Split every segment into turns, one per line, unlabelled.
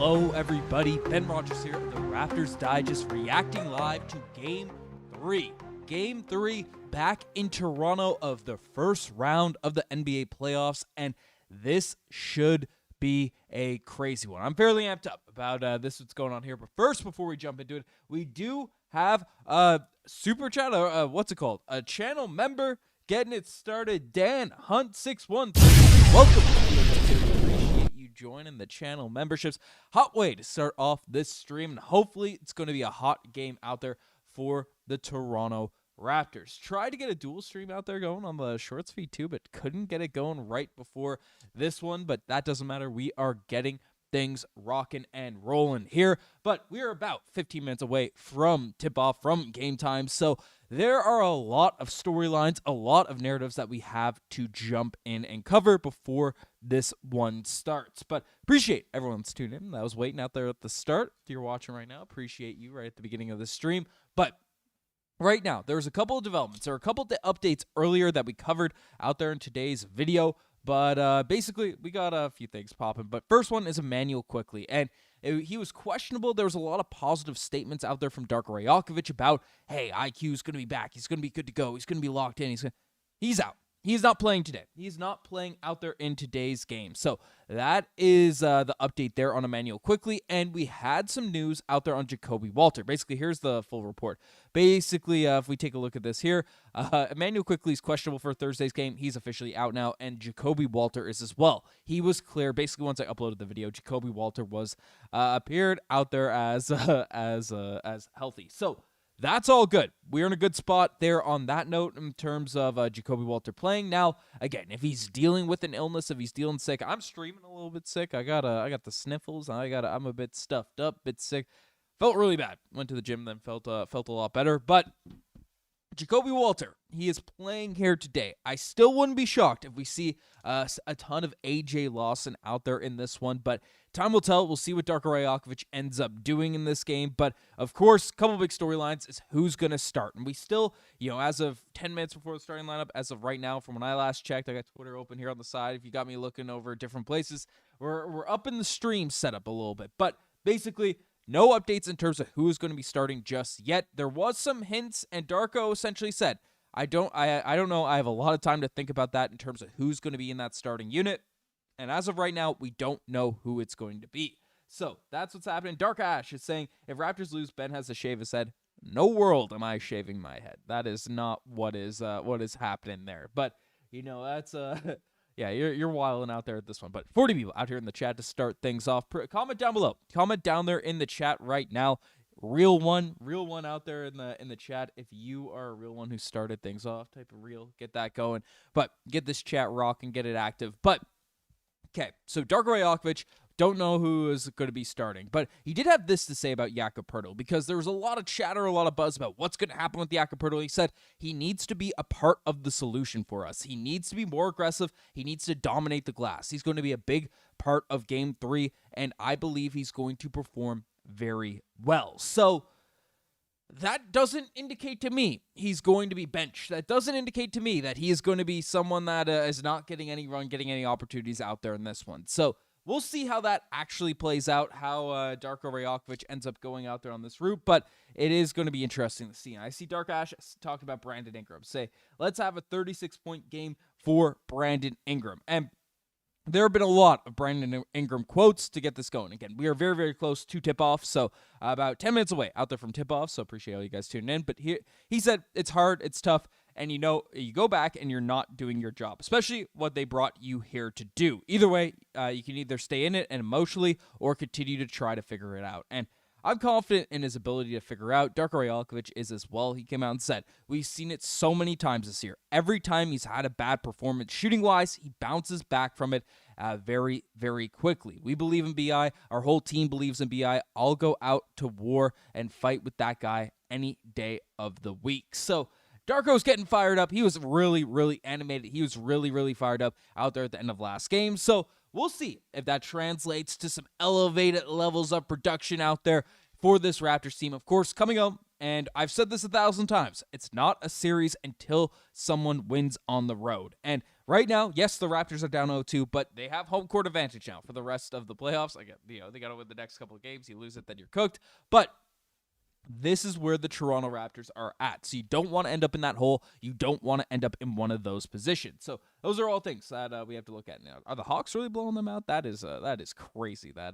Hello, everybody. Ben Rogers here of the Raptors Digest, reacting live to Game 3. Game 3 back in Toronto of the first round of the NBA playoffs, and this should be a crazy one. I'm fairly amped up about what's going on here, but first, before we jump into it, we do have a super chat, a channel member getting it started. Dan Hunt 613, welcome. Appreciate you joining the channel memberships. Hot way to start off this stream, and hopefully it's going to be a hot game out there for the Toronto Raptors. Tried to get a dual stream out there going on the shorts feed too, but couldn't get it going right before this one, but that doesn't matter. We are getting things rocking and rolling here, but we are about 15 minutes away from tip-off, from game time, so there are a lot of storylines, a lot of narratives that we have to jump in and cover before this one starts. But appreciate everyone's tuning in. I was waiting out there at the start. If you're watching right now, appreciate you right at the beginning of the stream. But right now, there's a couple of developments. There are a couple of updates earlier that we covered out there in today's video. But basically, we got a few things popping. But first one is Immanuel Quickley. And he was questionable. There was a lot of positive statements out there from Darko Rajaković about, hey, IQ is going to be back. He's going to be good to go. He's going to be locked in. He's out. He's not playing today. He's not playing out there in today's game. So that is the update there on Immanuel Quickley. And we had some news out there on Jakob Walter. Basically, here's the full report. Basically, if we take a look at this here, Immanuel Quickley is questionable for Thursday's game. He's officially out now, and Jakob Walter is as well. He was clear. Basically, once I uploaded the video, Jakob Walter was appeared out there as healthy. So that's all good. We're in a good spot there on that note in terms of Jakob Walter playing. Now, again, if he's dealing with an illness, if he's dealing sick, I'm streaming a little bit sick. I got the sniffles. I'm a bit stuffed up, bit sick. Felt really bad. Went to the gym, then felt a lot better. But Jakob Walter, he is playing here today. I still wouldn't be shocked if we see a ton of AJ Lawson out there in this one, but time will tell. We'll see what Darko Rajaković ends up doing in this game. But, of course, a couple big storylines is who's going to start. And we still, as of 10 minutes before the starting lineup, as of right now, from when I last checked, I got Twitter open here on the side. If you got me looking over different places, we're up in the stream setup a little bit. But, basically, no updates in terms of who is going to be starting just yet. There was some hints, and Darko essentially said, I don't know. I have a lot of time to think about that in terms of who's going to be in that starting unit. And as of right now, we don't know who it's going to be. So that's what's happening. Dark Ash is saying, if Raptors lose, Ben has to shave his head. No world am I shaving my head. That is not what is happening there. But, that's yeah, you're wilding out there at this one. But 40 people out here in the chat to start things off. Comment down below. Comment down there in the chat right now. Real one out there in the chat. If you are a real one who started things off, type of real, get that going. But get this chat rocking, get it active. But okay, so Darko Rajaković, don't know who is going to be starting, but he did have this to say about Jakob because there was a lot of chatter, a lot of buzz about what's going to happen with Jakob. He said he needs to be a part of the solution for us. He needs to be more aggressive. He needs to dominate the glass. He's going to be a big part of Game 3, and I believe he's going to perform very well. So that doesn't indicate to me he's going to be benched. That doesn't indicate to me that he is going to be someone that is not getting any run, getting any opportunities out there in this one. So we'll see how that actually plays out, how Darko Rajaković ends up going out there on this route, but it is going to be interesting to see. And I see Dark Ash talking about Brandon Ingram. Say, let's have a 36-point game for Brandon Ingram. And there have been a lot of Brandon Ingram quotes to get this going. Again, we are very, very close to tip-off, so about 10 minutes away out there from tip-off, so appreciate all you guys tuning in. But he said it's hard, it's tough, and you go back and you're not doing your job, especially what they brought you here to do. Either way, you can either stay in it and emotionally or continue to try to figure it out. And I'm confident in his ability to figure out. Darko Rajaković is as well. He came out and said, we've seen it so many times this year. Every time he's had a bad performance shooting-wise, he bounces back from it very, very quickly. We believe in BI. Our whole team believes in BI. I'll go out to war and fight with that guy any day of the week. So Darko's getting fired up. He was really, really animated. He was really, really fired up out there at the end of last game. So we'll see if that translates to some elevated levels of production out there for this Raptors team. Of course, coming up, and I've said this 1,000 times, it's not a series until someone wins on the road. And right now, yes, the Raptors are down 0-2, but they have home court advantage now for the rest of the playoffs. They got to win the next couple of games. You lose it, then you're cooked. But this is where the Toronto Raptors are at. So you don't want to end up in that hole. You don't want to end up in one of those positions. So those are all things that we have to look at now. Are the Hawks really blowing them out? That is crazy that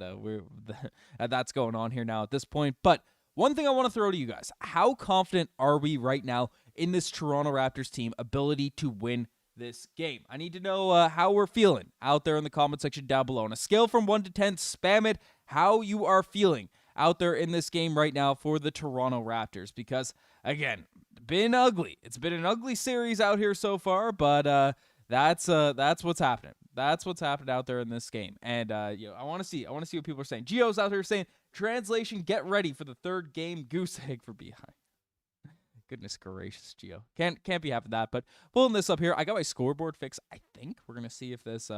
that's going on here now at this point. But one thing I want to throw to you guys: how confident are we right now in this Toronto Raptors team ability to win this game? I need to know how we're feeling out there in the comment section down below. On a scale from 1 to 10, spam it how you are feeling out there in this game right now for the Toronto Raptors, because again, been ugly. It's been an ugly series out here so far, but that's what's happening. That's what's happened out there in this game. And I want to see what people are saying. Gio's out here saying, translation, get ready for the third game goose egg for behind. Goodness gracious, Gio. Can't be having that. But pulling this up here, I got my scoreboard fixed. I think we're gonna see if this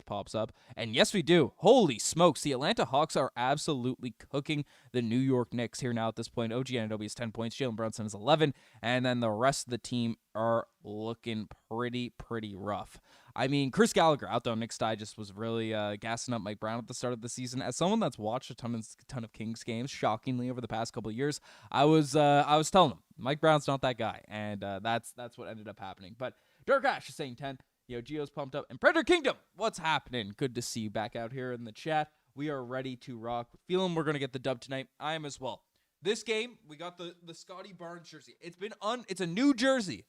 pops up. And yes, we do. Holy smokes! The Atlanta Hawks are absolutely cooking the New York Knicks here now at this point. OG Anunoby is 10 points. Jalen Brunson is 11, and then the rest of the team are looking pretty rough. I mean, Chris Gallagher out there on Knicks Digest was really gassing up Mike Brown at the start of the season. As someone that's watched a ton of Kings games, shockingly over the past couple of years, I was telling him Mike Brown's not that guy, and that's what ended up happening. But Dark Ash is saying 10. Gio's pumped up. And Predator Kingdom, what's happening? Good to see you back out here in the chat. We are ready to rock. Feeling we're gonna get the dub tonight. I am as well. This game, we got the Scottie Barnes jersey. It's a new jersey.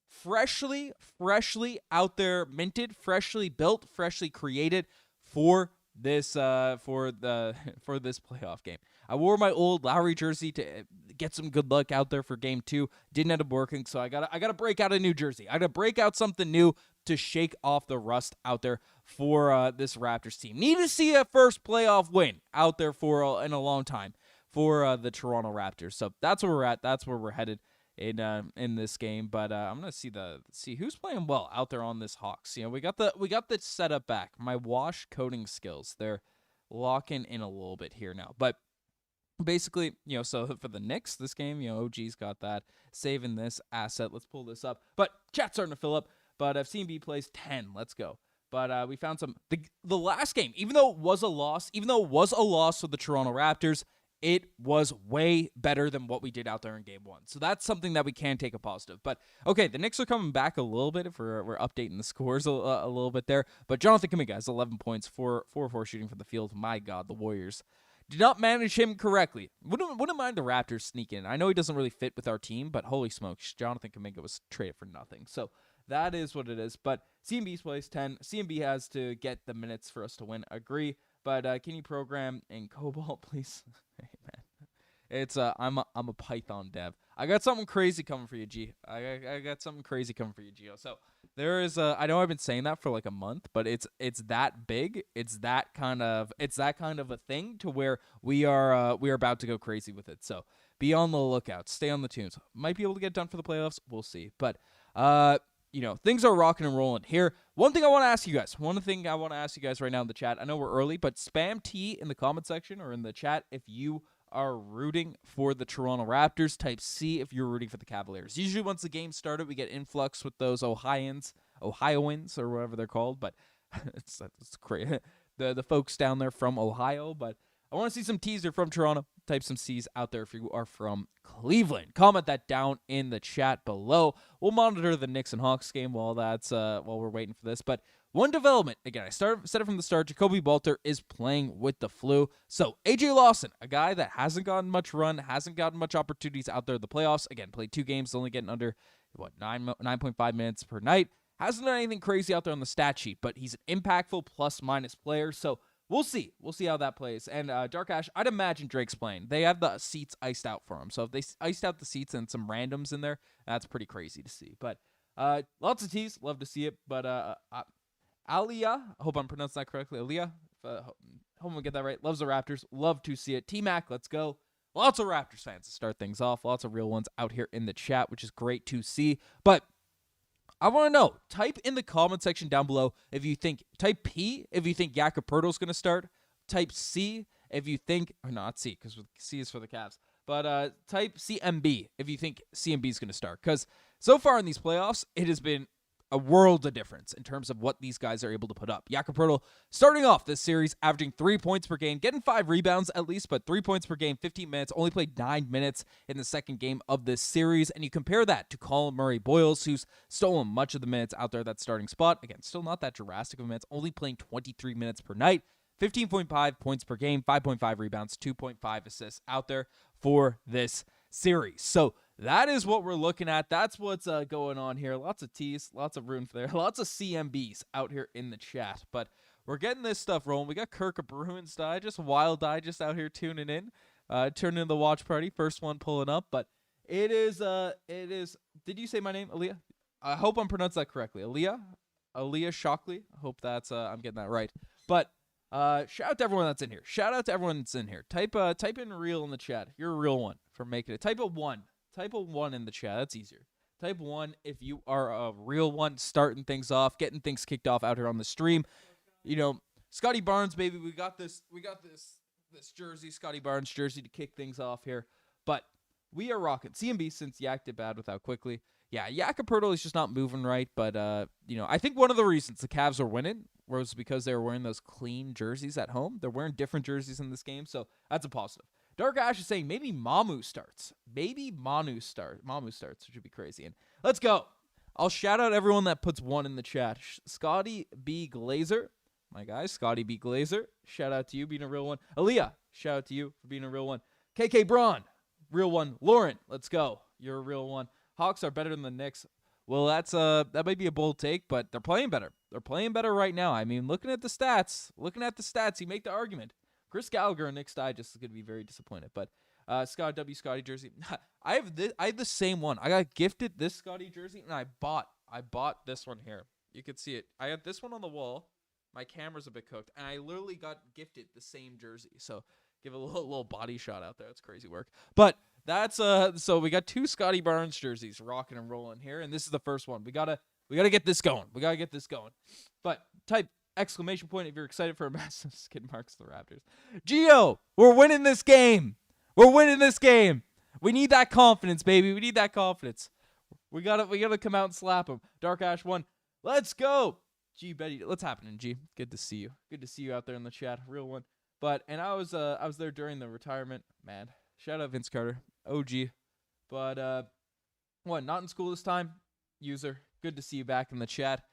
Freshly out there, minted, freshly built, freshly created for this playoff game. I wore my old Lowry jersey to get some good luck out there for game 2. Didn't end up working, so I gotta break out a new jersey. I gotta break out something new to shake off the rust out there for this Raptors team. Need to see a first playoff win out there in a long time for the Toronto Raptors. So that's where we're at. That's where we're headed in this game. But I'm gonna see who's playing well out there on this Hawks. We got the setup back. My wash coding skills, they're locking in a little bit here now. But basically, so for the Knicks, this game, OG's got that, saving this asset. Let's pull this up. But chat's starting to fill up. But if CMB plays 10, let's go. But we found the last game, even though it was a loss for the Toronto Raptors, it was way better than what we did out there in game 1. So that's something that we can take a positive. But, okay, the Knicks are coming back a little bit if we're updating the scores a little bit there. But Jonathan Kuminga has 11 points, 4 shooting from the field. My God, the Warriors did not manage him correctly. Wouldn't mind the Raptors sneak in. I know he doesn't really fit with our team, but holy smokes, Jonathan Kuminga was traded for nothing. So that is what it is. But CMB's plays 10. CMB has to get the minutes for us to win. Agree. But can you program in Cobalt, please? Hey, man. It's I'm a Python dev. I got something crazy coming for you, G. I got something crazy coming for you, Gio. So there is I know I've been saying that for like a month, but it's that big. It's that kind of a thing to where we are about to go crazy with it. So be on the lookout. Stay on the tunes. Might be able to get done for the playoffs. We'll see. But things are rocking and rolling here. One thing I want to ask you guys right now in the chat. I know we're early, but spam T in the comment section or in the chat if you are rooting for the Toronto Raptors. Type C if you're rooting for the Cavaliers. Usually once the game started, we get influx with those Ohioans or whatever they're called. But it's crazy. The folks down there from Ohio. But I want to see some T's are from Toronto. Type some C's out there if you are from Cleveland. Comment that down in the chat below. We'll monitor the Knicks and Hawks game while we're waiting for this. But one development, again, I said it from the start, Jakob Poeltl is playing with the flu. So AJ Lawson, a guy that hasn't gotten much run, hasn't gotten much opportunities out there in the playoffs. Again, played 2 games, only getting under 9.5 minutes per night. Hasn't done anything crazy out there on the stat sheet, but he's an impactful plus-minus player. So we'll see. We'll see how that plays. And Dark Ash, I'd imagine Drake's playing. They have the seats iced out for him. So if they iced out the seats and some randoms in there, that's pretty crazy to see. But lots of T's. Love to see it. But Aliyah, I hope I'm pronouncing that correctly. Aliyah, hope I get that right. Loves the Raptors. Love to see it. T-Mac, let's go. Lots of Raptors fans to start things off. Lots of real ones out here in the chat, which is great to see. But I want to know, type in the comment section down below if you think, type P if you think Jakob is going to start. Type C if you think, or not C, because C is for the Cavs. But type CMB if you think CMB is going to start. Because so far in these playoffs, it has been a world of difference in terms of what these guys are able to put up. Jakob Poeltl starting off this series, averaging 3 points per game, getting 5 rebounds at least, but 3 points per game, 15 minutes, only played 9 minutes in the second game of this series. And you compare that to Colin Murray-Boyles, who's stolen much of the minutes out there, that starting spot. Again, still not that drastic of minutes, only playing 23 minutes per night, 15.5 points per game, 5.5 rebounds, 2.5 assists out there for this series. So that is what we're looking at. That's what's going on here. Lots of T's, lots of room for there, lots of CMBs out here in the chat. But we're getting this stuff rolling. We got Kirk of Bruins Digest, Wild Digest out here tuning in, turning in the watch party. First one pulling up, but it is. Did you say my name, Aaliyah? I hope I'm pronouncing that correctly. Aaliyah Shockley. I hope that's I'm getting that right. But shout out to everyone that's in here. Shout out to everyone that's in here. Type in real in the chat. You're a real one for making it. Type a 1. Type a 1 in the chat. That's easier. Type 1 if you are a real one, starting things off, getting things kicked off out here on the stream. You know, Scottie Barnes, baby, we got this jersey, Scottie Barnes jersey to kick things off here. But we are rocking CMB since Yak did bad without Quickley. Yeah, Jakob Poeltl is just not moving right. But I think one of the reasons the Cavs are winning was because they were wearing those clean jerseys at home. They're wearing different jerseys in this game, so that's a positive. Dark Ash is saying maybe Mamu starts. Maybe Mamu starts, which would be crazy. And let's go. I'll shout out everyone that puts 1 in the chat. Scottie B. Glazer, my guy, Scottie B. Glazer. Shout out to you being a real one. Aaliyah, shout out to you for being a real one. KK Braun, real one. Lauren, let's go. You're a real one. Hawks are better than the Knicks. Well, that might be a bold take, but they're playing better. They're playing better right now. I mean, looking at the stats, you make the argument. Chris Gallagher and Nick's Digest is going to be very disappointed. But Scott W. Scottie jersey. I have the same one. I got gifted this Scottie jersey, and I bought this one here. You can see it. I have this one on the wall. My camera's a bit cooked, and I literally got gifted the same jersey. So give a little body shot out there. That's crazy work. But that's so we got 2 Scottie Barnes jerseys rocking and rolling here, and this is the first one. We gotta get this going. But type exclamation point if you're excited for a massive skid marks to the Raptors. Gio, we're winning this game. We need that confidence, baby. We need that confidence. We gotta come out and slap them. Dark Ash 1. Let's go. G Betty, what's happening, G? Good to see you. Good to see you out there in the chat. Real one. And I was there during the retirement. Man, shout out Vince Carter. OG. But not in school this time? User. Good to see you back in the chat.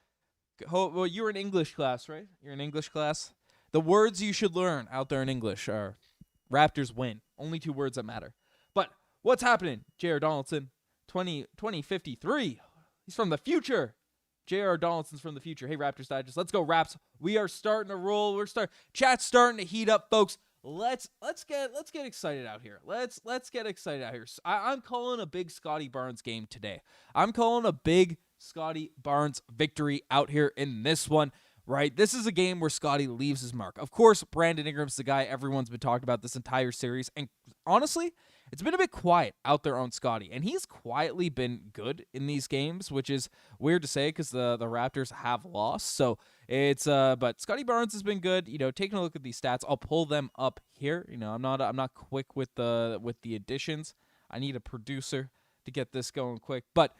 Well, you're in English class, right? You're in English class. The words you should learn out there in English are Raptors win. Only 2 words that matter. But what's happening? J.R. Donaldson, 2053. He's from the future. J.R. Donaldson's from the future. Hey, Raptors Digest. Let's go, Raps. We are starting to roll. Chat's starting to heat up, folks. Let's get excited out here. Let's get excited out here. I'm calling a big Scottie Barnes game today. I'm calling a big Scottie Barnes victory out here in this one, right? This is a game where Scottie leaves his mark. Of course, Brandon Ingram's the guy everyone's been talking about this entire series, and honestly, it's been a bit quiet out there on Scottie, and he's quietly been good in these games, which is weird to say because the Raptors have lost. So it's but Scottie Barnes has been good. Taking a look at these stats, I'll pull them up here. I'm not quick with the additions. I need a producer to get this going quick, but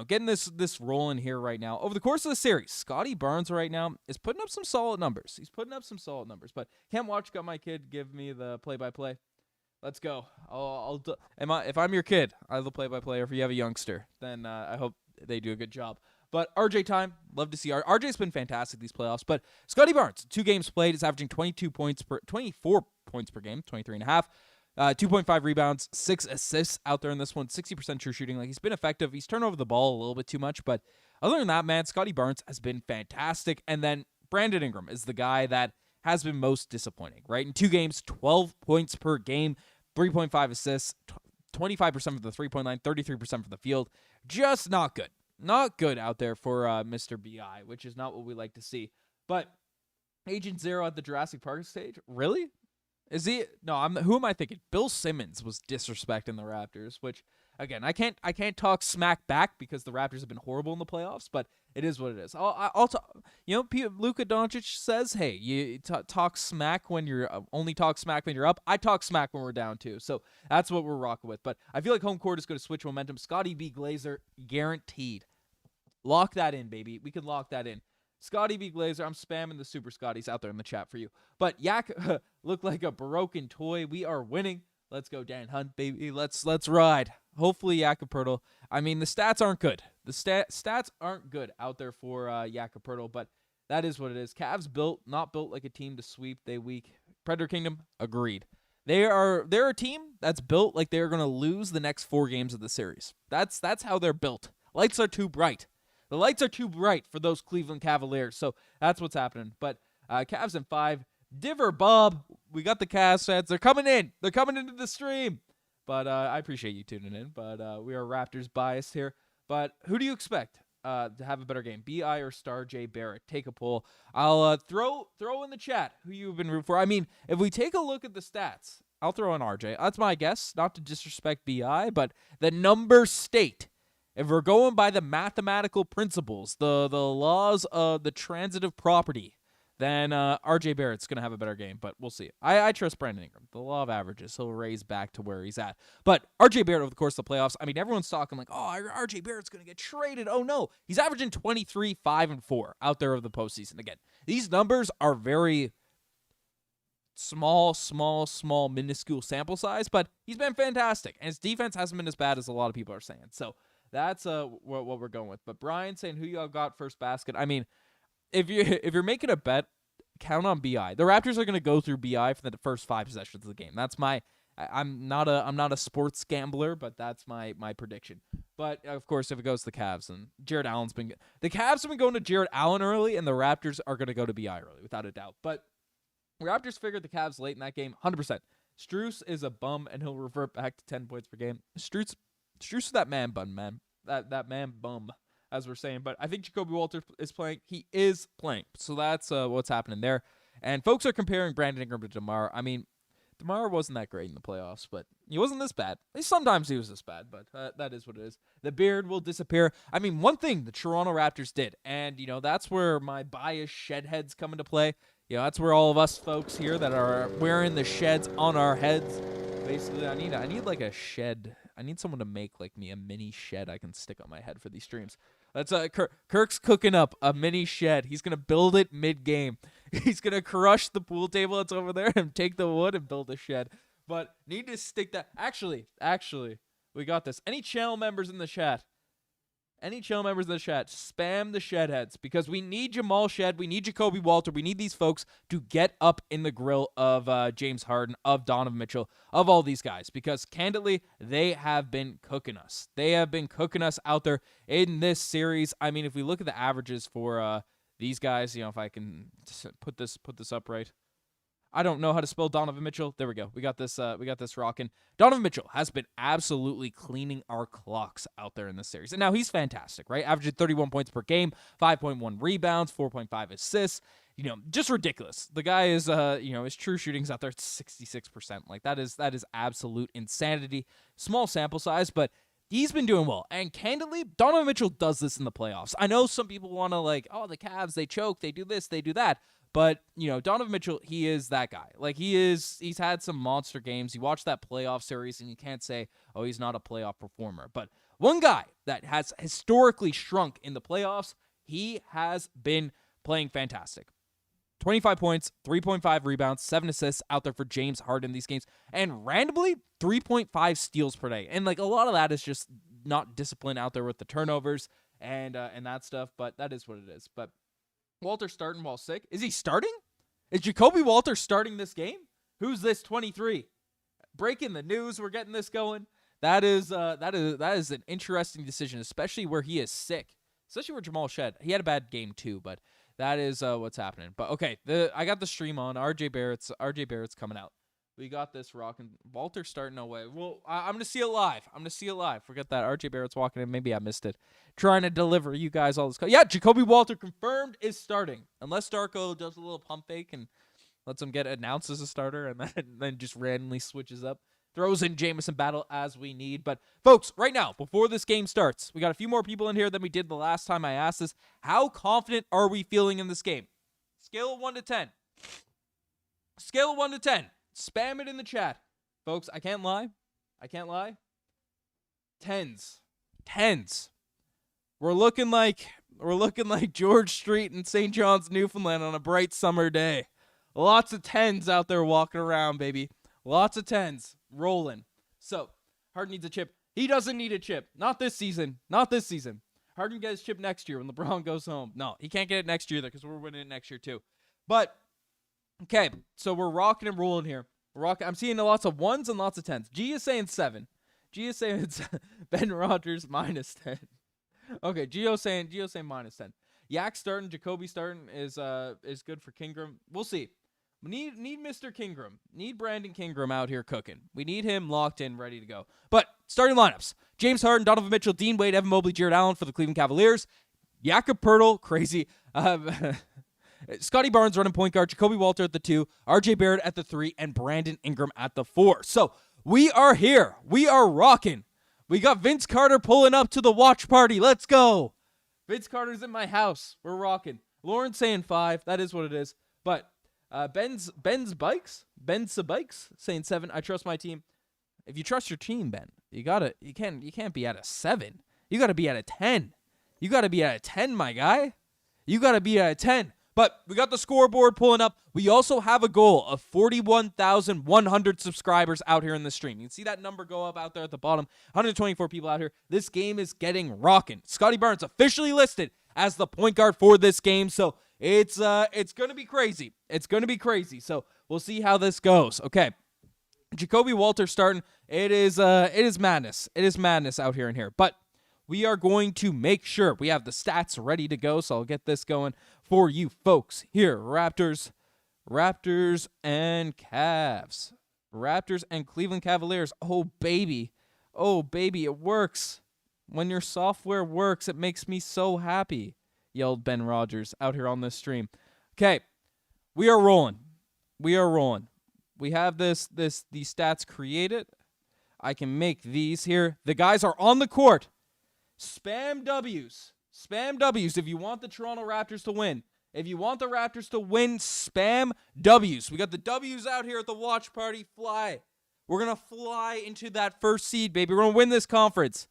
getting this rolling here right now. Over the course of the series, Scottie Barnes right now is putting up some solid numbers. But can't watch. Got my kid give me the play-by-play. Let's go. If I'm your kid, I'll the play-by-play. Or if you have a youngster, then I hope they do a good job. But RJ time, love to see RJ's been fantastic these playoffs. But Scottie Barnes, 2 games played, is averaging 24 points per game, 23.5. 2.5 rebounds, 6 assists out there in this one, 60% true shooting. He's been effective. He's turned over the ball a little bit too much, but other than that, man, Scottie Barnes has been fantastic. And then Brandon Ingram is the guy that has been most disappointing, right? In 2 games, 12 points per game, 3.5 assists, 25% from the 3-point line, 33% from the field. Just not good. Not good out there for Mr. B.I., which is not what we like to see. But Agent Zero at the Jurassic Park stage? Really? Is he? No, who am I thinking? Bill Simmons was disrespecting the Raptors, which, again, I can't talk smack back because the Raptors have been horrible in the playoffs, but it is what it is. I'll talk. Luka Doncic says, hey, you talk smack when you're only talk smack when you're up. I talk smack when we're down too, so that's what we're rocking with. But I feel like home court is going to switch momentum. Scottie B. Glazer guaranteed. Lock that in, baby. We can lock that in. Scottie B. Glazer, I'm spamming the super Scotties out there in the chat for you. But Yak looked like a broken toy. We are winning. Let's go, Dan Hunt, baby. Let's ride. Hopefully, Jakob. I mean, the stats aren't good. The stats aren't good out there for Jakob, but that is what it is. Cavs not built like a team to sweep. They weak. Predator Kingdom, agreed. They're a team that's built like they're going to lose the next 4 games of the series. That's how they're built. Lights are too bright. The lights are too bright for those Cleveland Cavaliers, so that's what's happening. But Cavs in 5. Diver Bob, we got the Cavs fans. They're coming in. They're coming into the stream. But I appreciate you tuning in. But we are Raptors biased here. But who do you expect to have a better game, BI or Star J Barrett? Take a poll. I'll throw in the chat who you've been rooting for. I mean, if we take a look at the stats, I'll throw in RJ. That's my guess, not to disrespect BI, but the numbers state, if we're going by the mathematical principles, the laws of the transitive property, then RJ Barrett's going to have a better game, but we'll see. I trust Brandon Ingram. The law of averages, he'll raise back to where he's at. But RJ Barrett over the course of the playoffs, I mean, everyone's talking like, oh, RJ Barrett's going to get traded. Oh, no. He's averaging 23, 5, and 4 out there of the postseason. Again, these numbers are very small, minuscule sample size, but he's been fantastic. And his defense hasn't been as bad as a lot of people are saying. So that's what we're going with. But Brian saying who you got first basket. I mean, if you're making a bet, count on BI. The Raptors are going to go through BI for the first 5 possessions of the game. That's my. I'm not a sports gambler, but that's my prediction. But of course, if it goes to the Cavs, and the Cavs have been going to Jared Allen early, and the Raptors are going to go to BI early, without a doubt. But Raptors figured the Cavs late in that game, 100%. Strus is a bum, and he'll revert back to 10 points per game. Strus is that man bun, man. That man bum, as we're saying. But I think Jakob Poeltl is playing. He is playing. So that's what's happening there. And folks are comparing Brandon Ingram to DeMar. I mean, DeMar wasn't that great in the playoffs, but he wasn't this bad. Sometimes he was this bad, but that is what it is. The beard will disappear. I mean, one thing the Toronto Raptors did, and, that's where my biased shed heads come into play. That's where all of us folks here that are wearing the sheds on our heads. Basically, I need like a shed. I need someone to make like me a mini shed I can stick on my head for these streams. That's Kirk's cooking up a mini shed. He's gonna build it mid-game. He's gonna crush the pool table that's over there and take the wood and build a shed. But need to stick that. Actually, we got this. Any channel members in the chat? Spam the shed heads, because we need Jamal Shed, we need Jakob Poeltl, we need these folks to get up in the grill of James Harden, of Donovan Mitchell, of all these guys, because candidly, they have been cooking us. They have been cooking us out there in this series. I mean, if we look at the averages for these guys, if I can put this up right. I don't know how to spell Donovan Mitchell. There we go. We got this rocking. Donovan Mitchell has been absolutely cleaning our clocks out there in this series. And now he's fantastic, right? Averaging 31 points per game, 5.1 rebounds, 4.5 assists. Just ridiculous. The guy is, his true shooting's out there at 66%. Like, that is absolute insanity. Small sample size, but he's been doing well. And candidly, Donovan Mitchell does this in the playoffs. I know some people want to the Cavs, they choke, they do this, they do that. But, Donovan Mitchell, he is that guy. Like, he's had some monster games. You watch that playoff series, and you can't say, oh, he's not a playoff performer. But one guy that has historically shrunk in the playoffs, he has been playing fantastic. 25 points, 3.5 rebounds, 7 assists out there for James Harden in these games. And randomly, 3.5 steals per day. And, a lot of that is just not discipline out there with the turnovers and that stuff. But that is what it is. But Walter starting while sick. Is he starting? Is Jakob Poeltl starting this game? Who's this 23? Breaking the news. We're getting this going. That is an interesting decision, especially where he is sick. Especially where Jamal Shed. He had a bad game too, but that is what's happening. But okay, I got the stream on. RJ Barrett's coming out. We got this rocking. Walter starting no way. Well, I'm going to see it live. Forget that. RJ Barrett's walking in. Maybe I missed it. Trying to deliver you guys all this. Yeah, Jakob Poeltl confirmed is starting. Unless Darko does a little pump fake and lets him get announced as a starter and then just randomly switches up. Throws in Jamison Battle as we need. But, folks, right now, before this game starts, we got a few more people in here than we did the last time I asked this. How confident are we feeling in this game? Scale of 1 to 10. Scale of 1 to 10. Spam it in the chat. Folks, I can't lie. Tens. We're looking like We're looking like George Street in St. John's, Newfoundland on a bright summer day. Lots of 10s out there walking around, baby. Lots of 10s rolling. So, Harden needs a chip. He doesn't need a chip. Not this season. Not this season. Harden gets his chip next year when LeBron goes home. No, he can't get it next year, though, because we're winning it next year, too. But, okay, so we're rocking and rolling here. I'm seeing lots of 1s and lots of 10s. G is saying 7. G is saying it's Ben Rogers -10. Okay, Gio's saying -10. Yak starting, Jakob starting is good for Kingram. We'll see. We need Mr. Kingram. Need Brandon Kingram out here cooking. We need him locked in, ready to go. But starting lineups: James Harden, Donovan Mitchell, Dean Wade, Evan Mobley, Jared Allen for the Cleveland Cavaliers. Jakob Poeltl, crazy. Scottie Barnes running point guard, Ja'Kobe Walter at the 2, RJ Barrett at the 3, and Brandon Ingram at the 4. So we are here. We are rocking. We got Vince Carter pulling up to the watch party. Let's go. Vince Carter's in my house. We're rocking. Lauren's saying 5. That is what it is. But Ben's Bikes saying 7. I trust my team. If you trust your team, Ben, you can't be at a 7. You gotta be at a 10. You gotta be at a 10, my guy. You gotta be at a 10. But we got the scoreboard pulling up. We also have a goal of 41,100 subscribers out here in the stream. You can see that number go up out there at the bottom. 124 people out here. This game is getting rocking. Scottie Barnes officially listed as the point guard for this game. So it's going to be crazy. It's going to be crazy. So we'll see how this goes. Okay. Ja'Kobe Walter starting. It is madness. It is madness out here and here. But we are going to make sure we have the stats ready to go, so I'll get this going for you folks here. Raptors and Cavs. Raptors and Cleveland Cavaliers. Oh, baby, it works. When your software works, it makes me so happy, yelled Ben Rogers out here on this stream. Okay, we are rolling. We have these stats created. I can make these here. The guys are on the court. Spam W's. Spam W's if you want the Toronto Raptors to win. If you want the Raptors to win, spam W's. We got the W's out here at the watch party. Fly. We're going to fly into that first seed, baby. We're going to win this conference.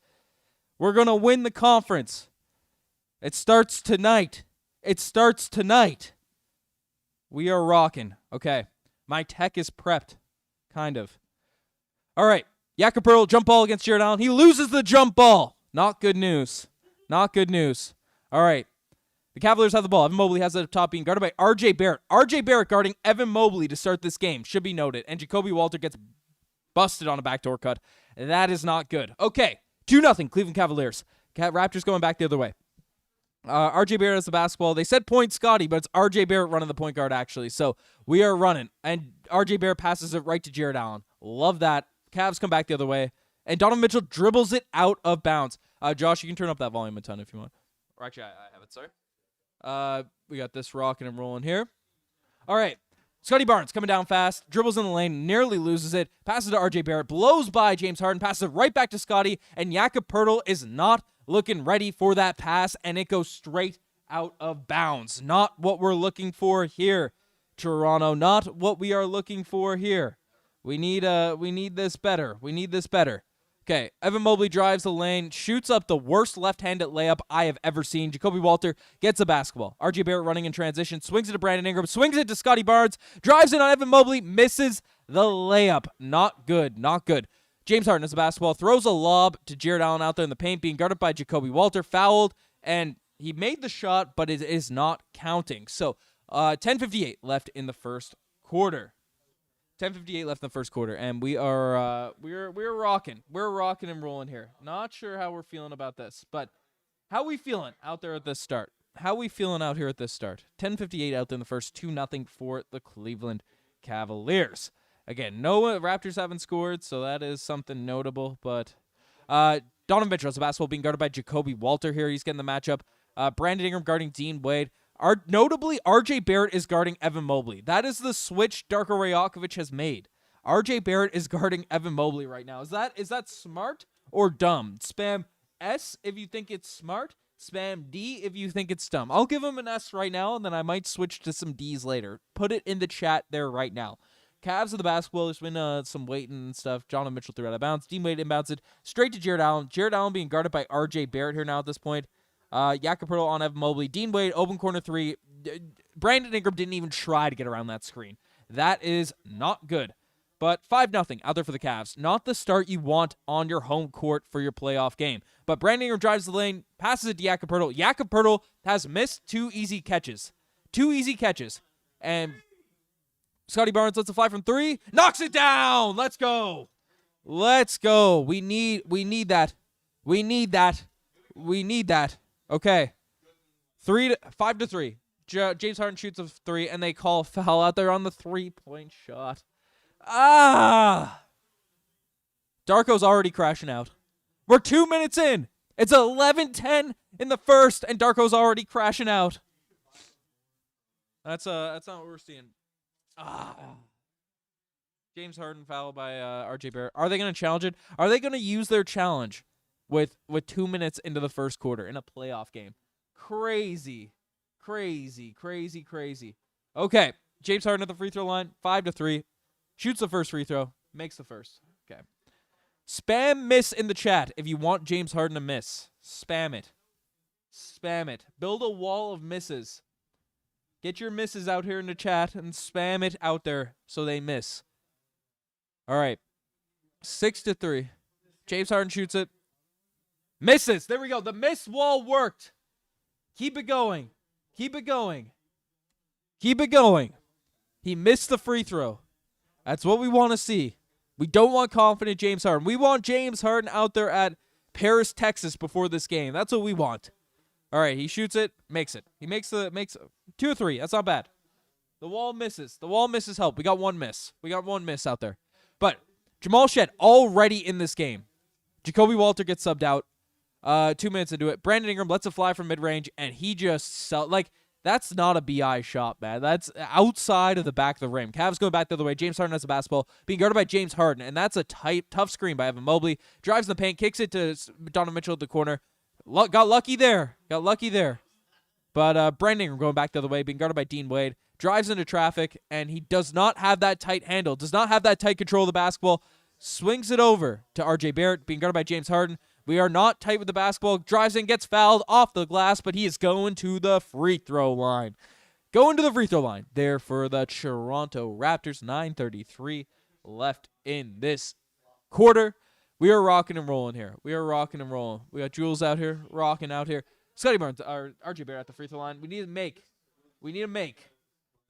We're going to win the conference. It starts tonight. We are rocking. Okay. My tech is prepped. Kind of. All right. Jakob Poeltl, jump ball against Jared Allen. He loses the jump ball. Not good news. All right. The Cavaliers have the ball. Evan Mobley has it up top, being guarded by RJ Barrett. RJ Barrett guarding Evan Mobley to start this game. Should be noted. And Ja'Kobe Walter gets busted on a backdoor cut. That is not good. Okay. 2-0 Cleveland Cavaliers. Raptors going back the other way. RJ Barrett has the basketball. They said point Scottie, but it's RJ Barrett running the point guard, actually. So we are running. And RJ Barrett passes it right to Jared Allen. Love that. Cavs come back the other way. And Donovan Mitchell dribbles it out of bounds. Josh, you can turn up that volume a ton if you want. Or actually, I have it, sorry. We got this rocking and rolling here. All right. Scottie Barnes coming down fast, dribbles in the lane, nearly loses it, passes to RJ Barrett, blows by James Harden, passes it right back to Scottie, and Jakob Poeltl is not looking ready for that pass, and it goes straight out of bounds. Not what we're looking for here, Toronto. Not what we are looking for here. We need this better. Okay, Evan Mobley drives the lane, shoots up the worst left-handed layup I have ever seen. Ja'Kobe Walter gets the basketball. RJ Barrett running in transition, swings it to Brandon Ingram, swings it to Scottie Barnes, drives it on Evan Mobley, misses the layup. Not good. James Harden has the basketball, throws a lob to Jared Allen out there in the paint, being guarded by Ja'Kobe Walter, fouled, and he made the shot, but it is not counting. So, 10:58 left in the first quarter. 10:58 left in the first quarter, and we're rocking. We're rocking and rolling here. Not sure how we're feeling about this, but how we feeling out there at this start? 10:58 out there in the first, 2-0 for the Cleveland Cavaliers. Again, no Raptors haven't scored, so that is something notable, but Donovan Mitchell has the basketball, being guarded by Ja'Kobe Walter here. He's getting the matchup. Brandon Ingram guarding Dean Wade. Notably, RJ Barrett is guarding Evan Mobley. That is the switch Darko Rajaković has made. RJ Barrett is guarding Evan Mobley right now. Is that smart or dumb? Spam S if you think it's smart. Spam D if you think it's dumb. I'll give him an S right now, and then I might switch to some Ds later. Put it in the chat there right now. Cavs of the basketball. There's been some waiting and stuff. Donovan Mitchell threw out of bounds. Dean Wade inbounds it straight to Jared Allen. Jared Allen being guarded by RJ Barrett here now at this point. Jakob on Evan Mobley. Dean Wade, open corner 3. Brandon Ingram didn't even try to get around that screen. That is not good. But 5-0 out there for the Cavs. Not the start you want on your home court for your playoff game. But Brandon Ingram drives the lane, passes it to Jakob Poeltl. Jakob Poeltl has missed 2 easy catches. 2 easy catches. And Scottie Barnes lets it fly from 3. Knocks it down! Let's go! Let's go. We need that. We need that. We need that. Okay. 5-3. James Harden shoots a 3, and they call a foul out there on the 3-point shot. Darko's already crashing out. We're 2 minutes in. It's 11-10 in the first, and Darko's already crashing out. That's not what we're seeing. James Harden fouled by RJ Barrett. Are they going to challenge it? Are they going to use their challenge with 2 minutes into the first quarter in a playoff game? Crazy. Okay, James Harden at the free throw line, 5-3. Shoots the first free throw, makes the first. Okay. Spam miss in the chat if you want James Harden to miss. Spam it. Build a wall of misses. Get your misses out here in the chat and spam it out there so they miss. All right. 6-3. James Harden shoots it. Misses. There we go. The miss wall worked. Keep it going. He missed the free throw. That's what we want to see. We don't want confident James Harden. We want James Harden out there at Paris, Texas before this game. That's what we want. All right, he shoots it, makes it. He makes 2 or 3. That's not bad. The wall misses. Help. We got one miss. Out there. But Jamal Shed already in this game. Jacoby Walter gets subbed out. 2 minutes into it. Brandon Ingram lets it fly from mid-range, and he just that's not a BI shot, man. That's outside of the back of the rim. Cavs going back the other way. James Harden has the basketball, being guarded by James Harden, and that's a tough screen by Evan Mobley. Drives in the paint, kicks it to Donovan Mitchell at the corner. Got lucky there. But Brandon Ingram going back the other way, being guarded by Dean Wade. Drives into traffic, and he does not have that tight handle, does not have that tight control of the basketball. Swings it over to RJ Barrett, being guarded by James Harden. We are not tight with the basketball. Drives in, gets fouled off the glass, but he is going to the free throw line. There for the Toronto Raptors. 9:33 left in this quarter. We are rocking and rolling here. We got Jules out here, rocking out here. Scottie Barnes, RJ Barrett at the free throw line. We need to make. And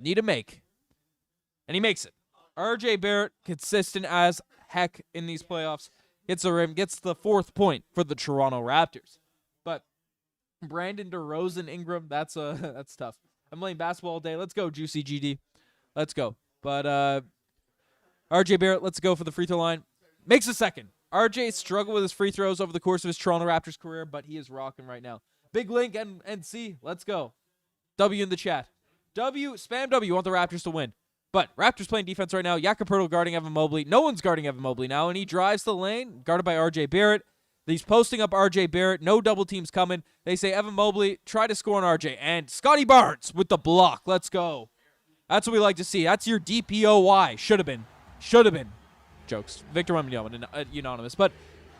he makes it. RJ Barrett, consistent as heck in these playoffs. Hits the rim, gets the 4th point for the Toronto Raptors. But Brandon DeRozan, Ingram, that's tough. I'm playing basketball all day. Let's go, Juicy GD. Let's go. But RJ Barrett, let's go for the free throw line. Makes a second. RJ struggled with his free throws over the course of his Toronto Raptors career, but he is rocking right now. Big Link and C, let's go. W in the chat. Spam W, you want the Raptors to win. But Raptors playing defense right now. Jakob Poeltl guarding Evan Mobley. No one's guarding Evan Mobley now, and he drives the lane, guarded by RJ Barrett. He's posting up RJ Barrett. No double teams coming. They say Evan Mobley, try to score on RJ. And Scottie Barnes with the block. Let's go. That's what we like to see. That's your DPOY. Should have been. Jokes. Victor Wembanyama, unanimous. But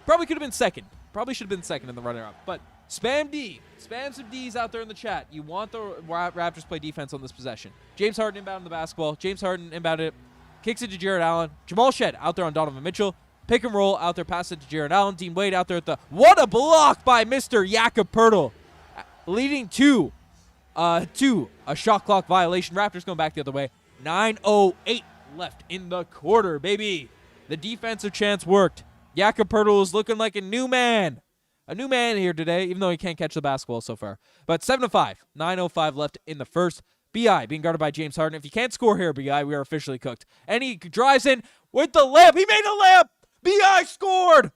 probably could have been second. Probably should have been second in the runner-up. But spam D. Spam some Ds out there in the chat. You want the Raptors play defense on this possession. James Harden inbounding the basketball. James Harden inbounded it. Kicks it to Jarrett Allen. Jamal Shed out there on Donovan Mitchell. Pick and roll out there. Pass it to Jarrett Allen. Dean Wade out there at the... What a block by Mr. Jakob Poeltl. Leading to a shot clock violation. Raptors going back the other way. 9:08 left in the quarter, baby. The defensive chance worked. Jakob Poeltl is looking like a new man. A new man here today, even though he can't catch the basketball so far. But 7-5. 9:05 left in the first. B.I. being guarded by James Harden. If you can't score here, B.I., we are officially cooked. And he drives in with the layup. He made a layup. B.I. scored.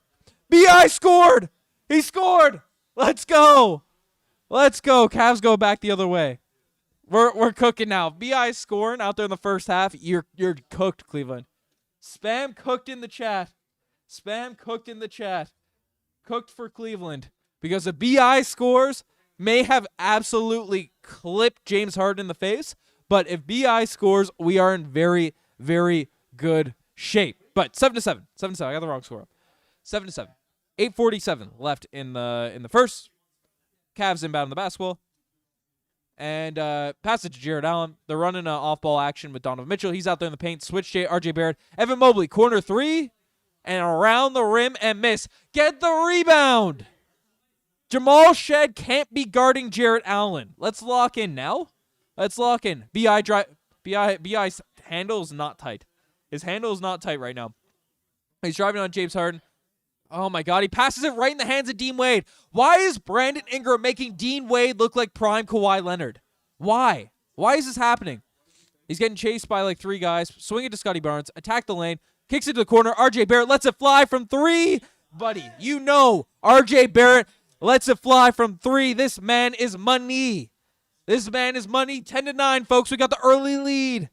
B.I. scored. He scored. Let's go. Cavs go back the other way. We're cooking now. B.I. scoring out there in the first half. You're cooked, Cleveland. Spam cooked in the chat. Cooked for Cleveland. Because if B.I. scores, may have absolutely clipped James Harden in the face. But if B.I. scores, we are in very, very good shape. But 7-7. 7-7. I got the wrong score up. 7-7. 8:47 left in the first. Cavs inbound the basketball. And pass it to Jarrett Allen. They're running an off-ball action with Donovan Mitchell. He's out there in the paint. Switch to RJ Barrett. Evan Mobley, corner three. And around the rim and miss. Get the rebound. Jamal Shead can't be guarding Jarrett Allen. Let's lock in now. Let's lock in. BI's handle is not tight. His handle is not tight right now. He's driving on James Harden. Oh, my God. He passes it right in the hands of Dean Wade. Why is Brandon Ingram making Dean Wade look like prime Kawhi Leonard? Why? Why is this happening? He's getting chased by like 3 guys. Swing it to Scottie Barnes. Attack the lane. Kicks it to the corner. RJ Barrett lets it fly from 3. Buddy, you know RJ Barrett lets it fly from 3. This man is money. This man is money. 10-9, folks. We got the early lead.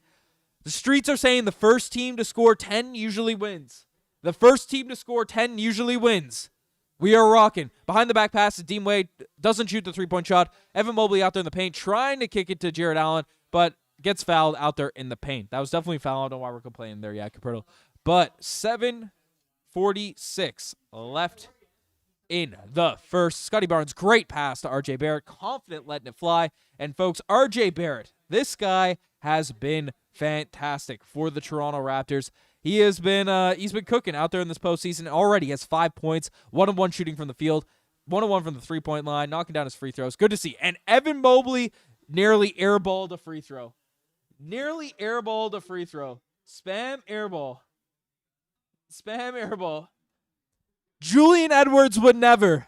The streets are saying the first team to score 10 usually wins. The first team to score 10 usually wins. We are rocking. Behind the back pass to Dean Wade. Doesn't shoot the 3-point shot. Evan Mobley out there in the paint trying to kick it to Jarrett Allen, but gets fouled out there in the paint. That was definitely foul. I don't know why we're complaining there yet, Poeltl. But 7:46 left in the first. Scottie Barnes, great pass to RJ Barrett. Confident letting it fly. And folks, RJ Barrett, this guy has been fantastic for the Toronto Raptors. He's been cooking out there in this postseason already. He has 5 points, 1-of-1 shooting from the field, 1-of-1 from the 3-point line, knocking down his free throws. Good to see. And Evan Mobley nearly airballed a free throw. Nearly airballed a free throw. Spam airball. Spam airball. Julian Edwards would never.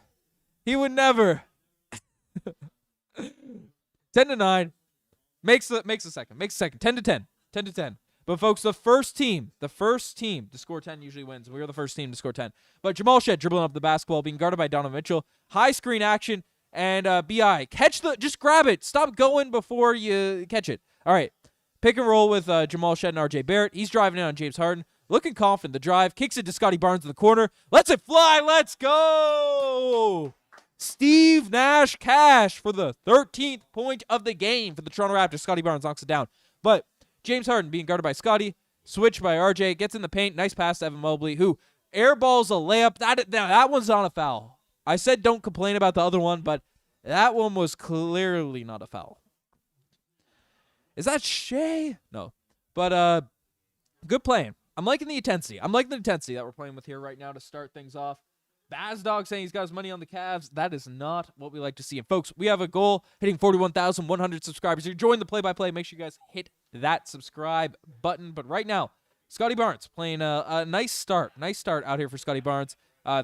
He would never. 10-9. Makes the second. 10-10. 10-10. But folks, the first team to score 10 usually wins. We were the first team to score 10. But Jamal Shead dribbling up the basketball, being guarded by Donovan Mitchell. High screen action, and BI. Just grab it. Stop going before you catch it. All right. Pick and roll with Jamal Shead and RJ Barrett. He's driving in on James Harden. Looking confident. The drive. Kicks it to Scottie Barnes in the corner. Lets it fly. Let's go. Steve Nash Cash for the 13th point of the game for the Toronto Raptors. Scottie Barnes knocks it down. But James Harden being guarded by Scottie. Switch by RJ. Gets in the paint. Nice pass to Evan Mobley, who airballs a layup. That one's not a foul. I said don't complain about the other one, but that one was clearly not a foul. Is that Shea? No. But good playing. I'm liking the intensity. that we're playing with here right now to start things off. Bazdog saying he's got his money on the Cavs. That is not what we like to see. And folks, we have a goal hitting 41,100 subscribers. If you're enjoying the play-by-play, make sure you guys hit that subscribe button. But right now, Scottie Barnes playing a nice start. Nice start out here for Scottie Barnes.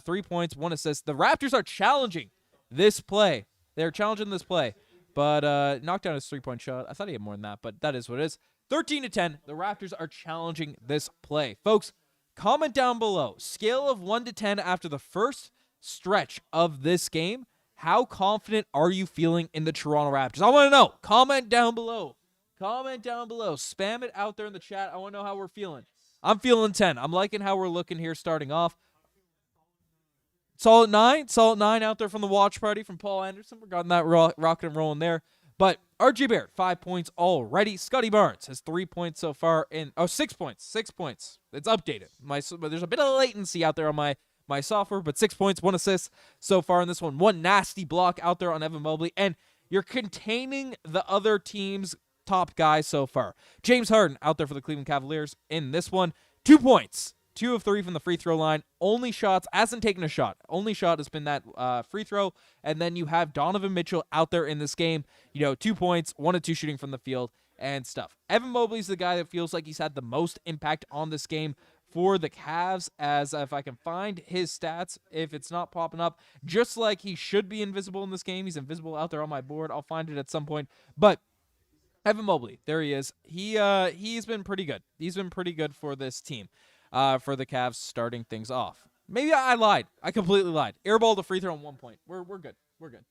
3 points, 1 assist. The Raptors are challenging this play. They're challenging this play. But knocked down his 3-point shot. I thought he had more than that, but that is what it is. 13-10. The Raptors are challenging this play. Folks, comment down below. Scale of 1 to 10 after the first stretch of this game. How confident are you feeling in the Toronto Raptors? I want to know. Comment down below. Comment down below. Spam it out there in the chat. I want to know how we're feeling. I'm feeling 10. I'm liking how we're looking here starting off. Solid 9. Solid 9 out there from the watch party from Paul Anderson. We're got that rocking and rolling there. But RJ Barrett, 5 points already. Scottie Barnes has 3 points so far. 6 points. 6 points. It's updated. There's a bit of latency out there on my software, but 6 points, 1 assist so far in this one. 1 nasty block out there on Evan Mobley. And you're containing the other team's top guys so far. James Harden out there for the Cleveland Cavaliers in this one. 2 points. 2 of 3 from the free throw line. Only shots, hasn't taken a shot. Only shot has been that free throw. And then you have Donovan Mitchell out there in this game. 2 points, 1 of 2 shooting from the field and stuff. Evan Mobley's the guy that feels like he's had the most impact on this game for the Cavs, as if I can find his stats, if it's not popping up, just like he should be invisible in this game. He's invisible out there on my board. I'll find it at some point. But Evan Mobley, there he is. He's been pretty good. He's been pretty good for this team. For the Cavs starting things off. Maybe I lied. I completely lied. Airball to free throw on 1 point. We're good. We're good.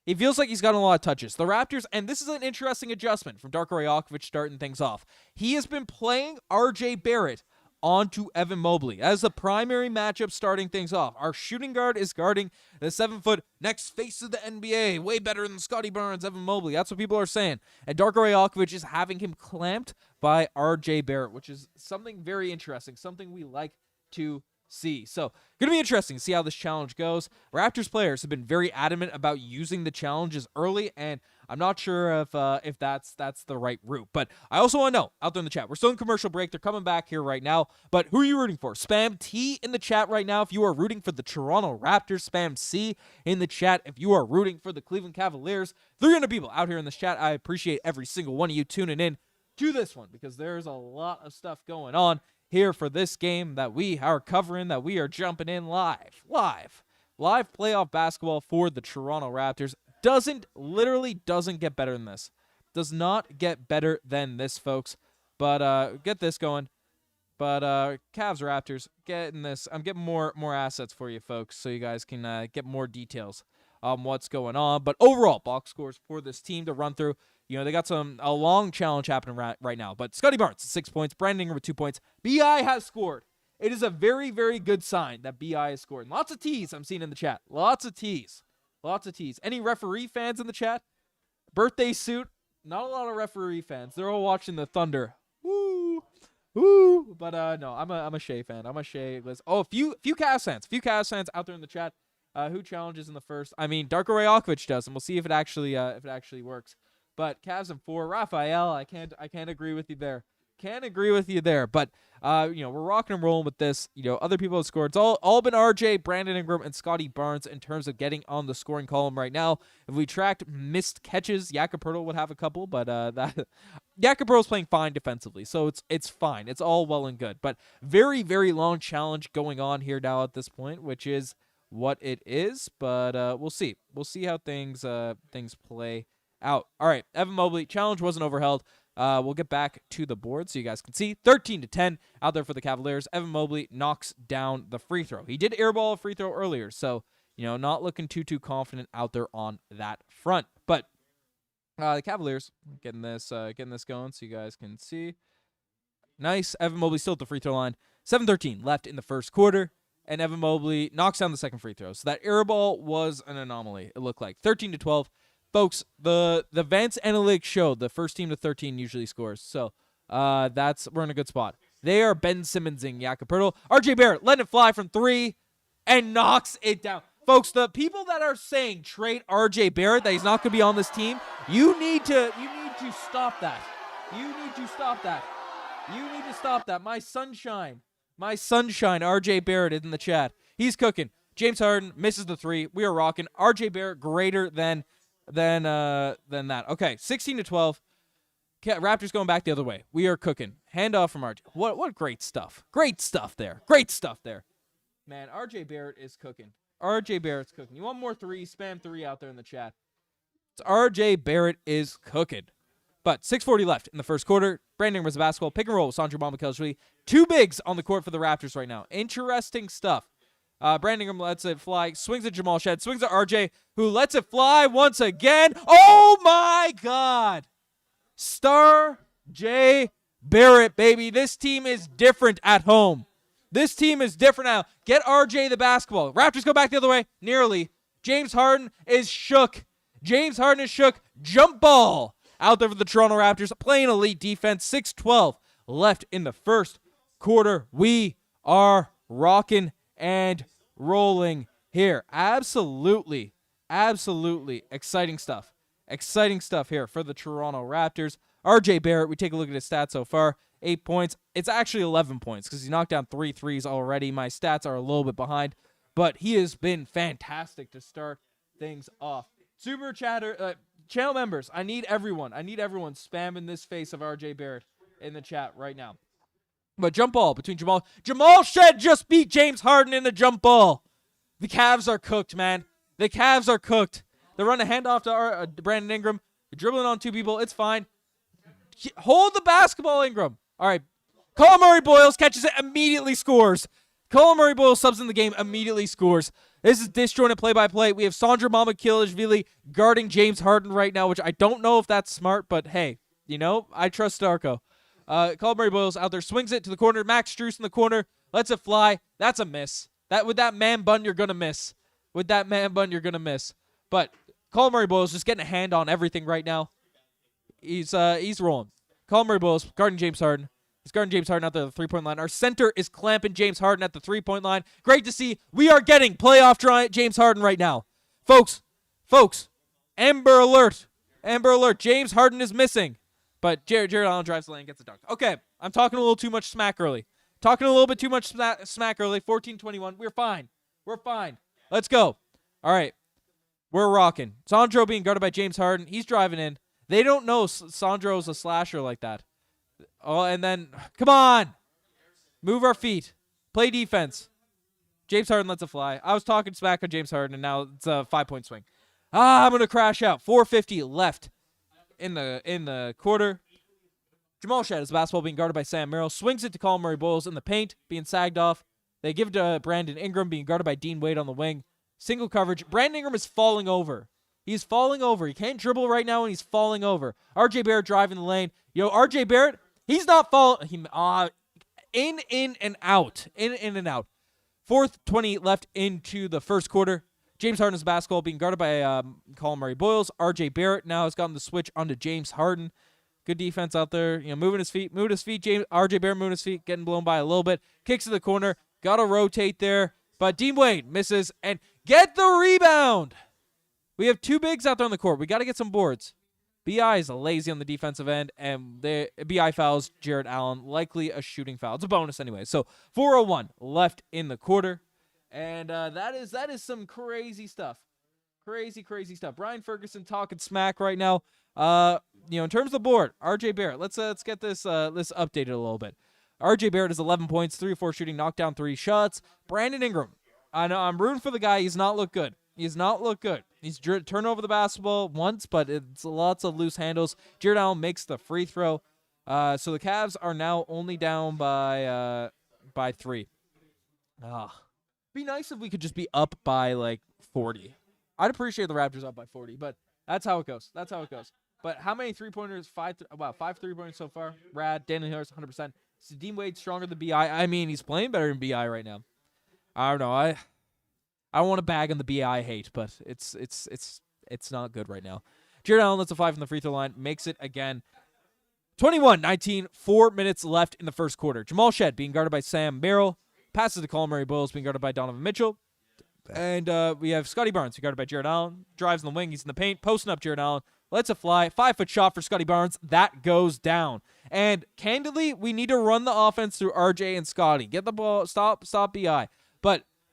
He feels like he's gotten a lot of touches. The Raptors, and this is an interesting adjustment from Darko Rajaković starting things off. He has been playing RJ Barrett onto Evan Mobley as the primary matchup starting things off. Our shooting guard is guarding the 7-foot next face of the NBA. Way better than Scottie Barnes, Evan Mobley. That's what people are saying. And Darko Rajaković is having him clamped by RJ Barrett, which is something very interesting, something we like to C. So, going to be interesting to see how this challenge goes. Raptors players have been very adamant about using the challenges early, and I'm not sure if that's the right route. But I also want to know out there in the chat. We're still in commercial break. They're coming back here right now. But who are you rooting for? Spam T in the chat right now if you are rooting for the Toronto Raptors. Spam C in the chat if you are rooting for the Cleveland Cavaliers. 300 people out here in this chat. I appreciate every single one of you tuning in to this one because there's a lot of stuff going on here for this game that we are covering, that we are jumping in live playoff basketball for the Toronto Raptors. Literally doesn't get better than this. Does not get better than this, folks. But get this going. But Cavs Raptors, getting this. I'm getting more assets for you, folks, so you guys can get more details on what's going on. But overall, box scores for this team to run through. You know, they got a long challenge happening right now. But Scottie Barnes, 6 points. Brandon Ingram with 2 points. B.I. has scored. It is a very, very good sign that B.I. has scored. Lots of T's I'm seeing in the chat. Lots of T's. Any referee fans in the chat? Birthday suit. Not a lot of referee fans. They're all watching the Thunder. Woo. But no, I'm a Shea fan. I'm a Shea. Oh, a few Cavs fans out there in the chat. Who challenges in the first? I mean, Darko Rajaković does, and we'll see if it actually works. But Cavs in 4. Raphael, I can't agree with you there. But we're rocking and rolling with this. You know, other people have scored. It's all been RJ, Brandon Ingram, and Scottie Barnes in terms of getting on the scoring column right now. If we tracked missed catches, Jakob would have a couple, but Jakob is playing fine defensively, so it's fine. It's all well and good. But very, very long challenge going on here now at this point, which is what it is. But we'll see. We'll see how things play out. All right, Evan Mobley, challenge wasn't overheld. We'll get back to the board so you guys can see. 13-10 out there for the Cavaliers. Evan Mobley knocks down the free throw. He did airball a free throw earlier, so not looking too confident out there on that front. But the Cavaliers getting this going so you guys can see. Nice. Evan Mobley still at the free throw line. 7:13 left in the first quarter, and Evan Mobley knocks down the second free throw. So that airball was an anomaly. It looked like 13-12. Folks, the Vance Analytics showed the first team to 13 usually scores. So we're in a good spot. They are Ben Simmonsing Jakob Poeltl. RJ Barrett letting it fly from 3 and knocks it down. Folks, the people that are saying trade RJ Barrett, that he's not going to be on this team, you need to stop that. You need to stop that. My sunshine, RJ Barrett is in the chat. He's cooking. James Harden misses the 3. We are rocking. RJ Barrett greater than that. Okay, 16-12. Raptors going back the other way. We are cooking. Handoff from RJ. What great stuff. Great stuff there. Man, RJ Barrett is cooking. RJ Barrett's cooking. You want more 3? Spam 3 out there in the chat. RJ Barrett is cooking. But 6:40 left in the first quarter. Brandon Ingram was a basketball. Pick and roll with Sandro Mamukelashvili. 2 bigs on the court for the Raptors right now. Interesting stuff. Brandon Ingram lets it fly, swings at Jamal Shed, swings at RJ, who lets it fly once again. Oh my God! Star J Barrett, baby. This team is different at home. This team is different now. Get RJ the basketball. Raptors go back the other way, nearly. James Harden is shook. Jump ball out there for the Toronto Raptors, playing elite defense. 6:12 left in the first quarter. We are rocking and rolling here. Absolutely exciting stuff here for the Toronto Raptors. RJ Barrett, we take a look at his stats so far. 8 points. It's actually 11 points because he knocked down 3 threes already. My stats are a little bit behind, but he has been fantastic to start things off. Super chatter, channel members, I need everyone spamming this face of RJ Barrett in the chat right now. But jump ball between Jamal Shed just beat James Harden in the jump ball. The Cavs are cooked, man. They run a handoff to Brandon Ingram. They're dribbling on 2 people. It's fine. Hold the basketball, Ingram. All right. Colin Murray-Boyles catches it, immediately scores. Colin Murray-Boyles subs in the game, immediately scores. This is disjointed play-by-play. We have Sandro Mamukelashvili guarding James Harden right now, which I don't know if that's smart, but hey, I trust Darko. Colin Murray-Boyles out there, swings it to the corner. Max Strus in the corner, lets it fly. That's a miss. With that man bun, you're going to miss. But Colin Murray-Boyles just getting a hand on everything right now. He's rolling. Colin Murray-Boyles guarding James Harden. He's guarding James Harden out there at the three-point line. Our center is clamping James Harden at the three-point line. Great to see. We are getting playoff James Harden right now. Folks, Amber Alert. Amber Alert. James Harden is missing. But Jared Allen drives the lane and gets a dunk. Okay, I'm talking a little too much smack early. Talking a little bit too much smack early. 14-21. We're fine. Let's go. All right. We're rocking. Sandro being guarded by James Harden. He's driving in. They don't know Sandro's a slasher like that. Oh, and then, come on. Move our feet. Play defense. James Harden lets it fly. I was talking smack on James Harden, and now it's a 5-point swing. I'm going to crash out. 4:50 left in the quarter. Jamal Shead is basketball being guarded by Sam Merrill. Swings it to Colin Murray-Boyles in the paint, being sagged off. They give it to Brandon Ingram, being guarded by Dean Wade on the wing. Single coverage. Brandon Ingram is falling over. He's falling over. He can't dribble right now, and he's falling over. RJ Barrett driving the lane. RJ Barrett, he's not falling. In and out. In and out. 4:20 left into the first quarter. James Harden's basketball being guarded by Colin Murray-Boyles. RJ Barrett now has gotten the switch onto James Harden. Good defense out there. Moving his feet. RJ Barrett moving his feet, getting blown by a little bit. Kicks to the corner. Got to rotate there. But Dean Wade misses and get the rebound. We have two bigs out there on the court. We got to get some boards. BI is lazy on the defensive end, and BI fouls Jared Allen. Likely a shooting foul. It's a bonus anyway. So 4:01 left in the quarter. And that is some crazy stuff. Crazy stuff. Brian Ferguson talking smack right now. In terms of the board, RJ Barrett. Let's get this updated a little bit. RJ Barrett is 11 points, 3 of 4 shooting, knocked down 3 shots. Brandon Ingram. I know I'm rooting for the guy. He's not looked good. He's turned over the basketball once, but it's lots of loose handles. Jared Allen makes the free throw. So the Cavs are now only down by 3. Be nice if we could just be up by like 40. I'd appreciate the Raptors up by 40, but that's how it goes. But how many three-pointers? 5 three-pointers so far. Rad, Daniel Harris, 100%. So Dean Wade stronger than BI. I mean, he's playing better than BI right now. I don't know. I don't want to bag on the BI hate, but it's not good right now. Jared Allen lets a 5 from the free throw line, makes it again. 21-19, 4 minutes left in the first quarter. Jamal Shead being guarded by Sam Merrill. Passes to Colin Murray-Boyles being guarded by Donovan Mitchell. And we have Scottie Barnes, guarded by Jared Allen. Drives in the wing. He's in the paint. Posting up Jared Allen. Lets it fly. 5-foot shot for Scottie Barnes. That goes down. And candidly, we need to run the offense through RJ and Scottie. Get the ball. Stop BI.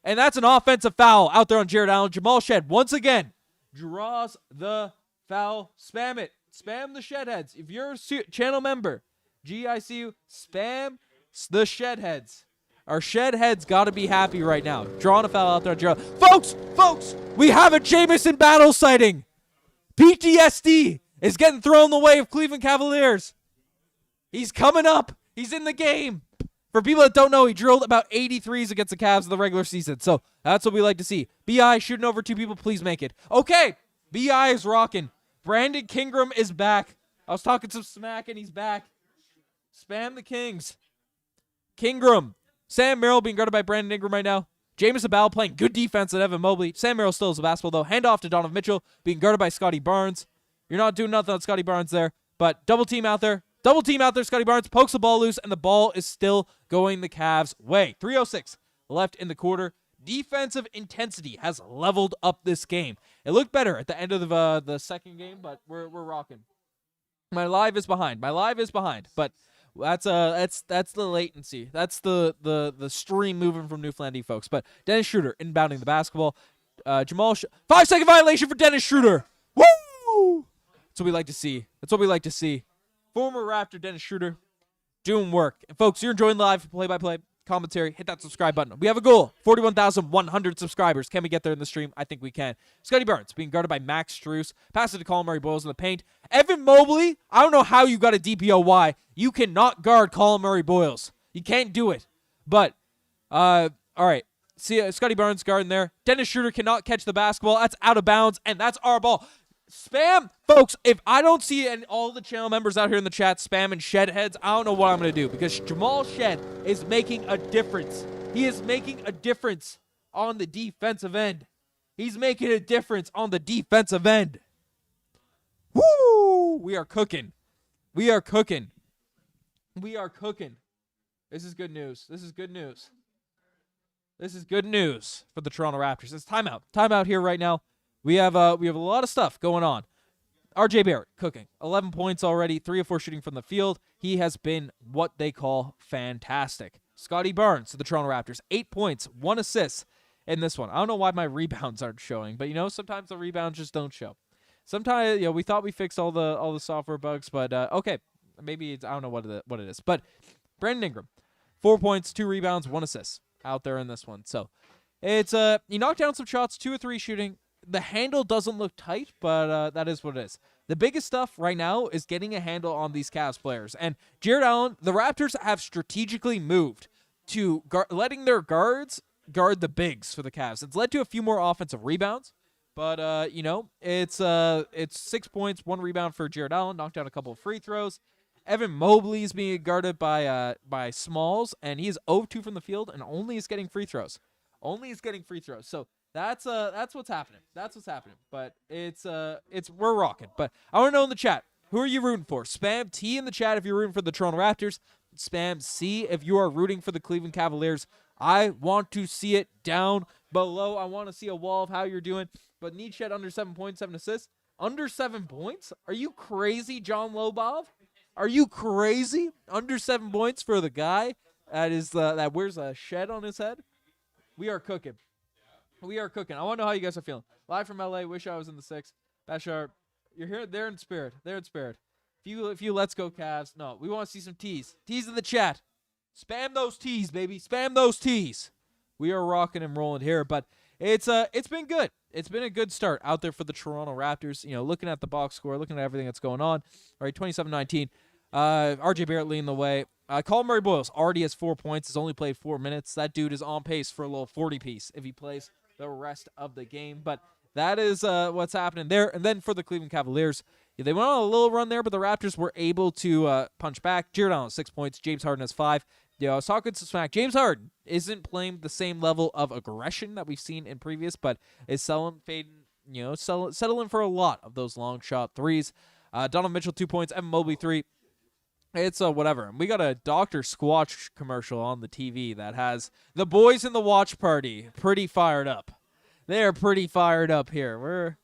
And that's an offensive foul out there on Jared Allen. Jamal Shead, once again, draws the foul. Spam it. Spam the Shed Heads. If you're a channel member, GICU, spam the Shed Heads. Our Shed Heads got to be happy right now. Drawing a foul out there on Jared Allen. Folks, we have a Jamison Battle sighting. PTSD is getting thrown the way of Cleveland Cavaliers. He's coming up. He's in the game. For people that don't know, he drilled about 83s against the Cavs in the regular season. So that's what we like to see. BI shooting over 2 people. Please make it. Okay. BI is rocking. Brandon Kingram is back. I was talking some smack, and he's back. Spam the Kings. Kingram. Sam Merrill being guarded by Brandon Ingram right now. Jameis Abal playing good defense at Evan Mobley. Sam Merrill still has the basketball, though. Hand off to Donovan Mitchell being guarded by Scottie Barnes. You're not doing nothing on Scottie Barnes there. But double team out there. Scottie Barnes pokes the ball loose, and the ball is still going the Cavs' way. 3:06 left in the quarter. Defensive intensity has leveled up this game. It looked better at the end of the second game, but we're rocking. My live is behind, but that's the latency. That's the stream moving from Newfoundland, folks. But Dennis Schroeder inbounding the basketball. 5-second violation for Dennis Schroeder. Woo! That's what we like to see. Former Raptor Dennis Schroeder doing work. And folks, you're enjoying live play-by-play commentary. Hit that subscribe button. We have a goal. 41,100 subscribers. Can we get there in the stream? I think we can. Scottie Barnes being guarded by Max Strus. Passes to Colin Murray-Boyles in the paint. Evan Mobley, I don't know how you got a DPOY. You cannot guard Colin Murray-Boyles. You can't do it. But, all right. See, Scottie Barnes guarding there. Dennis Schroeder cannot catch the basketball. That's out of bounds, and that's our ball. Spam, folks, if I don't see all the channel members out here in the chat spamming Shed Heads, I don't know what I'm going to do, because Jamal Shed is making a difference. He is making a difference on the defensive end. Woo! We are cooking. This is good news. This is good news. This is good news for the Toronto Raptors. It's timeout. Timeout here right now. We have a lot of stuff going on. RJ Barrett cooking. 11 points already, 3 of 4 shooting from the field. He has been what they call fantastic. Scottie Barnes to the Toronto Raptors. 8 points, 1 assist in this one. I don't know why my rebounds aren't showing, but sometimes the rebounds just don't show. Sometimes we thought we fixed all the software bugs, but okay, maybe I don't know what it is. But Brandon Ingram, 4 points, 2 rebounds, 1 assist out there in this one. So it's he knocked down some shots, 2 or 3 shooting. The handle doesn't look tight, but that is what it is. The biggest stuff right now is getting a handle on these Cavs players. And Jarrett Allen, the Raptors have strategically moved to letting their guards guard the bigs for the Cavs. It's led to a few more offensive rebounds, but it's 6 points, 1 rebound for Jarrett Allen, knocked down a couple of free throws. Evan Mobley is being guarded by Smalls, and he is 0-2 from the field and only is getting free throws. So that's what's happening. But it's we're rocking. But I want to know in the chat, who are you rooting for? Spam T in the chat if you're rooting for the Toronto Raptors. Spam C if you are rooting for the Cleveland Cavaliers. I want to see it down below. I want to see a wall of how you're doing. But need Shed under 7 points, 7 assists. Under 7 points? Are you crazy, John Lobov? Are you crazy? Under 7 points for the guy that wears a shed on his head? We are cooking. I want to know how you guys are feeling. Live from LA. Wish I was in the 6. Bashar, you're here. They're in spirit. If you let's go Cavs. No, we want to see some T's. T's in the chat. Spam those T's, baby. Spam those T's. We are rocking and rolling here, but it's been good. It's been a good start out there for the Toronto Raptors. Looking at the box score, looking at everything that's going on. All right, 27-19. RJ Barrett leading the way. Colin Murray-Boyles already has 4 points. Has only played 4 minutes. That dude is on pace for a little 40-piece if he plays the rest of the game. But that is what's happening there. And then for the Cleveland Cavaliers, they went on a little run there, but the Raptors were able to punch back. Jarrett Allen 6 points. James Harden has 5. I was talking to Smack. James Harden isn't playing the same level of aggression that we've seen in previous, but is settling for a lot of those long shot threes. Donovan Mitchell 2 points. Evan Mobley 3. It's whatever. We got a Dr. Squatch commercial on the TV that has the boys in the watch party pretty fired up. They are pretty fired up here.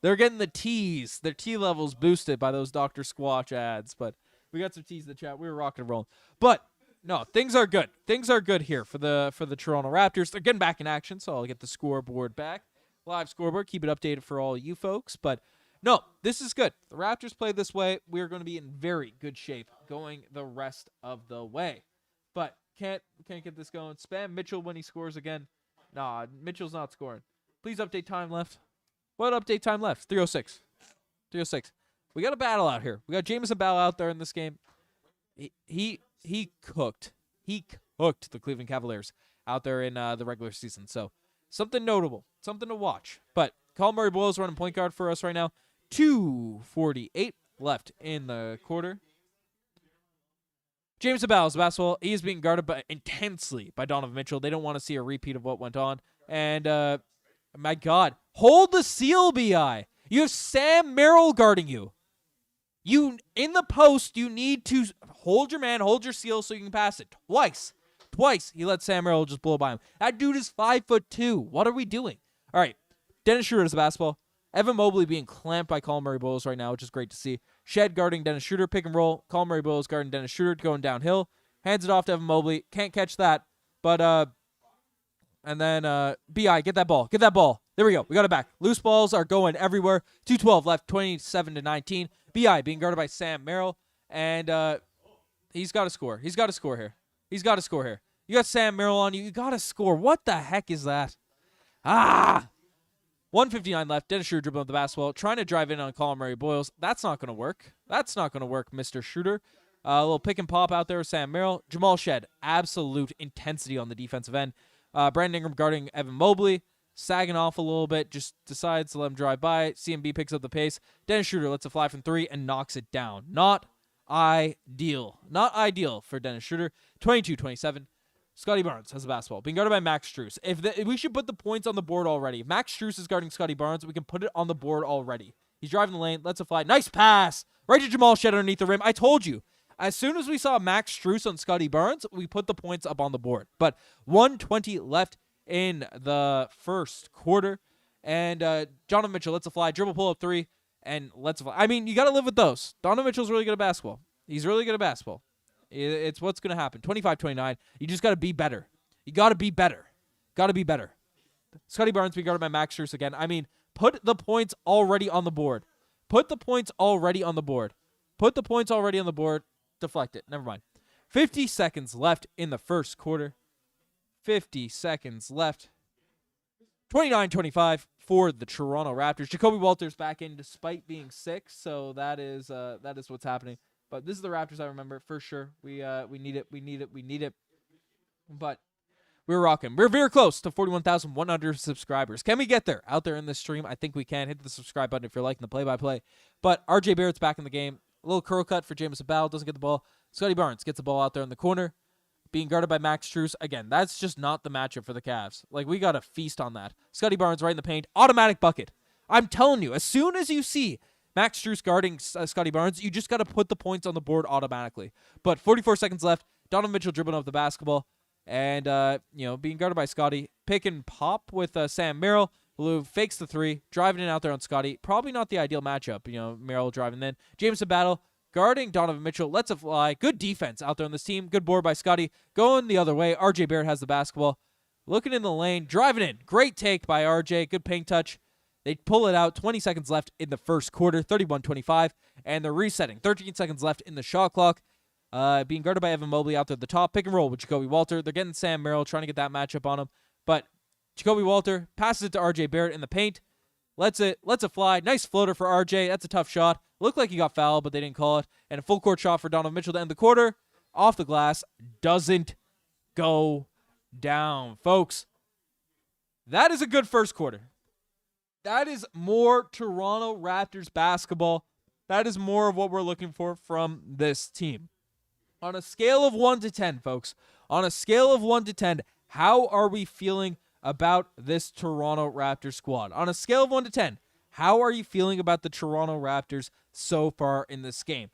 They're getting the T's. Their T levels boosted by those Dr. Squatch ads. But we got some T's in the chat. We were rocking and rolling. But no, things are good. Things are good here for the Toronto Raptors. They're getting back in action, so I'll get the scoreboard back. Live scoreboard. Keep it updated for all you folks. But no, this is good. The Raptors play this way. We are going to be in very good shape going the rest of the way. But can't get this going. Spam Mitchell when he scores again. Nah, Mitchell's not scoring. Please update time left. What update time left? 3:06. 3:06. We got a battle out here. We got Jamison Bell out there in this game. He cooked. He cooked the Cleveland Cavaliers out there in the regular season. So something notable. Something to watch. But Colin Murray-Boyles running point guard for us right now. 2:48 left in the quarter. James Abell's basketball. He is being guarded intensely by Donovan Mitchell. They don't want to see a repeat of what went on. And, my God, hold the seal, B.I. You have Sam Merrill guarding you. In the post, you need to hold your man, hold your seal so you can pass it. Twice. He let Sam Merrill just blow by him. That dude is 5'2". What are we doing? All right. Dennis Schroeder is the basketball. Evan Mobley being clamped by Colin Murray-Boyles right now, which is great to see. Shed guarding Dennis Schroeder, pick and roll. Colin Murray-Boyles guarding Dennis Schroeder, going downhill. Hands it off to Evan Mobley. Can't catch that. But, and then, B.I., get that ball. There we go. We got it back. Loose balls are going everywhere. 2:12 left, 27-19. B.I. being guarded by Sam Merrill. And, he's got to score. He's got to score here. You got Sam Merrill on you. You got to score. What the heck is that? 1:59 left. Dennis Schroeder dribbling up the basketball, trying to drive in on Colin Murray-Boyles. That's not going to work. Mr. Schroeder. A little pick and pop out there with Sam Merrill. Jamal Shed, absolute intensity on the defensive end. Brandon Ingram guarding Evan Mobley. Sagging off a little bit, just decides to let him drive by. CMB picks up the pace. Dennis Schroeder lets it fly from 3 and knocks it down. Not ideal for Dennis Schroeder. 22-27. Scottie Barnes has the basketball. Being guarded by Max Strus. If we should put the points on the board already. If Max Strus is guarding Scottie Barnes, we can put it on the board already. He's driving the lane. Lets it fly. Nice pass. Right to Jamal Shed underneath the rim. I told you. As soon as we saw Max Strus on Scottie Barnes, we put the points up on the board. But 1:20 left in the first quarter. And Donovan Mitchell lets it fly, dribble pull up three, and lets it fly. I mean, you got to live with those. Donovan Mitchell's really good at basketball. He's really good at basketball. It's what's going to happen. 25-29. You just got to be better. You got to be better. Got to be better. Scottie Barnes being guarded by Max Strus again. I mean, put the points already on the board. Put the points already on the board. Put the points already on the board. Deflect it. Never mind. 50 seconds left in the first quarter. 50 seconds left. 29-25 for the Toronto Raptors. Jakob Poeltl's back in despite being sick, so that is what's happening. But this is the Raptors I remember for sure. We need it. But we're rocking. We're very close to 41,100 subscribers. Can we get there out there in this stream? I think we can. Hit the subscribe button if you're liking the play-by-play. But RJ Barrett's back in the game. A little curl cut for Jameson Battle. Doesn't get the ball. Scottie Barnes gets the ball out there in the corner. Being guarded by Max Strus. Again, that's just not the matchup for the Cavs. Like, we got to feast on that. Scottie Barnes right in the paint. Automatic bucket. I'm telling you, as soon as you see Max Strus guarding Scottie Barnes, you just got to put the points on the board automatically. But 44 seconds left. Donovan Mitchell dribbling up the basketball. And, being guarded by Scottie. Pick and pop with Sam Merrill, who fakes the three. Driving in out there on Scottie. Probably not the ideal matchup. Merrill driving in. Jameson Battle. Guarding Donovan Mitchell, lets it fly. Good defense out there on this team. Good board by Scottie. Going the other way. RJ Barrett has the basketball. Looking in the lane. Driving in. Great take by RJ. Good paint touch. They pull it out. 20 seconds left in the first quarter. 31-25. And they're resetting. 13 seconds left in the shot clock. Being guarded by Evan Mobley out there at the top. Pick and roll with Jakob Poeltl. They're getting Sam Merrill, trying to get that matchup on him. But Jakob Poeltl passes it to RJ Barrett in the paint. Lets it fly. Nice floater for RJ. That's a tough shot. Looked like he got fouled, but they didn't call it. And a full court shot for Donovan Mitchell to end the quarter. Off the glass. Doesn't go down. Folks, that is a good first quarter. That is more Toronto Raptors basketball. That is more of what we're looking for from this team. On a scale of 1 to 10, folks, on a scale of 1 to 10, how are we feeling about this Toronto Raptors squad? On a scale of 1 to 10, how are you feeling about the Toronto Raptors so far in this game?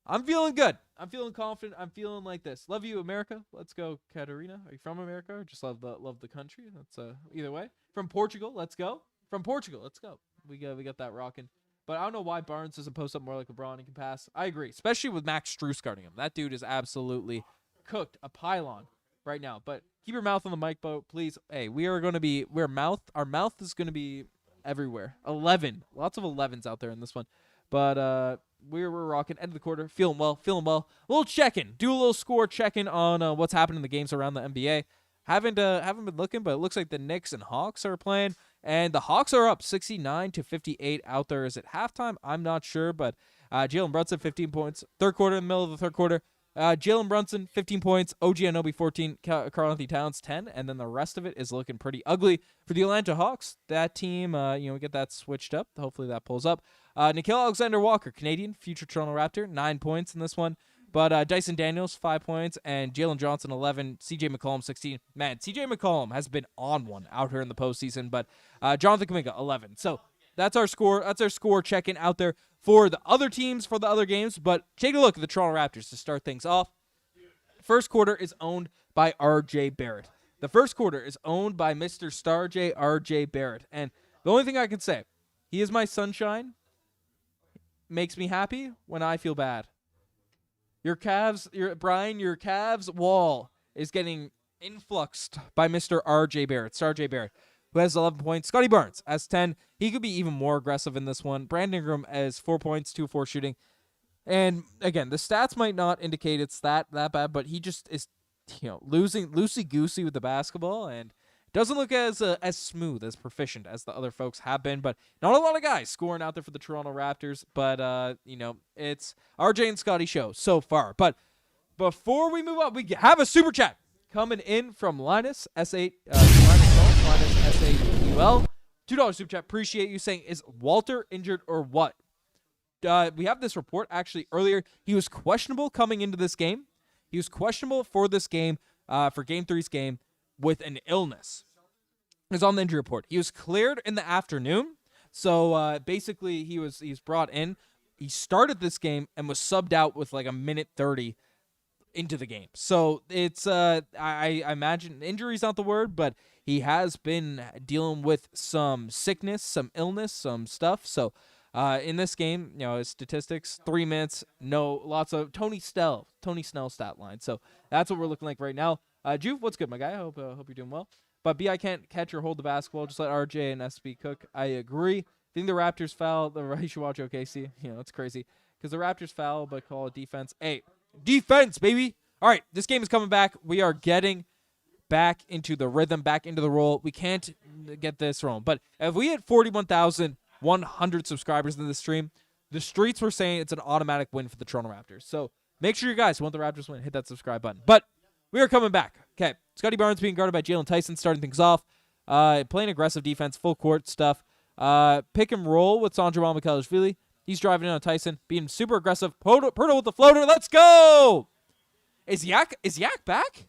I'm feeling good. I'm feeling confident. I'm feeling like this. Love you, America. Let's go, Katarina. Are you from America or just love the country? That's either way. From Portugal, let's go. From Portugal, let's go. We got that rocking. But I don't know why Barnes doesn't post up more like LeBron and can pass. I agree, especially with Max Strus guarding him. That dude is absolutely cooked, a pylon right now. But keep your mouth on the mic, Bo, please. Hey, our mouth is going to be everywhere. 11. Lots of 11s out there in this one. But we're rocking. End of the quarter. Feeling well. A little check-in. Do a little score check-in on what's happening in the games around the NBA. Haven't been looking, but it looks like the Knicks and Hawks are playing. And the Hawks are up 69-58 out there. Is it halftime? I'm not sure, but Jalen Brunson, 15 points. Third quarter, in the middle of the third quarter. Jalen Brunson, 15 points. OG Anunoby, 14. Karl-Anthony Towns, 10. And then the rest of it is looking pretty ugly for the Atlanta Hawks. That team, we get that switched up. Hopefully that pulls up. Nickeil Alexander-Walker, Canadian, future Toronto Raptor, 9 points in this one. But Dyson Daniels, 5 points, and Jalen Johnson, 11. C.J. McCollum, 16. Man, C.J. McCollum has been on one out here in the postseason. But Jonathan Kuminga, 11. So that's our score. That's our score check-in out there for the other teams, for the other games. But take a look at the Toronto Raptors to start things off. First quarter is owned by R.J. Barrett. The first quarter is owned by Mr. Star J, R.J. Barrett. And the only thing I can say, he is my sunshine. Makes me happy when I feel bad. Your Cavs wall is getting influxed by Mr. R.J. Barrett, Star J. Barrett, who has 11 points. Scottie Barnes has 10. He could be even more aggressive in this one. Brandon Ingram has 4 points, 2 of 4 shooting. And, again, the stats might not indicate it's that bad, but he just is, losing loosey-goosey with the basketball and doesn't look as smooth, as proficient as the other folks have been. But not a lot of guys scoring out there for the Toronto Raptors. But, it's RJ and Scottie show so far. But before we move on, we have a super chat coming in from Linus S8, Linus S8UL. $2 super chat. Appreciate you saying, is Walter injured or what? We have this report actually earlier. He was questionable coming into this game. He was questionable for this game, for Game 3's game, with an illness. It was on the injury report. He was cleared in the afternoon. So basically, he's brought in. he started this game and was subbed out with like a minute 30 into the game. So it's I imagine injury's not the word, but he has been dealing with some sickness, some illness, some stuff. So in this game, his statistics, 3 minutes, lots of Tony Snell stat line. So that's what we're looking like right now. Juve, what's good, my guy? I hope you're doing well. But B, I can't catch or hold the basketball. Just let RJ and SB cook. I agree. I think the Raptors foul. You should watch OKC. It's crazy. Because the Raptors foul, but call it defense. Hey, defense, baby. All right, this game is coming back. We are getting back into the rhythm, back into the roll. We can't get this wrong. But if we hit 41,100 subscribers in this stream, the streets were saying it's an automatic win for the Toronto Raptors. So make sure you guys want the Raptors win. Hit that subscribe button. But we are coming back. Okay, Scottie Barnes being guarded by Jalen Tyson, starting things off. Playing aggressive defense, full court stuff. Pick and roll with Sandro Mamukelashvili. He's driving in on Tyson, being super aggressive. Poeltl with the floater. Let's go! Is Yak back?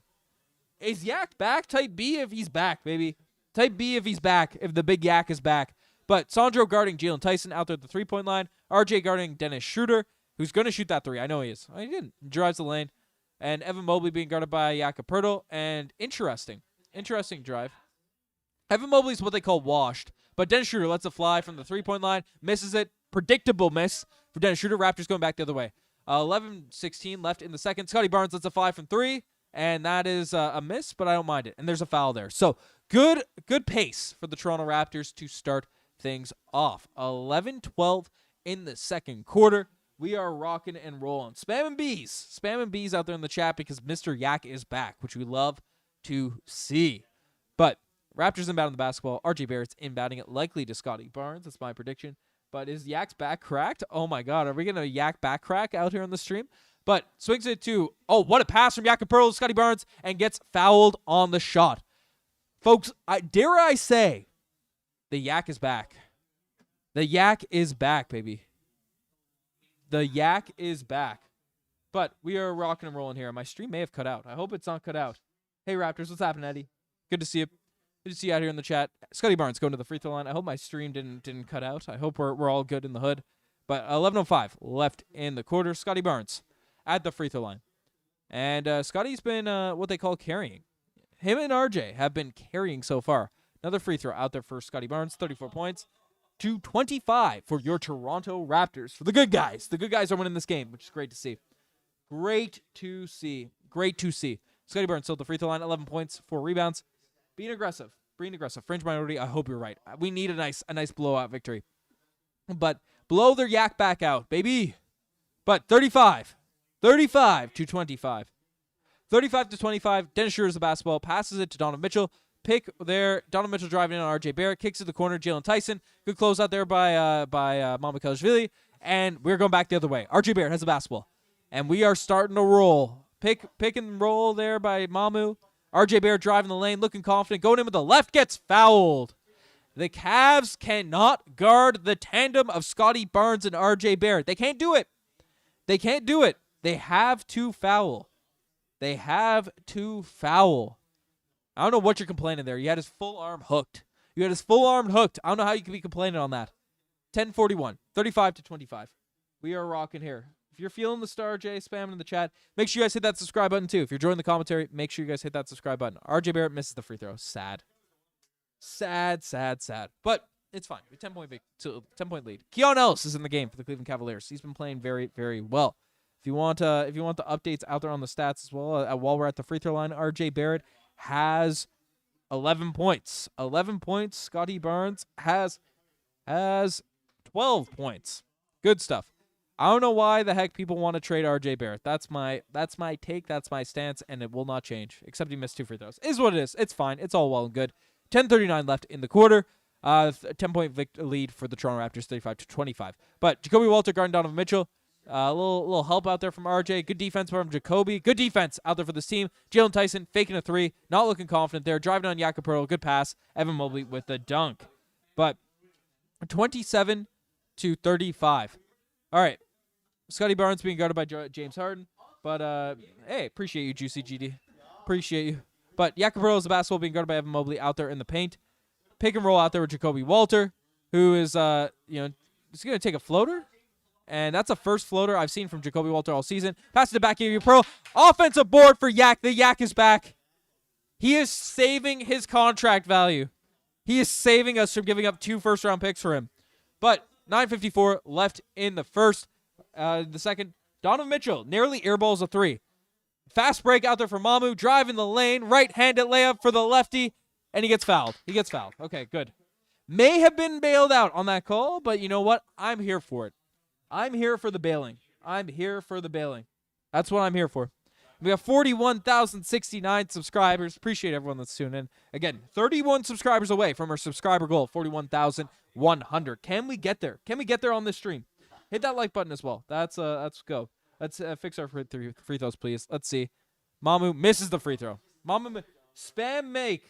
Is Yak back? Type B if he's back, baby. Type B if he's back, if the big Yak is back. But Sandro guarding Jalen Tyson out there at the three-point line. RJ guarding Dennis Schroeder, who's going to shoot that three. I know he is. He didn't. He drives the lane. And Evan Mobley being guarded by Jakob Poeltl. And interesting drive. Evan Mobley's what they call washed. But Dennis Schroeder lets it fly from the three-point line. Misses it. Predictable miss for Dennis Schroeder. Raptors going back the other way. 11:16 left in the second. Scottie Barnes lets it fly from three. And that is a miss, but I don't mind it. And there's a foul there. So good pace for the Toronto Raptors to start things off. 11-12 in the second quarter. We are rocking and rolling. Spamming bees out there in the chat because Mr. Yak is back, which we love to see. But Raptors inbounding the basketball. RJ Barrett's inbounding it likely to Scottie Barnes. That's my prediction. But is Yak's back cracked? Oh, my God. Are we going to Yak back crack out here on the stream? But swings it to, what a pass from Jakob Poeltl to Scottie Barnes, and gets fouled on the shot. Folks, dare I say, the Yak is back. The Yak is back, baby. The Yak is back. But we are rocking and rolling here. My stream may have cut out. I hope it's not cut out. Hey, Raptors, what's happening, Eddie? Good to see you. Good to see you out here in the chat. Scottie Barnes going to the free throw line. I hope my stream didn't cut out. I hope we're all good in the hood. But 11:05 left in the quarter. Scottie Barnes at the free throw line. And Scottie's been what they call carrying. Him and RJ have been carrying so far. Another free throw out there for Scottie Barnes. 34 points to 25 for your Toronto Raptors. For the good guys. The good guys are winning this game, which is great to see. Great to see. Scottie Barnes still at the free throw line. 11 points, 4 rebounds. Being aggressive. Fringe minority, I hope you're right. We need a nice blowout victory. But blow their Yak back out, baby. But 35 to 25. 35 to 25. Dennis Schroeder's the basketball. Passes it to Donovan Mitchell. Pick there. Donovan Mitchell driving in on RJ Barrett. Kicks to the corner. Jalen Tyson. Good close out there by Mamukelashvili. And we're going back the other way. RJ Barrett has the basketball. And we are starting to roll. Pick and roll there by Mamu. RJ Barrett driving the lane. Looking confident. Going in with the left. Gets fouled. The Cavs cannot guard the tandem of Scottie Barnes and RJ Barrett. They can't do it. They have to foul. I don't know what you're complaining there. You had his full arm hooked. I don't know how you can be complaining on that. 10:41. 35 to 25. We are rocking here. If you're feeling the Star J spamming in the chat, make sure you guys hit that subscribe button too. If you're joining the commentary, make sure you guys hit that subscribe button. RJ Barrett misses the free throw. Sad. But it's fine. 10-point lead. Keon Ellis is in the game for the Cleveland Cavaliers. He's been playing very, very well. If you want the updates out there on the stats as well, while we're at the free throw line, RJ Barrett has 11 points. 11 points. Scottie Barnes has 12 points. Good stuff. I don't know why the heck people want to trade RJ Barrett. That's my take. That's my stance, and it will not change. Except he missed 2 free throws. Is what it is. It's fine. It's all well and good. 10:39 left in the quarter. 10-point lead for the Toronto Raptors, 35 to 25. But Jakob Poeltl guarding Donovan Mitchell. A little help out there from RJ. Good defense from Jakobi. Good defense out there for this team. Jalen Tyson faking a 3. Not looking confident there. Driving on Jakob Poeltl. Good pass. Evan Mobley with the dunk. But 27 to 35. All right. Scottie Barnes being guarded by James Harden. But, hey, appreciate you, Juicy GD. Appreciate you. But Jakob Poeltl is the basketball being guarded by Evan Mobley out there in the paint. Pick and roll out there with Jakobi Walter, who is, he's going to take a floater. And that's a first floater I've seen from Jakob Poeltl all season. Pass to the back of Pro. Offensive board for Yak. The Yak is back. He is saving his contract value. He is saving us from giving up 2 first-round picks for him. But 9:54 left in the first. The second, Donovan Mitchell nearly airballs a 3. Fast break out there for Mamu. Drive in the lane. Right-handed layup for the lefty. And he gets fouled. Okay, good. May have been bailed out on that call, but you know what? I'm here for it. I'm here for the bailing. That's what I'm here for. We have 41,069 subscribers. Appreciate everyone that's tuning in. Again, 31 subscribers away from our subscriber goal, 41,100. Can we get there? Can we get there on this stream? Hit that like button as well. Let's go. Let's fix our free throws, please. Let's see. Mamu misses the free throw. Spam make.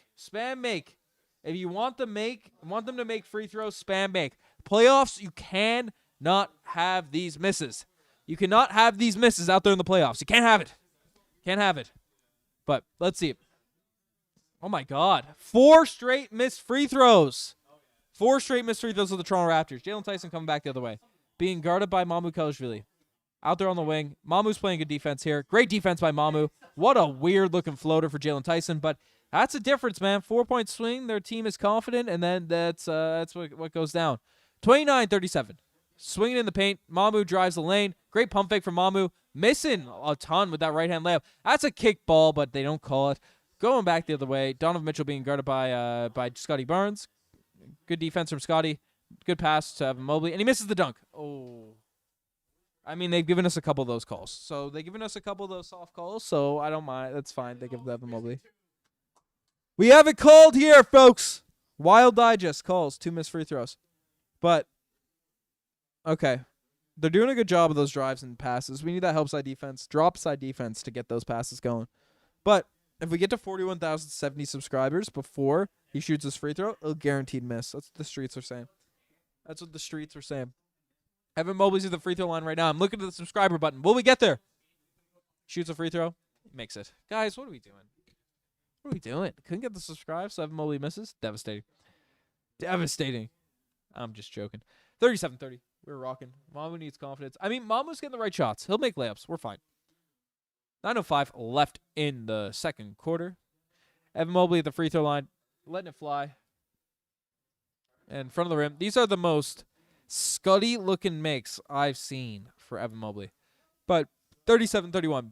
If you want them to make free throws, spam make. Playoffs, you cannot have these misses. You cannot have these misses out there in the playoffs. You can't have it. But let's see. Oh my God. 4 straight missed free throws. 4 straight missed free throws with the Toronto Raptors. Jalen Tyson coming back the other way. Being guarded by Mamu Kelishvili. Out there on the wing. Mamu's playing good defense here. Great defense by Mamu. What a weird looking floater for Jalen Tyson. But that's a difference, man. 4-point swing. Their team is confident. And then that's what goes down. 29-37. Swinging in the paint. Mamu drives the lane. Great pump fake from Mamu. Missing a ton with that right-hand layup. That's a kick ball, but they don't call it. Going back the other way. Donovan Mitchell being guarded by Scottie Barnes. Good defense from Scottie. Good pass to Evan Mobley. And he misses the dunk. Oh. I mean, they've given us a couple of those calls. So they've given us a couple of those soft calls, so I don't mind. That's fine. They give Evan Mobley. We have it called here, folks. Wild Digest calls 2 missed free throws. But, okay. They're doing a good job of those drives and passes. We need that help side defense, drop side defense to get those passes going. But if we get to 41,070 subscribers before he shoots his free throw, a guaranteed miss. That's what the streets are saying. Evan Mobley's at the free throw line right now. I'm looking at the subscriber button. Will we get there? Shoots a free throw. Makes it. Guys, what are we doing? Couldn't get the subscribe, so Evan Mobley misses. Devastating. I'm just joking. 37-30. We're rocking. Mamu needs confidence. I mean, Mamu's getting the right shots. He'll make layups. We're fine. 9:05 left in the second quarter. Evan Mobley at the free throw line. Letting it fly. In front of the rim. These are the most Scuddy-looking makes I've seen for Evan Mobley. But 37-31.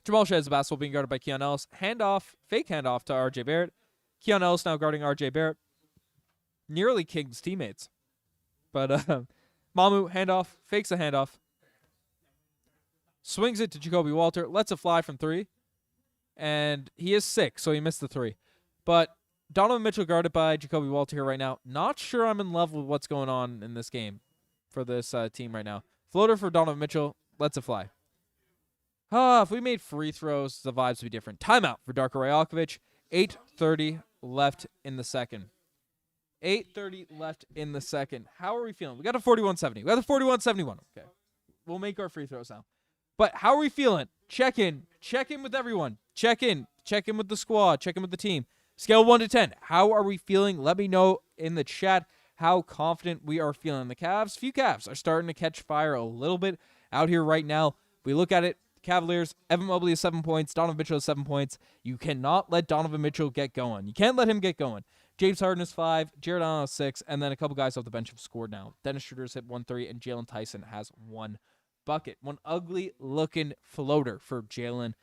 Jamal Shead has the basketball being guarded by Keon Ellis. Fake handoff to R.J. Barrett. Keon Ellis now guarding R.J. Barrett. Nearly kicked his teammates. But Mamu, handoff, fakes a handoff. Swings it to Jakob Poeltl, lets it fly from 3. And he is 6, so he missed the 3. But Donovan Mitchell guarded by Jakob Poeltl here right now. Not sure I'm in love with what's going on in this game for this team right now. Floater for Donovan Mitchell, lets it fly. If we made free throws, the vibes would be different. Timeout for Darko Rajaković. 8:30 left in the second. 8:30 left in the second. How are we feeling? We got a 41-70. We got a 41-71. Okay. We'll make our free throws now. But how are we feeling? Check in. Check in with everyone. Check in. Check in with the squad. Check in with the team. Scale 1 to 10. How are we feeling? Let me know in the chat how confident we are feeling. The few Cavs are starting to catch fire a little bit out here right now. We look at it. Cavaliers, Evan Mobley has 7 points. Donovan Mitchell has 7 points. You cannot let Donovan Mitchell get going. You can't let him get going. James Harden has 5. Jared Allen has 6. And then a couple guys off the bench have scored now. Dennis Schroeder's hit 1-3, and Jalen Tyson has 1 bucket. One ugly-looking floater for Jalen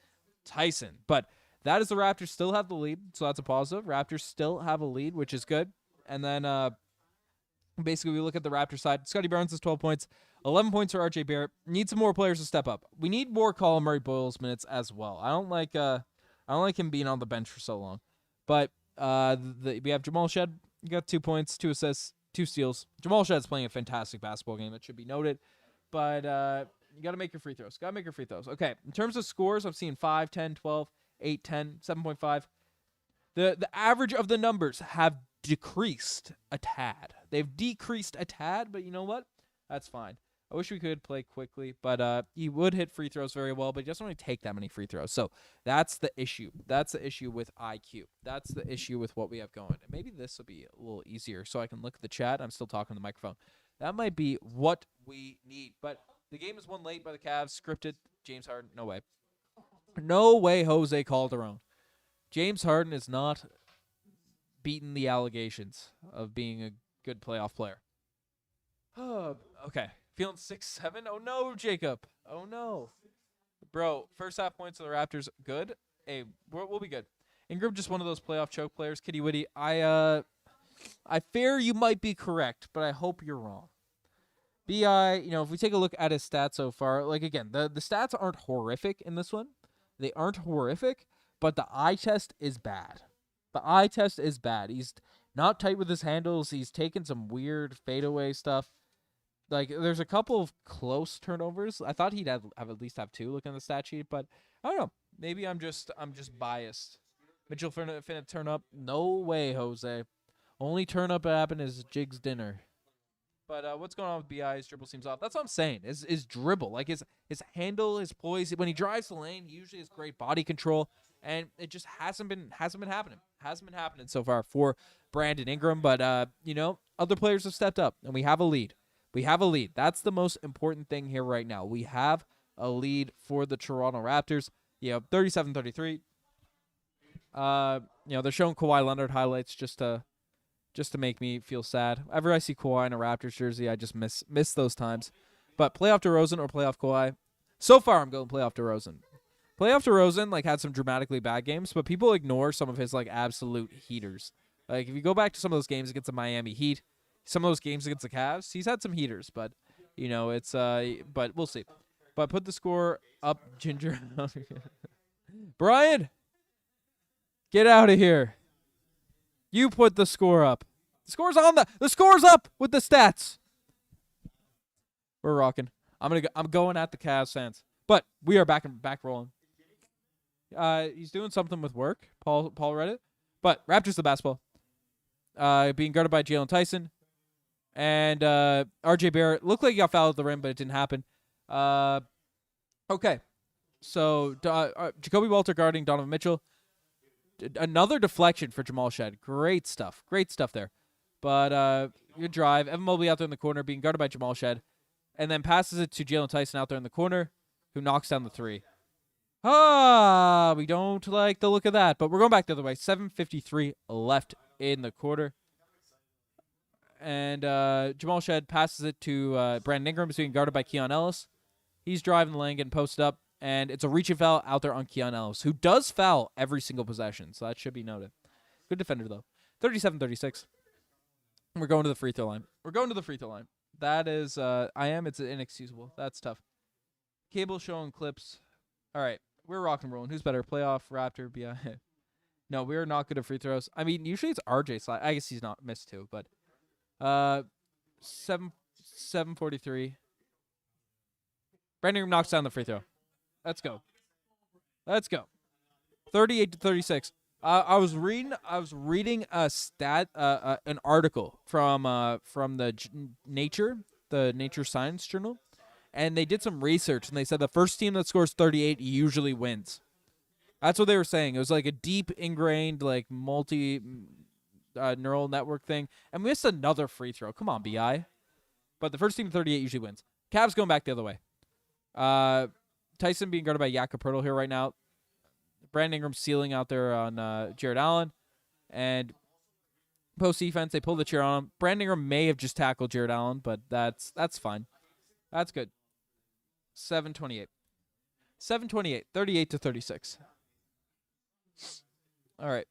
Tyson. But that is the Raptors still have the lead, so that's a positive. Raptors still have a lead, which is good. And then basically we look at the Raptors side. Scottie Barnes has 12 points. 11 points for R.J. Barrett. Need some more players to step up. We need more Colin Murray-Boyles minutes as well. I don't like him being on the bench for so long. But we have Jamal Shead. You got 2 points, 2 assists, 2 steals. Jamal Shead's playing a fantastic basketball game. That should be noted. But you got to make your free throws. Okay, in terms of scores, I'm seeing 5, 10, 12, 8, 10, 7.5. The average of the numbers have decreased a tad. They've decreased a tad, but you know what? That's fine. I wish we could play quickly, but he would hit free throws very well, but he doesn't really take that many free throws. So that's the issue. That's the issue with IQ. That's the issue with what we have going. And maybe this will be a little easier so I can look at the chat. I'm still talking to the microphone. That might be what we need. But the game is won late by the Cavs. Scripted. James Harden. No way. No way Jose Calderon. James Harden is not beaten the allegations of being a good playoff player. Okay. Feeling 6-7? Oh, no, Jacob. Oh, no. Bro, first half points of the Raptors, good. Hey, we'll be good. Ingram just one of those playoff choke players. Kitty Witty, I fear you might be correct, but I hope you're wrong. BI, if we take a look at his stats so far, like, again, the stats aren't horrific in this one. They aren't horrific, but the eye test is bad. The eye test is bad. He's not tight with his handles. He's taken some weird fadeaway stuff. Like, there's a couple of close turnovers. I thought he'd have at least have 2 looking at the stat sheet, but I don't know. Maybe I'm just biased. Mitchell finna turn up. No way, Jose. Only turn up happen is Jig's dinner. But what's going on with BI? His dribble seems off. That's what I'm saying. His dribble, like his handle, his poise. When he drives the lane, he usually has great body control, and it just hasn't been happening. Hasn't been happening so far for Brandon Ingram. But other players have stepped up, and we have a lead. We have a lead. That's the most important thing here right now. We have a lead for the Toronto Raptors. 37-33. They're showing Kawhi Leonard highlights just to make me feel sad. Whenever I see Kawhi in a Raptors jersey, I just miss those times. But playoff DeRozan or playoff Kawhi? So far, I'm going playoff DeRozan. Playoff DeRozan had some dramatically bad games, but people ignore some of his absolute heaters. Like, if you go back to some of those games against the Miami Heat, some of those games against the Cavs, he's had some heaters, but it's but we'll see. But put the score up, Ginger. Brian, get out of here. You put the score up. The score's up with the stats. We're rocking. I'm going at the Cavs fans, but we are back rolling. He's doing something with work. Paul read it, but Raptors the basketball. Being guarded by Jalen Tyson. And RJ Barrett looked like he got fouled at the rim, but it didn't happen. Okay. So Jacoby Walter guarding Donovan Mitchell. Another deflection for Jamal Shed. Great stuff. Great stuff there. But good drive. Evan Mobley out there in the corner being guarded by Jamal Shed. And then passes it to Jalen Tyson out there in the corner, who knocks down the 3. We don't like the look of that. But we're going back the other way. 7:53 left in the quarter. And Jamal Shed passes it to Brandon Ingram, who's being guarded by Keon Ellis. He's driving the lane, getting posted up, and it's a reaching foul out there on Keon Ellis, who does foul every single possession, so that should be noted. Good defender, though. 37-36. We're going to the free throw line. That is, it's inexcusable. That's tough. Cable showing clips. All right, we're rock and rolling. Who's better, playoff, Raptor, BI? No, we're not good at free throws. I mean, usually it's RJ. So I guess he's not missed too, but 7:43. Brandon Ingram knocks down the free throw. Let's go. 38-36. I was reading a stat, an article from the Nature Science Journal, and they did some research, and they said the first team that scores 38 usually wins. That's what they were saying. It was like a deep ingrained, multi neural network thing, and we missed another free throw. Come on, BI. But the first team to 38 usually wins. Cavs going back the other way. Tyson being guarded by Jakob here right now. Brandon Ingram sealing out there on Jared Allen. And post defense, they pull the chair on him. Brandon Ingram may have just tackled Jared Allen, but that's fine. That's good. 7:28. 38-36. All right.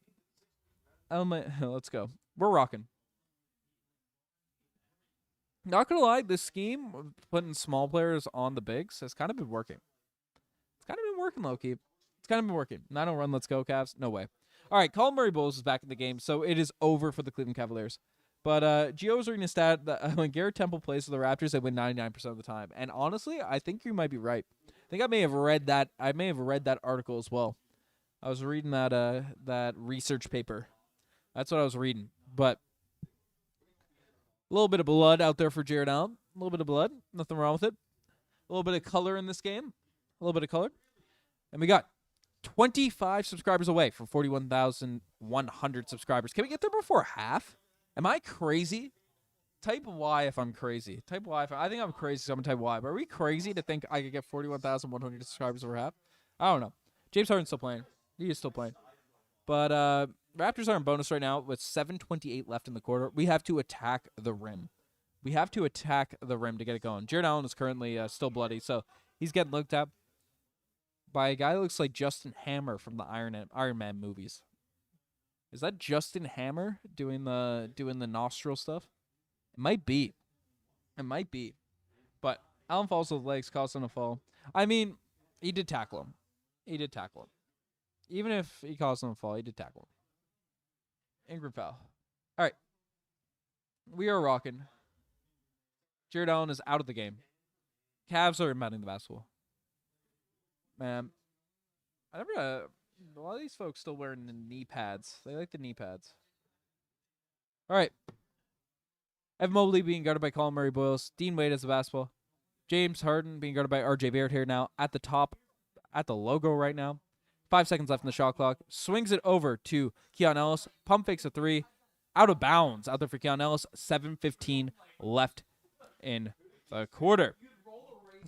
Let's go. We're rocking. Not going to lie, this scheme of putting small players on the bigs has kind of been working. It's kind of been working, low-key. It's kind of been working. 9-0 run, let's go, Cavs. No way. All right, Colin Murray-Bowles is back in the game, so it is over for the Cleveland Cavaliers. But Gio was reading a stat that when Garrett Temple plays for the Raptors, they win 99% of the time. And honestly, I think you might be right. I think I may have read that article as well. I was reading that research paper. That's what I was reading. But a little bit of blood out there for Jared Allen. A little bit of blood. Nothing wrong with it. A little bit of color in this game. A little bit of color. And we got 25 subscribers away from 41,100 subscribers. Can we get there before half? Am I crazy?
Type Y if I'm crazy. Type Y if I think I'm crazy, so I'm gonna type Y. But are we crazy to think I could get 41,100 subscribers over half? I don't know. James Harden's still playing. He is still playing. But Raptors are in bonus right now with 7:28 left in the quarter. We have to attack the rim. We have to attack the rim to get it going. Jared Allen is currently still bloody, so he's getting looked at by a guy who looks like Justin Hammer from the Iron Man movies. Is that Justin Hammer doing the nostril stuff? It might be. It might be. But Allen falls with legs, caused him to fall. I mean, he did tackle him. Even if he caused him to fall, he did tackle him. Ingram foul. All right. We are rocking. Jared Allen is out of the game. Cavs are inbounding the basketball. Man, a lot of these folks still wearing the knee pads. They like the knee pads. All right. Evan Mobley being guarded by Colin Murray-Boyles. Dean Wade has the basketball. James Harden being guarded by RJ Barrett here now at the top, at the logo right now. 5 seconds left in the shot clock. Swings it over to Keon Ellis. Pump fakes a three. Out of bounds. Out there for Keon Ellis. 7:15 left in the quarter.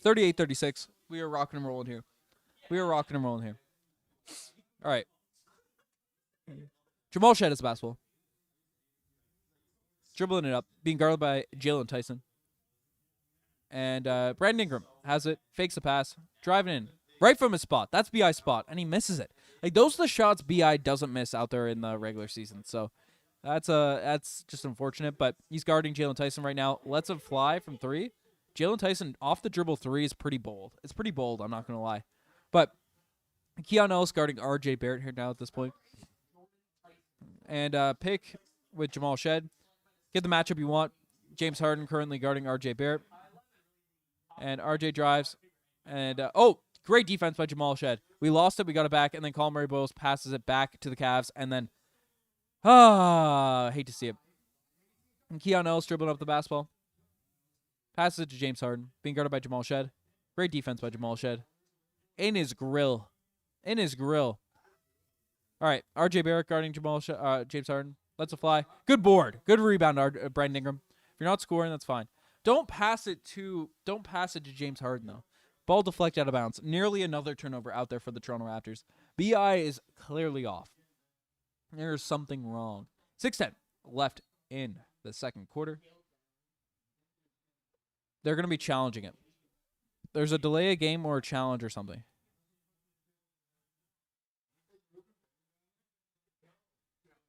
38-36. We are rocking and rolling here. All right. Jamal Shead has the basketball. Dribbling it up. Being guarded by Jalen Tyson. And Brandon Ingram has it. Fakes the pass. Driving in. Right from his spot. That's B.I.'s spot. And he misses it. Like, those are the shots B.I. doesn't miss out there in the regular season. So that's just unfortunate. But he's guarding Jalen Tyson right now. Lets it fly from three. Jalen Tyson off the dribble three is pretty bold. It's pretty bold, I'm not going to lie. But Keon Ellis guarding RJ Barrett here now at this point. And pick with Jamal Shead. Get the matchup you want. James Harden currently guarding RJ Barrett. And RJ drives. And, great defense by Jamal Shead. We lost it. We got it back. And then Colin Murray-Boyles passes it back to the Cavs. And then, hate to see it. And Keon Ellis dribbling up the basketball. Passes it to James Harden. Being guarded by Jamal Shead. Great defense by Jamal Shead. In his grill. All right. RJ Barrett guarding James Harden. Lets it fly. Good board. Good rebound, Brandon Ingram. If you're not scoring, that's fine. Don't pass it to James Harden, though. Ball deflect out of bounds. Nearly another turnover out there for the Toronto Raptors. B.I. is clearly off. There's something wrong. 6:10 left in the second quarter. They're going to be challenging it. There's a delay a game or a challenge or something.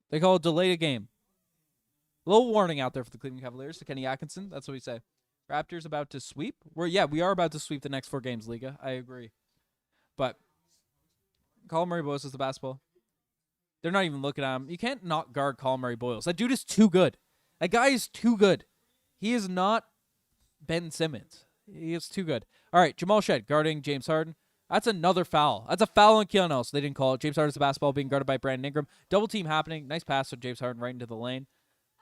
They call it delay a game. A little warning out there for the Cleveland Cavaliers to Kenny Atkinson. That's what we say. Raptors about to sweep. We are about to sweep the next 4 games, Liga. I agree. But Colin Murray-Boyles is the basketball. They're not even looking at him. You can't not guard Colin Murray-Boyles. That dude is too good. That guy is too good. He is not Ben Simmons. He is too good. All right, Jamal Shead guarding James Harden. That's another foul. That's a foul on Keon Ellis. They didn't call it. James Harden's the basketball being guarded by Brandon Ingram. Double team happening. Nice pass from James Harden right into the lane.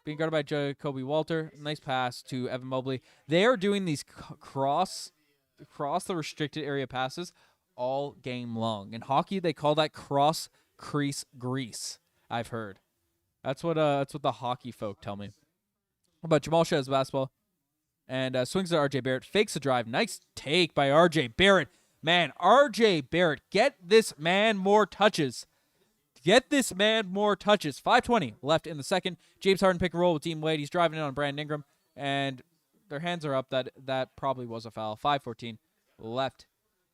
Being guarded by Jakob Walter. Nice pass to Evan Mobley. They are doing these cross the restricted area passes all game long. In hockey, they call that cross crease grease. I've heard. That's what the hockey folk tell me. But Jamal Shead has the basketball and swings to RJ Barrett. Fakes the drive. Nice take by RJ Barrett. Man, RJ Barrett, get this man more touches. 5:20 left in the second. James Harden pick and roll with Dean Wade. He's driving in on Brandon Ingram, and their hands are up. That probably was a foul. 5:14 left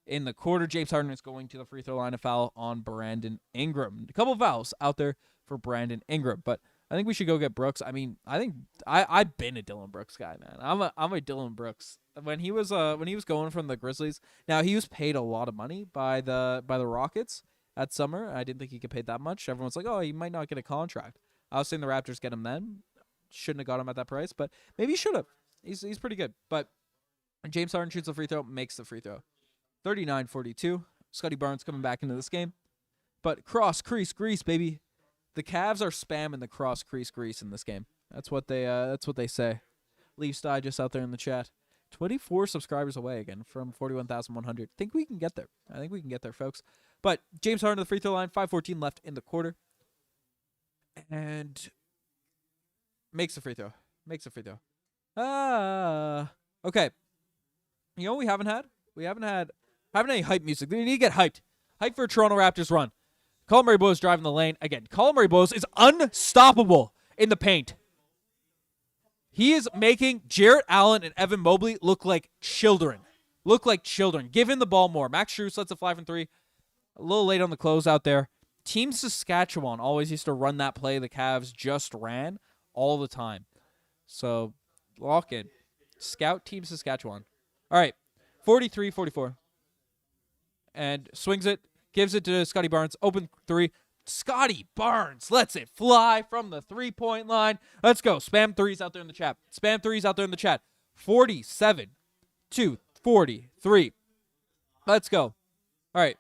in the quarter. James Harden is going to the free throw line. A foul on Brandon Ingram. A couple of fouls out there for Brandon Ingram, but I think we should go get Brooks. I mean, I've been a Dylan Brooks guy, man. I'm a Dylan Brooks. When he was going from the Grizzlies, now he was paid a lot of money by the Rockets that summer. I didn't think he could pay that much. Everyone's like, oh, he might not get a contract. I was saying the Raptors get him then. Shouldn't have got him at that price, but maybe he should have. He's pretty good. But James Harden shoots the free throw, makes the free throw. 39-42. Scottie Barnes coming back into this game. But cross, crease, grease, baby. The Cavs are spamming the cross, crease, grease in this game. That's what they say. Leafs Digest out there in the chat. 24 subscribers away again from 41,100. Think we can get there. I think we can get there, folks. But James Harden to the free throw line. 5:14 left in the quarter. And makes the free throw. Okay. You know what we haven't had? We haven't had any hype music. We need to get hyped. Hype for a Toronto Raptors run. Colin Murray Boyles driving the lane. Again, Colin Murray Boyles is unstoppable in the paint. He is making Jarrett Allen and Evan Mobley look like children. Give him the ball more. Max Strus lets it fly from 3. A little late on the close out there. Team Saskatchewan always used to run that play the Cavs just ran all the time. So, lock in. Scout Team Saskatchewan. All right, 43-44. And swings it, gives it to Scottie Barnes. Open 3. Scottie Barnes lets it fly from the 3-point line. Let's go. Spam threes out there in the chat. 47-43. Let's go. All right.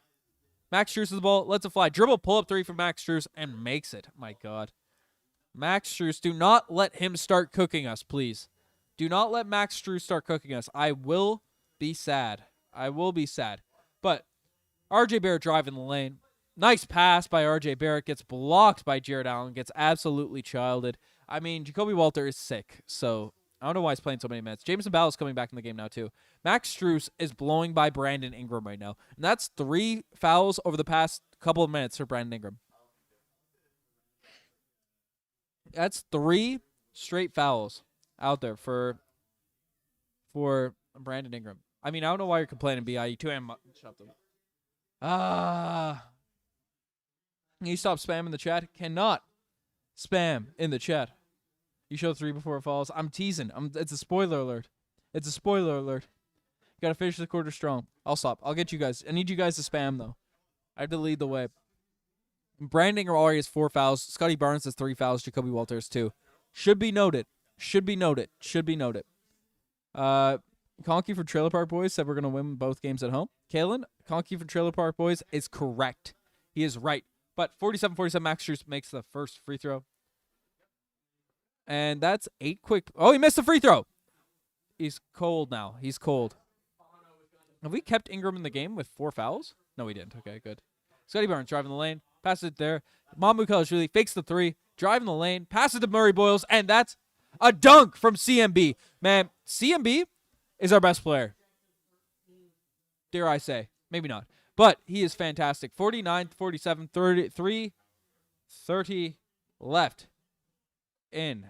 Max Strus has the ball. Lets it fly. Dribble, pull up 3 from Max Strus and makes it. My God. Max Strus, do not let him start cooking us, please. Do not let Max Strus start cooking us. I will be sad. But RJ Barrett driving the lane. Nice pass by RJ Barrett. Gets blocked by Jarrett Allen. Gets absolutely childed. I mean, Jakob Poeltl is sick, so I don't know why he's playing so many minutes. Jameson Bell is coming back in the game now, too. Max Strus is blowing by Brandon Ingram right now. And that's 3 fouls over the past couple of minutes for Brandon Ingram. That's 3 straight fouls out there for Brandon Ingram. I mean, I don't know why you're complaining, B.I. You 2 shut them. Can you stop spamming the chat? Cannot spam in the chat. You show 3 before it falls. I'm teasing. It's a spoiler alert. Got to finish the quarter strong. I'll stop. I'll get you guys. I need you guys to spam, though. I have to lead the way. Brandon Ingram already has 4 fouls. Scottie Barnes has 3 fouls. Jakob Poeltl has 2. Should be noted. Conky from Trailer Park Boys said we're going to win both games at home. Kalen, Conky from Trailer Park Boys is correct. He is right. But 47-47, Max Strus makes the first free throw. And that's 8 quick. Oh, he missed the free throw. He's cold now. Have we kept Ingram in the game with 4 fouls? No, we didn't. Okay, good. Scottie Barnes driving the lane. Passes it there. Immanuel Quickley fakes the 3. Driving the lane. Passes to Murray Boyles. And that's a dunk from CMB. Man, CMB is our best player. Dare I say. Maybe not. But he is fantastic. 49-47, 30 left in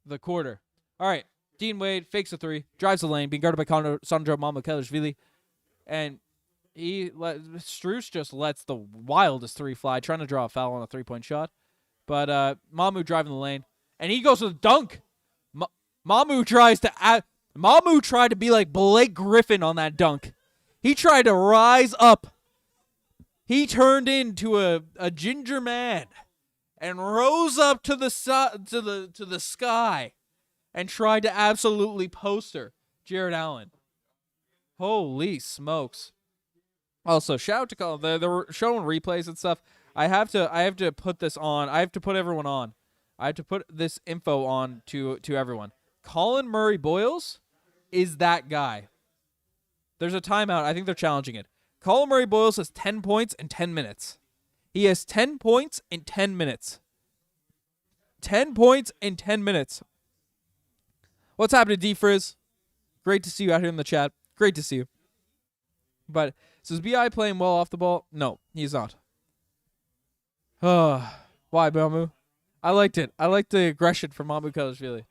the quarter. All right. Dean Wade fakes a 3. Drives the lane. Being guarded by Sandro Mamukelashvili. And Strus just lets the wildest 3 fly, trying to draw a foul on a 3-point shot. But Mamu driving the lane. And he goes with a dunk. Mamu tried to be like Blake Griffin on that dunk. He tried to rise up. He turned into a ginger man and rose up to the sky and tried to absolutely poster Jarrett Allen. Holy smokes. Also, shout out to Colin. They're showing replays and stuff. I have to put this on. I have to put everyone on. I have to put this info on to everyone. Colin Murray Boyles is that guy. There's a timeout. I think they're challenging it. Colin Murray Boyles has 10 points in 10 minutes. He has 10 points in 10 minutes. 10 points in 10 minutes. What's happening, D-Frizz? Great to see you out here in the chat. Great to see you. But, so is B.I. playing well off the ball? No, he's not. Why, Mamu? I liked it. I liked the aggression from Mamu Kelashvili.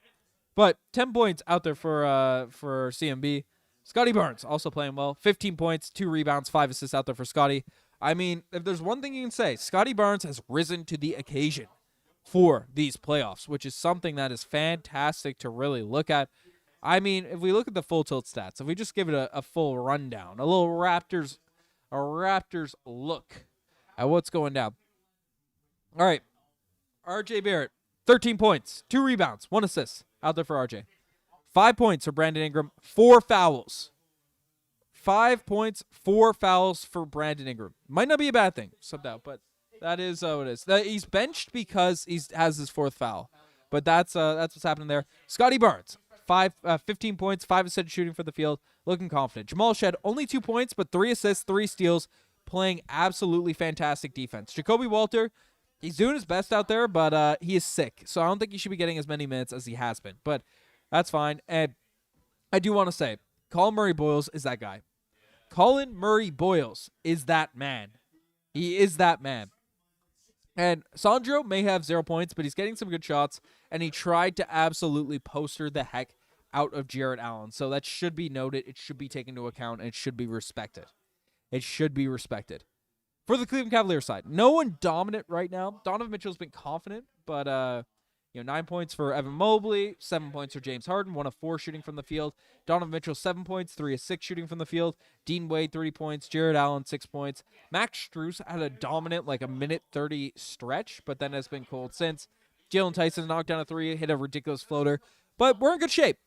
But 10 points out there for CMB. Scottie Barnes also playing well. 15 points, 2 rebounds, 5 assists out there for Scottie. I mean, if there's one thing you can say, Scottie Barnes has risen to the occasion for these playoffs, which is something that is fantastic to really look at. I mean, if we look at the full tilt stats, if we just give it a full rundown, a little Raptors look at what's going down. All right, RJ Barrett, 13 points, 2 rebounds, 1 assist out there for RJ. 5 points for Brandon Ingram, 4 fouls. 5 points, 4 fouls for Brandon Ingram. Might not be a bad thing, subbed out, but that is how it is. He's benched because he has his 4th foul. But that's what's happening there. Scottie Barnes, 15 points, 5 assists shooting for the field, looking confident. Jamal Shed, only 2 points, but 3 assists, 3 steals, playing absolutely fantastic defense. Jakob Poeltl, he's doing his best out there, but he is sick. So I don't think he should be getting as many minutes as he has been. But That's fine. And I do want to say, Colin Murray-Boyles is that guy. Colin Murray-Boyles is that man. He is that man. And Sandro may have 0 points, but he's getting some good shots, and he tried to absolutely poster the heck out of Jarrett Allen. So that should be noted. It should be taken into account, and it should be respected. It should be respected. For the Cleveland Cavaliers side, no one dominant right now. Donovan Mitchell's been confident, but 9 points for Evan Mobley, 7 points for James Harden, 1 of 4 shooting from the field. Donovan Mitchell, 7 points, 3 of 6 shooting from the field. Dean Wade, 3 points. Jarrett Allen, 6 points. Max Strus had a dominant, a minute 30 stretch, but then has been cold since. Jalen Tyson knocked down a 3, hit a ridiculous floater. But we're in good shape.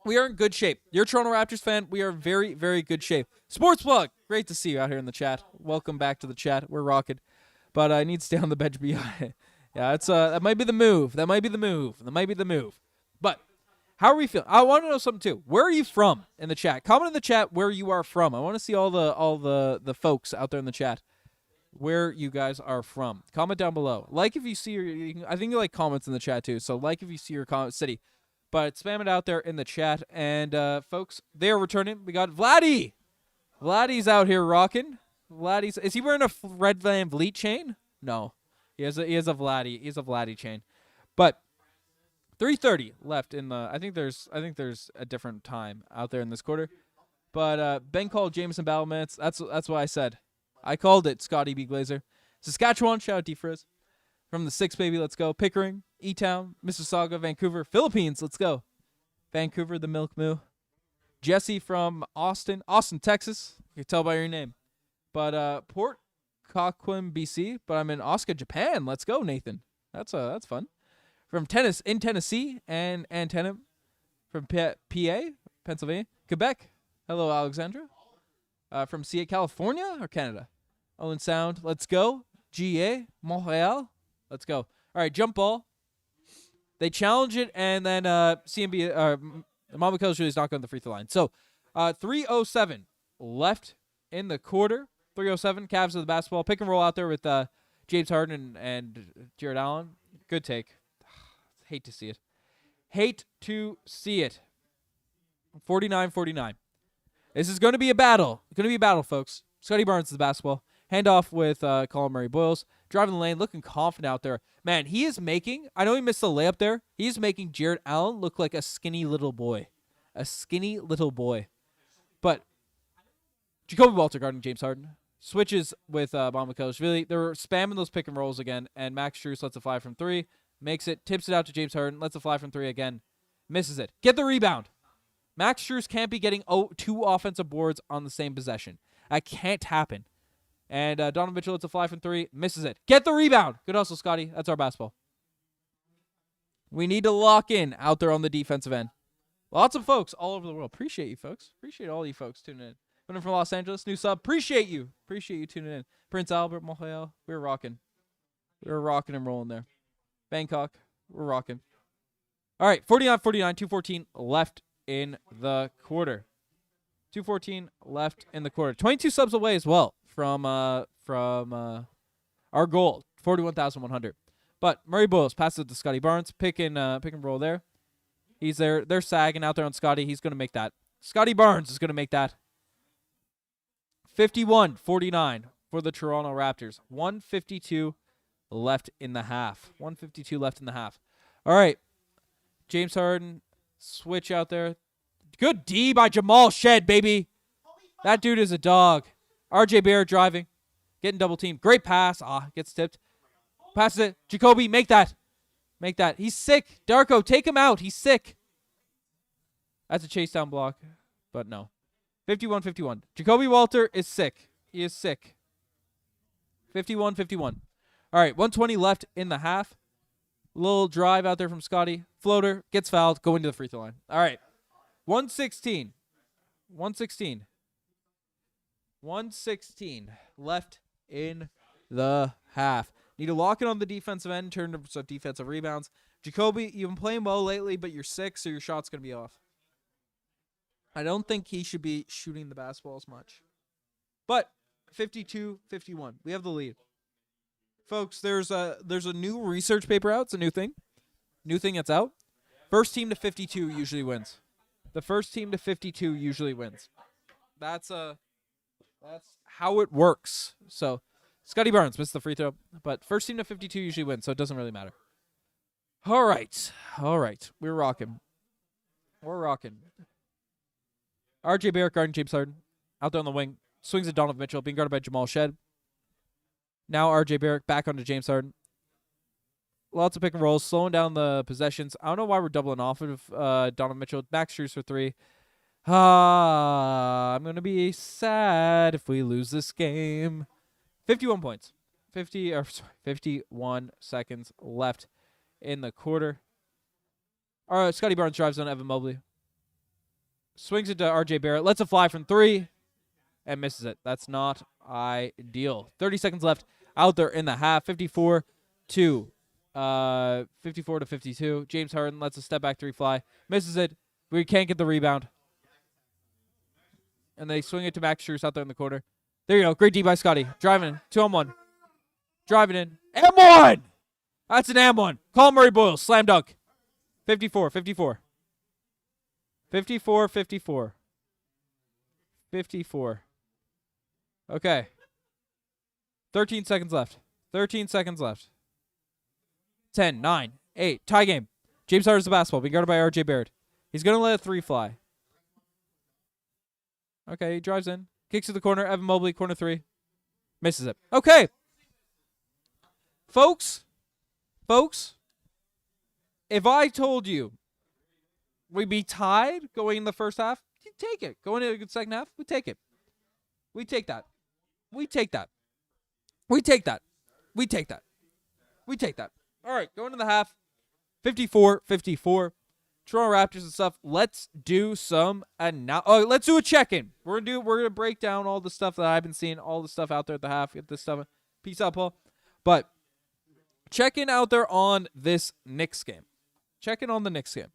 We are in good shape. You're a Toronto Raptors fan. We are in very, very good shape. Sports Plug, great to see you out here in the chat. Welcome back to the chat. We're rocking. But I need to stay on the bench behind. Yeah, it's that might be the move. That might be the move. But how are we feeling? I want to know something too. Where are you from in the chat? Comment in the chat where you are from. I want to see all the folks out there in the chat where you guys are from. Comment down below. Like if you see I think you like comments in the chat too. So like if you see your city. But spam it out there in the chat. And folks, they are returning. We got Vladdy. Vladdy's out here rocking. Is he wearing a Red Van Vliet chain? No. He has a Vladdy chain. But 3:30 left in the I think there's a different time out there in this quarter. But Ben called Jameson Battlements. That's what I said. I called it, Scottie B. Glazer. Saskatchewan, shout out D-Frizz. From the 6, baby, let's go. Pickering, E-Town, Mississauga, Vancouver, Philippines, let's go. Vancouver, the Milk Moo. Jesse from Austin, Texas. You can tell by your name. But Port Coquitlam, BC, but I'm in Osaka, Japan. Let's go, Nathan. That's fun. From Tennessee, and Antietam. From PA, Pennsylvania. Quebec. Hello, Alexandra. From CA, California or Canada? Owen Sound. Let's go. GA, Montreal. Let's go. All right, jump ball. They challenge it, and then CMB, Mama Coach is not going to the free throw line. So 3:07 left in the quarter. 3:07, Cavs with the basketball. Pick and roll out there with James Harden and Jarrett Allen. Good take. Hate to see it. 49-49. This is going to be a battle. It's going to be a battle, folks. Scottie Barnes is the basketball. Handoff with Colin Murray-Boyles. Driving the lane, looking confident out there. Man, he is making, I know he missed the layup there. He's making Jarrett Allen look like a skinny little boy. But Jakob Poeltl guarding James Harden. Switches with Mama Coach. Really, they're spamming those pick and rolls again. And Max Strus lets it fly from 3. Makes it, tips it out to James Harden. Lets it fly from 3 again. Misses it. Get the rebound. Max Strus can't be getting 2 offensive boards on the same possession. That can't happen. And Donovan Mitchell lets it fly from 3. Misses it. Get the rebound. Good hustle, Scotty. That's our basketball. We need to lock in out there on the defensive end. Lots of folks all over the world. Appreciate you, folks. Appreciate all you folks tuning in. Coming from Los Angeles, new sub. Appreciate you. Appreciate you tuning in. Prince Albert, Montreal. We're rocking. We're rocking and rolling there. Bangkok. We're rocking. All right, 49-49, 2:14 left in the quarter. 2:14 left in the quarter. 22 subs away as well from our goal, 41,100. But Murray-Boyles passes it to Scottie Barnes. Pick and roll there. He's there. They're sagging out there on Scottie. He's going to make that. Scottie Barnes is going to make that. 51-49 for the Toronto Raptors. 1:52 left in the half. 1:52 left in the half. All right. James Harden, switch out there. Good D by Jamal Shed, baby. That dude is a dog. RJ Barrett driving. Getting double teamed. Great pass. Gets tipped. Passes it. Jakobi, make that. Make that. He's sick. Darko, take him out. He's sick. That's a chase down block. But no. 51-51. Jakobi Walter is sick. He is sick. 51-51. All right, 1:20 left in the half. Little drive out there from Scottie. Floater. Gets fouled. Going to the free throw line. All right. 1:16. 1:16 left in the half. Need to lock it on the defensive end in terms of defensive rebounds. Jakobi, you've been playing well lately, but you're sick, so your shot's going to be off. I don't think he should be shooting the basketball as much. But 52-51. We have the lead. Folks, there's a new research paper out. It's a new thing. New thing that's out. First team to 52 usually wins. The first team to 52 usually wins. That's how it works. So, Scottie Barnes missed the free throw, but first team to 52 usually wins, so it doesn't really matter. All right. We're rocking. RJ Barrett guarding James Harden. Out there on the wing. Swings at Donovan Mitchell, being guarded by Jamal Shed. Now RJ Barrett back onto James Harden. Lots of pick and rolls, slowing down the possessions. I don't know why we're doubling off of Donovan Mitchell. Max Strus for 3. I'm going to be sad if we lose this game. 51 points. 51 seconds left in the quarter. All right, Scottie Barnes drives on Evan Mobley. Swings it to RJ Barrett. Lets it fly from 3 and misses it. That's not ideal. 30 seconds left out there in the half. 54 to 52. James Harden lets a step back 3 fly. Misses it. We can't get the rebound. And they swing it to Max Strus out there in the corner. There you go. Great D by Scottie. Driving in. 2-on-1. Driving in. And 1! That's an and 1. Call Murray Boyle. Slam dunk. 54. 54. 54, 54. 54. Okay. 13 seconds left. 13 seconds left. 10, 9, 8. Tie game. James Harden's the basketball. Being guarded by RJ Barrett. He's going to let a 3 fly. Okay, he drives in. Kicks to the corner. Evan Mobley, corner 3. Misses it. Okay. Folks, if I told you we'd be tied going in the first half, you take it. Going into the second half, we take it. We take that. All right, going to the half. 54-54. Toronto Raptors and stuff. Let's do some let's do a check-in. We're gonna break down all the stuff that I've been seeing, all the stuff out there at the half. Get this stuff. Peace out, Paul. But check in out there on this Knicks game. Check in on the Knicks game.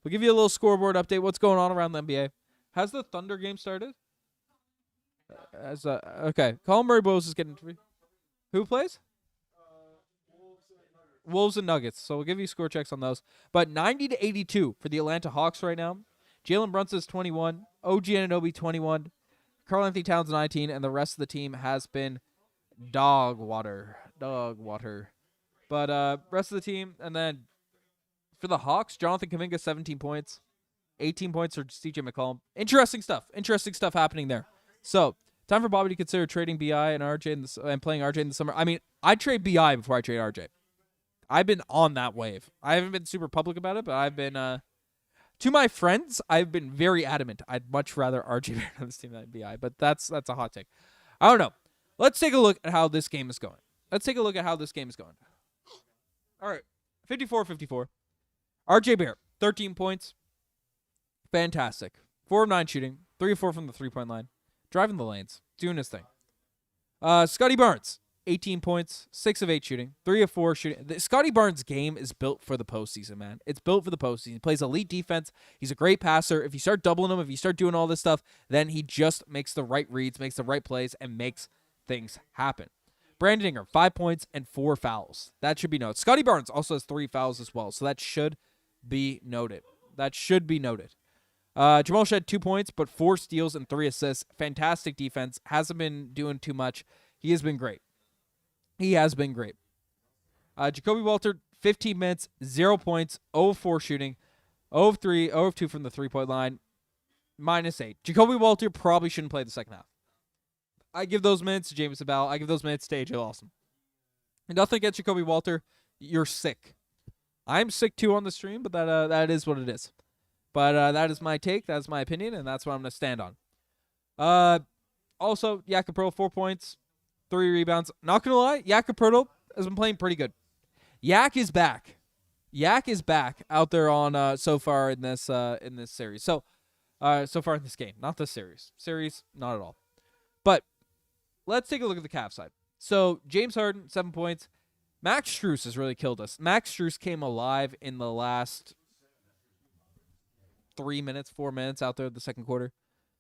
We'll give you a little scoreboard update. What's going on around the NBA? Has the Thunder game started? Okay. Colin Murray Bowles is getting 3. Who plays? Wolves and Nuggets. So we'll give you score checks on those. But 90-82 for the Atlanta Hawks right now. Jalen Brunson's 21. OG Anunoby 21. Karl Anthony Towns 19. And the rest of the team has been dog water. But rest of the team. And then for the Hawks, Jonathan Kuminga 17 points. 18 points for CJ McCollum. Interesting stuff happening there. So time for Bobby to consider trading BI and RJ and playing RJ in the summer. I mean, I'd trade BI before I trade RJ. I've been on that wave. I haven't been super public about it, but I've been, to my friends, I've been very adamant. I'd much rather RJ on this team than BI, but that's a hot take. I don't know. Let's take a look at how this game is going. All right, 54-54. RJ Barrett, 13 points. Fantastic. 4 of 9 shooting. 3 of 4 from the 3-point line. Driving the lanes. Doing his thing. Scottie Barnes, 18 points, 6 of 8 shooting, 3 of 4 shooting. The Scottie Barnes game is built for the postseason, man. It's built for the postseason. He plays elite defense. He's a great passer. If you start doubling him, if you start doing all this stuff, then he just makes the right reads, makes the right plays, and makes things happen. Brandon Ingram, 5 points and 4 fouls. That should be noted. Scottie Barnes also has 3 fouls as well, so that should be noted. Jamal Shed 2 points, but 4 steals and 3 assists. Fantastic defense. Hasn't been doing too much. He has been great. Jakob Poeltl, 15 minutes, 0 points, 0 of 4 shooting, 0 of 3, 0 of 2 from the 3-point line, -8. Jakob Poeltl probably shouldn't play the second half. I give those minutes to James Abel. I give those minutes to AJ Lawson. Nothing against Jakob Poeltl. You're sick. I'm sick too on the stream, but that is what it is. But that is my take. That's my opinion, and that's what I'm going to stand on. Also, Jakob Poeltl, 4 points, 3 rebounds. Not going to lie, Jakob Poeltl has been playing pretty good. Yak is back. Out there on so far in this series. So far in this game, not this series. Series, not at all. But let's take a look at the Cavs side. So James Harden, 7 points. Max Strus has really killed us. Max Strus came alive in the last 4 minutes out there in the second quarter.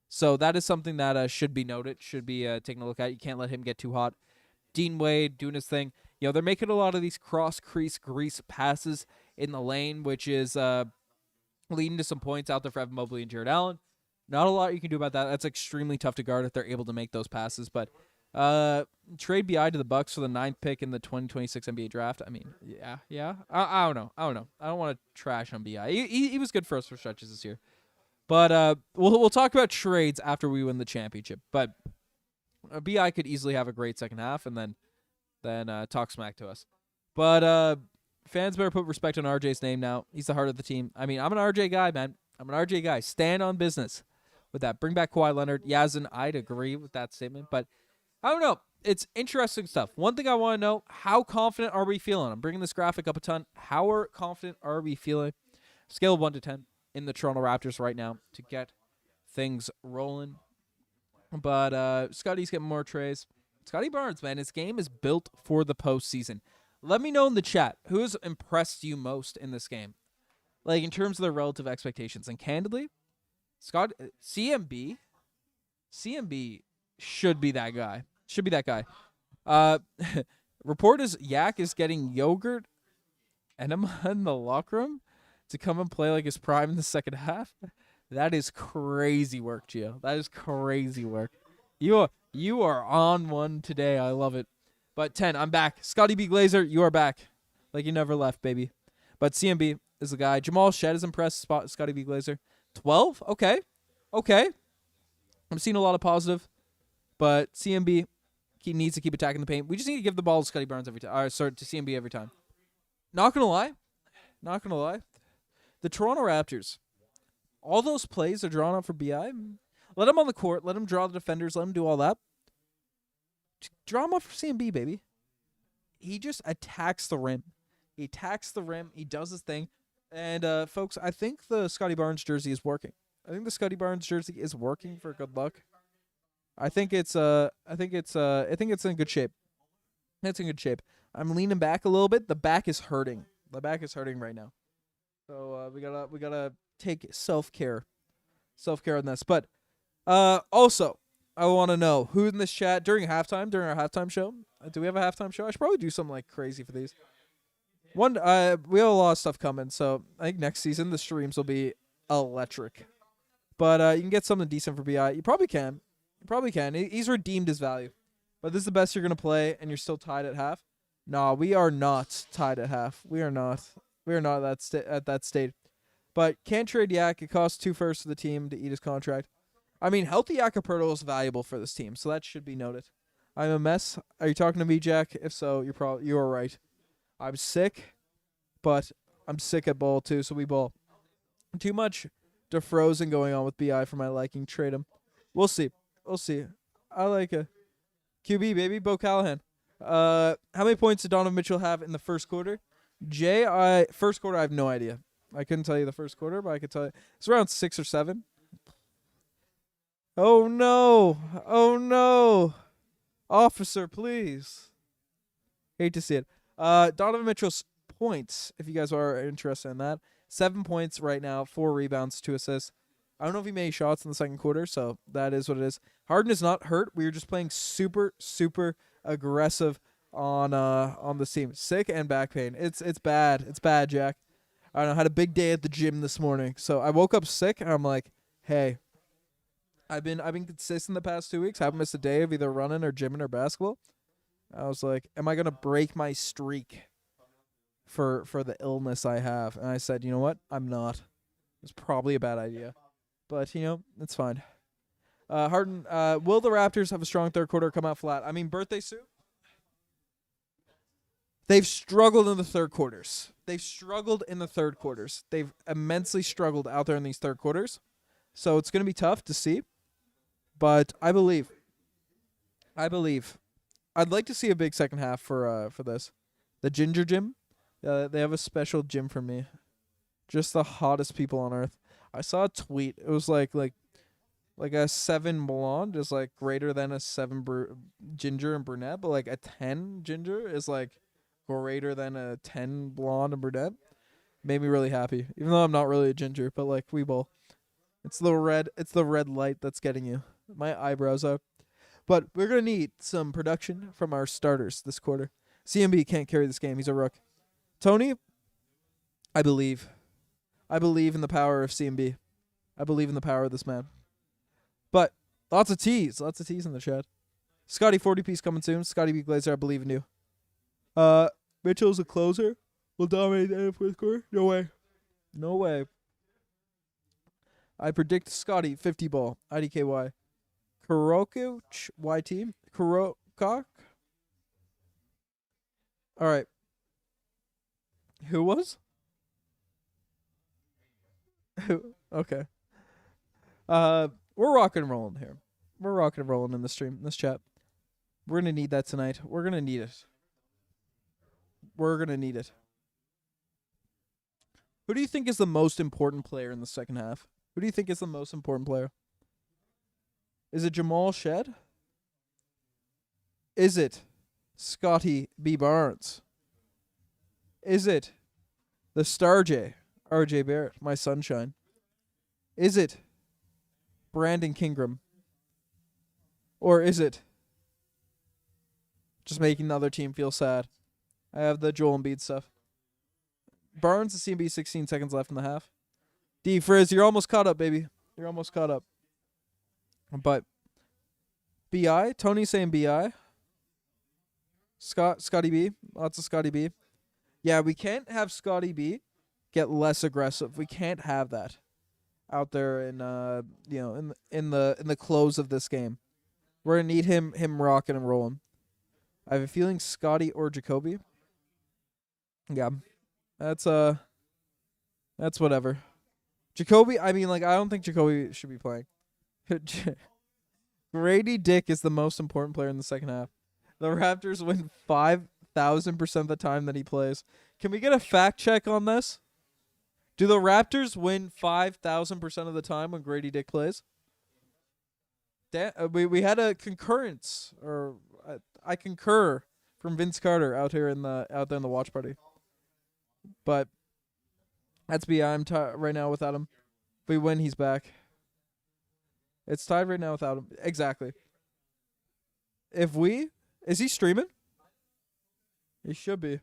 So that is something that should be noted, should be taken a look at. You can't let him get too hot. Dean Wade doing his thing. They're making a lot of these cross-crease grease passes in the lane, which is leading to some points out there for Evan Mobley and Jared Allen. Not a lot you can do about that. That's extremely tough to guard if they're able to make those passes. But trade BI to the Bucks for the 9th pick in the 2026 NBA draft. I mean, yeah. I don't know. I don't want to trash on BI. He was good for us for stretches this year. But we'll talk about trades after we win the championship. But BI could easily have a great second half and then talk smack to us. But fans better put respect on RJ's name now. He's the heart of the team. I mean, I'm an RJ guy, man. I'm an RJ guy. Stand on business with that. Bring back Kawhi Leonard. Yazin, I'd agree with that statement. But I don't know. It's interesting stuff. One thing I want to know, how confident are we feeling? I'm bringing this graphic up a ton. How confident are we feeling? Scale of 1 to 10 in the Toronto Raptors right now to get things rolling. But Scottie's getting more trays. Scottie Barnes, man, his game is built for the postseason. Let me know in the chat who has impressed you most in this game, like in terms of their relative expectations. And candidly, CMB should be that guy. Report is Yak is getting yogurt enema in the locker room to come and play like his prime in the second half. That is crazy work, Gio. That is crazy work. You are on one today. I love it. But 10, I'm back. Scottie B. Glazer, you are back. Like you never left, baby. But CMB is the guy. Jamal Shed is impressed. Scottie B. Glazer. 12? Okay. I'm seeing a lot of positive. But CMB needs to keep attacking the paint. We just need to give the ball to Scottie Barnes every time. Sorry, to CMB every time. Not gonna lie. The Toronto Raptors, all those plays are drawn up for BI. Let them on the court. Let them draw the defenders. Let them do all that. Draw him up for CMB, baby. He just attacks the rim. He does his thing. And folks, I think the Scottie Barnes jersey is working. For good luck. I think it's in good shape. It's in good shape. I'm leaning back a little bit. The back is hurting. Right now. So we gotta take self-care on this. But also, I want to know who in this chat during our halftime show. Do we have a halftime show? I should probably do something like crazy for these. We have a lot of stuff coming, so I think next season the streams will be electric. But you can get something decent for BI. You probably can. He's redeemed his value. But this is the best you're gonna play, and you're still tied at half. Nah, we are not tied at half. We are not at that state. But can't trade Yak. It costs 2 firsts to the team to eat his contract. I mean, healthy Jakob is valuable for this team, so that should be noted. I'm a mess. Are you talking to me, Jack? If so, you are right. I'm sick, but I'm sick at ball too, so we ball. Too much defrozen going on with BI for my liking. Trade him. We'll see. I like a QB, baby. Bo Callahan. How many points did Donovan Mitchell have in the first quarter? First quarter, I have no idea. I couldn't tell you the first quarter, but I could tell you. It's around 6 or 7. Oh, no. Officer, please. Hate to see it. Donovan Mitchell's points, if you guys are interested in that. 7 points right now, 4 rebounds, 2 assists. I don't know if he made shots in the second quarter, so that is what it is. Harden is not hurt. We were just playing super, super aggressive on the team. Sick and back pain. It's bad. It's bad, Jack. I don't know. I had a big day at the gym this morning, so I woke up sick, and I'm like, hey, I've been consistent the past 2 weeks. Haven't missed a day of either running or gymming or basketball. I was like, am I gonna break my streak for the illness I have? And I said, you know what? I'm not. It's probably a bad idea, but it's fine. Harden, will the Raptors have a strong third quarter or come out flat? I mean, birthday suit. They've struggled in the third quarters. They've immensely struggled out there in these third quarters. So it's going to be tough to see. But I believe. I'd like to see a big second half for this. The Ginger Gym. They have a special gym for me. Just the hottest people on earth. I saw a tweet. It was like a 7 blonde is like greater than a 7 ginger and brunette, but like a 10 ginger is like greater than a 10 blonde and brunette. Made me really happy, even though I'm not really a ginger, but like we both. It's the red light that's getting you. My eyebrows up. But we're gonna need some production from our starters this quarter. CMB can't carry this game. He's a rook. Tony, I believe. I believe in the power of CMB. I believe in the power of this man. But lots of T's in the chat. Scotty 40-piece coming soon. Scotty B. Glazer, I believe in you. Mitchell's a closer. Will dominate the fourth quarter. No way. No way. I predict Scotty 50 ball. IDKY. Kurokic YT. Kurokok. All right. Who was? Who? Okay. We're rocking and rolling here. We're rocking and rolling in the stream, in this chat. We're gonna need that tonight. We're gonna need it. We're gonna need it. Who do you think is the most important player in the second half? Who do you think is the most important player? Is it Jamal Shed? Is it Scottie B. Barnes? Is it the Star J, RJ Barrett, my sunshine? Is it Brandon Kingram? Or is it just making the other team feel sad? I have the Joel Embiid stuff. Barnes is CMB 16 seconds left in the half. D Frizz, you're almost caught up, baby. You're almost caught up. But BI, Tony's saying BI. Scottie B, lots of Scottie B. Yeah, we can't have Scottie B get less aggressive. We can't have that out there in in the close of this game. We're gonna need him rocking and rolling. I have a feeling Scottie or Jakob. Yeah. That's whatever. Jakob, I mean, like, I don't think Jakob should be playing. Gradey Dick is the most important player in the second half. The Raptors win 5,000% of the time that he plays. Can we get a fact check on this? Do the Raptors win 5,000% of the time when Gradey Dick plays? We had a concurrence, or I concur, from Vince Carter out there in the watch party. But that's BI. I'm right now without him. If we win, he's back. It's tied right now without him. Exactly. Is he streaming? He should be.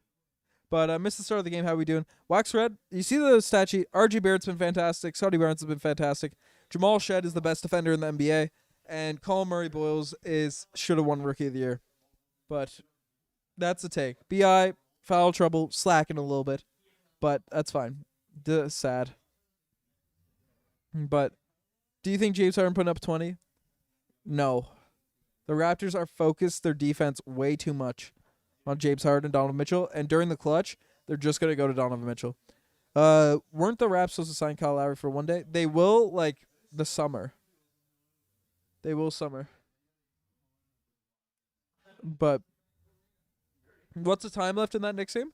But I missed the start of the game. How we doing? Wax Red, you see the stat sheet. RG Barrett's been fantastic. Scottie Barnes has been fantastic. Jamal Shed is the best defender in the NBA. And Colin Murray-Boyles should have won Rookie of the Year. But that's the take. BI, foul trouble, slacking a little bit. But that's fine. Sad. But do you think James Harden putting up 20? No. The Raptors are focused their defense way too much on James Harden and Donovan Mitchell. And during the clutch, they're just going to go to Donovan Mitchell. Weren't the Raps supposed to sign Kyle Lowry for one day? They will, the summer. They will summer. But what's the time left in that Knicks game?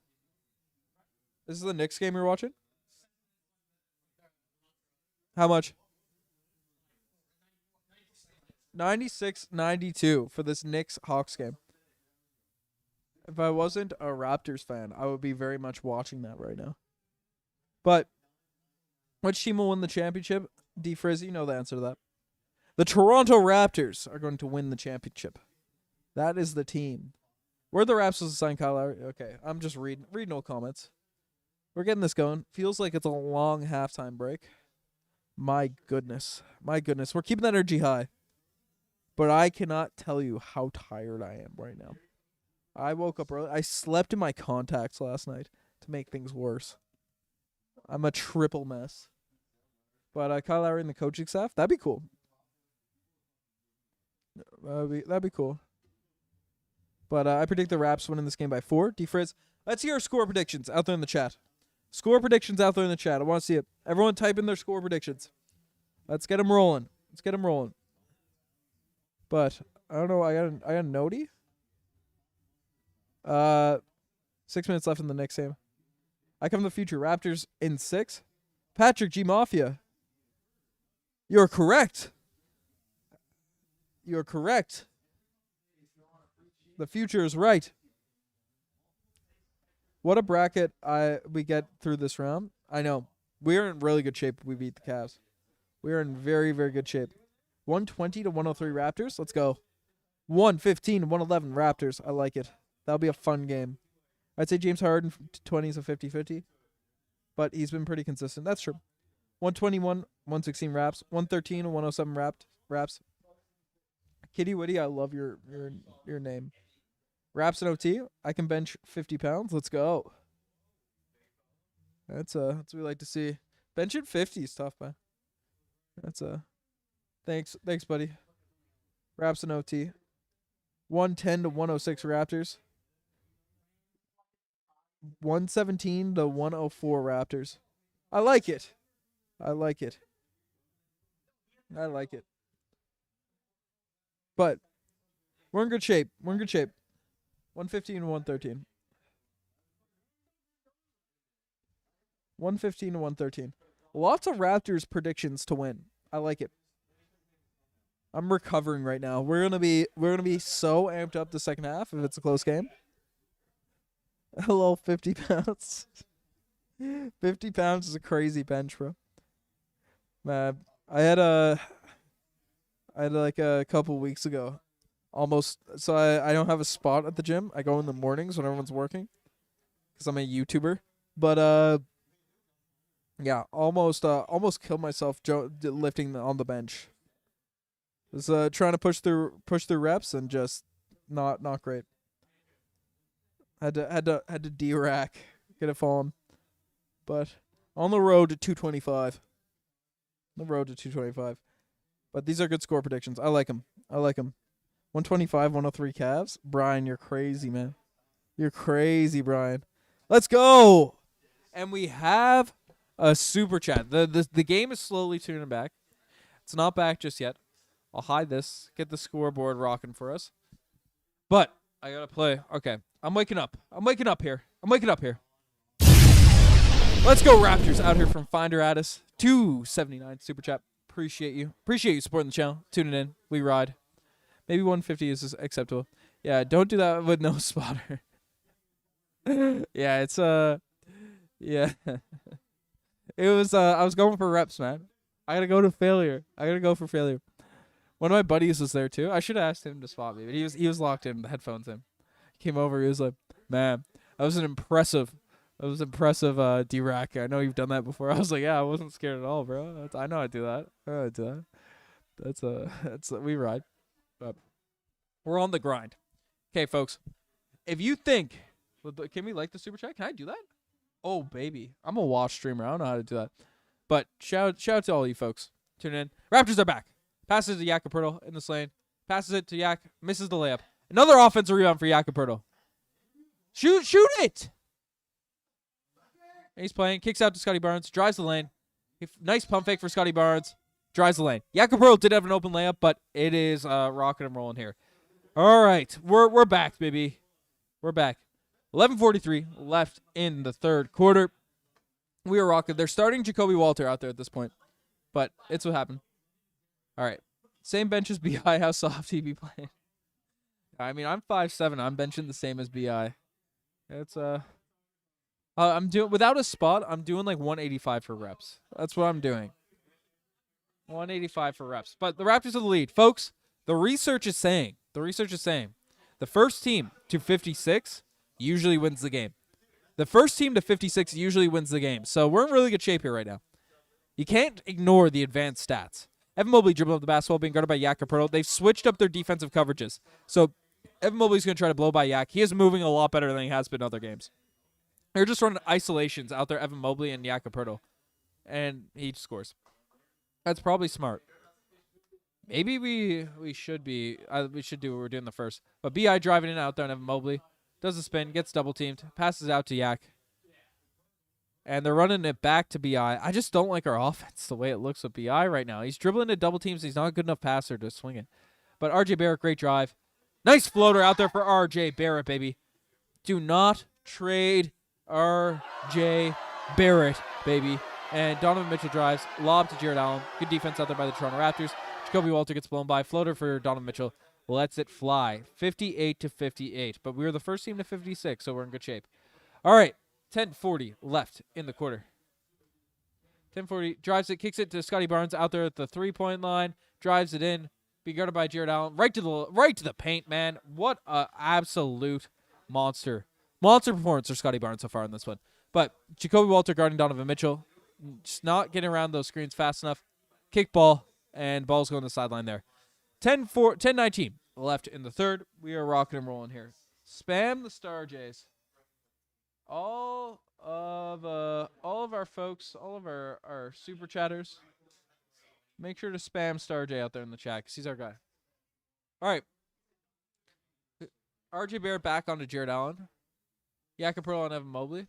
This is the Knicks game you're watching? How much? 96-92 for this Knicks-Hawks game. If I wasn't a Raptors fan, I would be very much watching that right now. But which team will win the championship? D Frizz, you know the answer to that. The Toronto Raptors are going to win the championship. That is the team. Where are the Raps supposed to sign Kyle Lowry? Okay, I'm just reading all comments. We're getting this going. Feels like it's a long halftime break. My goodness. We're keeping that energy high. But I cannot tell you how tired I am right now. I woke up early. I slept in my contacts last night to make things worse. I'm a triple mess. But Kyle Lowry and the coaching staff, that'd be cool. That'd be cool. But I predict the Raps winning this game by 4. D-Frizz, let's hear our score predictions out there in the chat. Score predictions out there in the chat. I want to see it. Everyone type in their score predictions. Let's get them rolling. But I don't know. I got a notey. 6 minutes left in the next game. I come to the future. Raptors in 6. Patrick G Mafia. You're correct. The future is right. What a bracket we get through this round. I know. We are in really good shape if we beat the Cavs. We are in very, very good shape. 120 to 103 Raptors. Let's go. 115 to 111 Raptors. I like it. That'll be a fun game. I'd say James Harden to 20 is a 50-50. but he's been pretty consistent. That's true. 121, 116 Raps, 113, 107 Raps. Kitty Witty, I love your name. Raps and OT, I can bench 50 pounds. Let's go. That's what we like to see. Bench at 50 is tough, man. That's thanks, buddy. Raps and OT. 110 to 106 Raptors. 117 to 104 Raptors. I like it. But we're in good shape. 115 to 113. 115 to 113. Lots of Raptors predictions to win. I like it. I'm recovering right now. We're gonna be so amped up the second half if it's a close game. Hello, 50 pounds. 50 pounds is a crazy bench, bro. Man, I had like a couple weeks ago. Almost, so I don't have a spot at the gym. I go in the mornings when everyone's working because I'm a YouTuber. But yeah, almost killed myself lifting on the bench. Was trying to push through reps and just not great. Had to D-rack, get it falling. But on the road to 225. But these are good score predictions. I like them. 125, 103 Cavs. Brian, you're crazy, man. You're crazy, Brian. Let's go. And we have a super chat. The game is slowly tuning back. It's not back just yet. I'll hide this. Get the scoreboard rocking for us. But I gotta play. Okay. I'm waking up here. Let's go Raptors out here from Finder Addis. 279 super chat. Appreciate you supporting the channel. Tuning in. We ride. Maybe 150 is acceptable. Yeah, don't do that with no spotter. Yeah, it's yeah. It was I was going for reps, man. I gotta go for failure. One of my buddies was there too. I should have asked him to spot me, but he was locked in, the headphones in. He came over, he was like, man, that was impressive D-rack. I know you've done that before. I was like, yeah, I wasn't scared at all, bro. I know I do that. That's we ride. But we're on the grind. Okay, folks. If you think, can we like the super chat? Can I do that? Oh, baby. I'm a watch streamer. I don't know how to do that. But shout out to all you folks. Tune in. Raptors are back. Passes to Jakob in the lane. Passes it to Yak. Misses the layup. Another offensive rebound for Jakob. Shoot it! And he's playing. Kicks out to Scottie Barnes. Drives the lane. Nice pump fake for Scottie Barnes. Drives the lane. Jakob did have an open layup, but it is rocking and rolling here. All right. We're back, baby. We're back. 11:43 left in the third quarter. We are rocking. They're starting Jacoby Walter out there at this point, but it's what happened. All right. Same bench as BI. How soft he be playing? I mean, I'm 5'7". I'm benching the same as BI. It's I'm doing without a spot. I'm doing like 185 for reps. That's what I'm doing. 185 for reps. But the Raptors are the lead, folks. The research is saying the first team to 56 usually wins the game. The first team to 56 usually wins the game. So we're in really good shape here right now. You can't ignore the advanced stats. Evan Mobley dribbled up the basketball, being guarded by Jakob. They've switched up their defensive coverages. So Evan Mobley's going to try to blow by Yak. He is moving a lot better than he has been in other games. They're just running isolations out there, Evan Mobley and Jakob. And he scores. That's probably smart. Maybe we should do what we're doing the first. But BI driving in out there on Evan Mobley. Does a spin, gets double teamed, passes out to Yak. And they're running it back to BI. I just don't like our offense, the way it looks with BI right now. He's dribbling into double teams. He's not a good enough passer to swing it. But RJ Barrett, great drive. Nice floater out there for RJ Barrett, baby. Do not trade RJ Barrett, baby. And Donovan Mitchell drives. Lob to Jared Allen. Good defense out there by the Toronto Raptors. Jacoby Walter gets blown by. Floater for Donovan Mitchell. Lets it fly. 58-58. But we were the first team to 56, so we're in good shape. All right. 10:40 left in the quarter. 10:40. Drives it. Kicks it to Scottie Barnes out there at the three-point line. Drives it in. Be guarded by Jared Allen. Right to the paint, man. What a absolute monster. Monster performance for Scottie Barnes so far in this one. But Jakob Poeltl guarding Donovan Mitchell. Just not getting around those screens fast enough. Kick ball, and ball's going to the sideline there. 10-19 left in the third. We are rocking and rolling here. Spam the Star Jays. All of our folks, all of our super chatters, make sure to spam Star J out there in the chat because he's our guy. All right. RJ Barrett back onto Jared Allen. Jakob and Evan Mobley.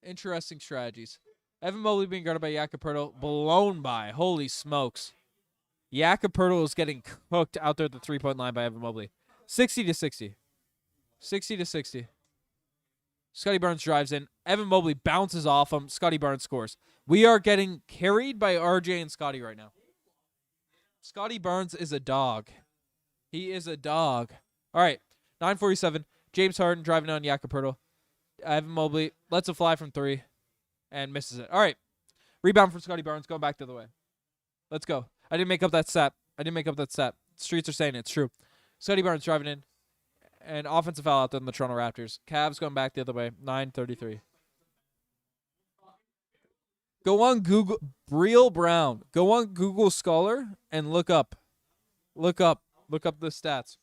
Interesting strategies. Evan Mobley being guarded by Jakob, blown by. Holy smokes. Jakob is getting cooked out there at the three-point line by Evan Mobley. 60-60. 60-60. Scottie Barnes drives in. Evan Mobley bounces off him. Scottie Barnes scores. We are getting carried by RJ and Scottie right now. Scottie Barnes is a dog. He is a dog. All right, 9:47. James Harden driving on Jakob. Evan Mobley lets it fly from three and misses it. All right, rebound from Scottie Barnes going back the other way. Let's go. I didn't make up that stat. Streets are saying it's true. Scottie Barnes driving in. And offensive foul out there in the Toronto Raptors. Cavs going back the other way. 9:33. Go on Google. Breel Brown. Go on Google Scholar and look up. Look up the stats.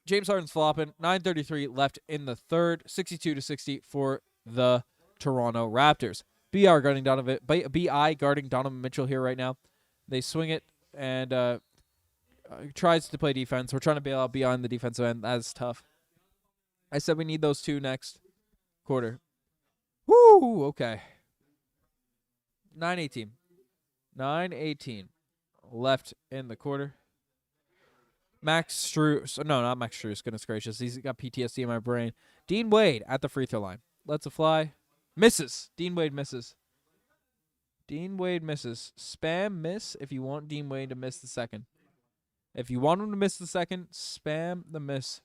James Harden's flopping. 9:33 left in the third. 62-60 for the Toronto Raptors. BI guarding Donovan Mitchell here right now. They swing it and tries to play defense. We're trying to bail out BI on the defensive end. That's tough. I said we need those two next quarter. Woo! Okay. 9:18. 9:18 left in the quarter. Max Strus. No, not Max Strus. Goodness gracious. He's got PTSD in my brain. Dean Wade at the free throw line. Lets it fly. Misses. Dean Wade misses. Spam miss if you want Dean Wade to miss the second. If you want him to miss the second, spam the miss.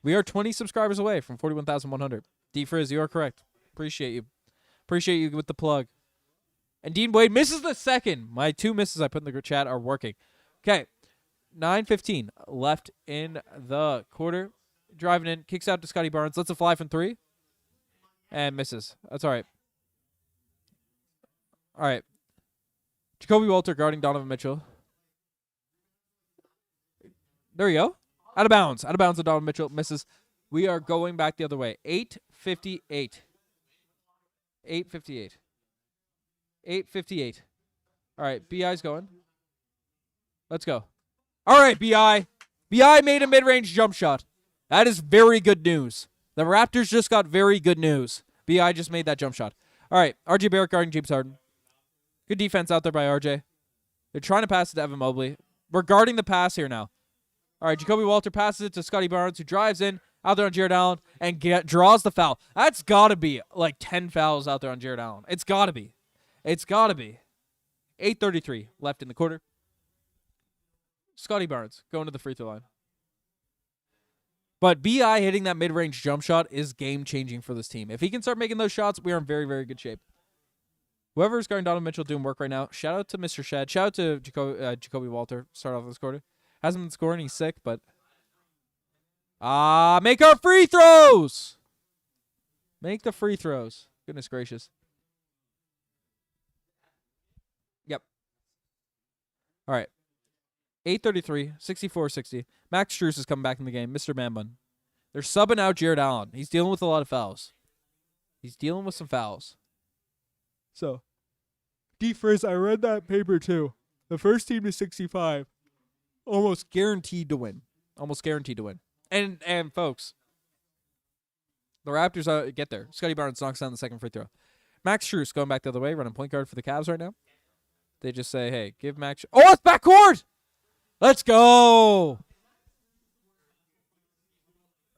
We are 20 subscribers away from 41,100. D-Frizz, you are correct. Appreciate you. Appreciate you with the plug. And Dean Wade misses the second. My two misses I put in the chat are working. Okay. 9:15 left in the quarter. Driving in. Kicks out to Scottie Barnes. Lets it fly from three. And misses. That's all right. All right. Jakob Poeltl guarding Donovan Mitchell. There we go. Out of bounds. To Donovan Mitchell. Misses. We are going back the other way. 8:58. 8:58. All right. BI's going. Let's go. All right, BI. BI made a mid-range jump shot. That is very good news. The Raptors just got very good news. BI just made that jump shot. All right. RJ Barrett guarding James Harden. Good defense out there by RJ. They're trying to pass it to Evan Mobley. We're guarding the pass here now. All right, Jakob Poeltl passes it to Scottie Barnes, who drives in, out there on Jared Allen, and draws the foul. That's got to be like 10 fouls out there on Jared Allen. It's got to be. 8:33 left in the quarter. Scottie Barnes going to the free throw line. But BI hitting that mid-range jump shot is game-changing for this team. If he can start making those shots, we are in very, very good shape. Whoever's guarding Donovan Mitchell doing work right now, shout out to Mr. Shed. Shout out to Jakob Poeltl. Start off this quarter. Hasn't been scoring. He's sick, but... make our free throws! Make the free throws. Goodness gracious. Yep. All right. 8:33, 64-60. Max Strus is coming back in the game. Mr. Man Bun. They're subbing out Jared Allen. He's dealing with a lot of fouls. He's dealing with some fouls. So, D-Frizz, I read that paper too. The first team to 65. Almost guaranteed to win. And folks, the Raptors get there. Scottie Barnes knocks down the second free throw. Max Strus going back the other way, running point guard for the Cavs right now. They just say, hey, give Max... Oh, it's backcourt! Let's go!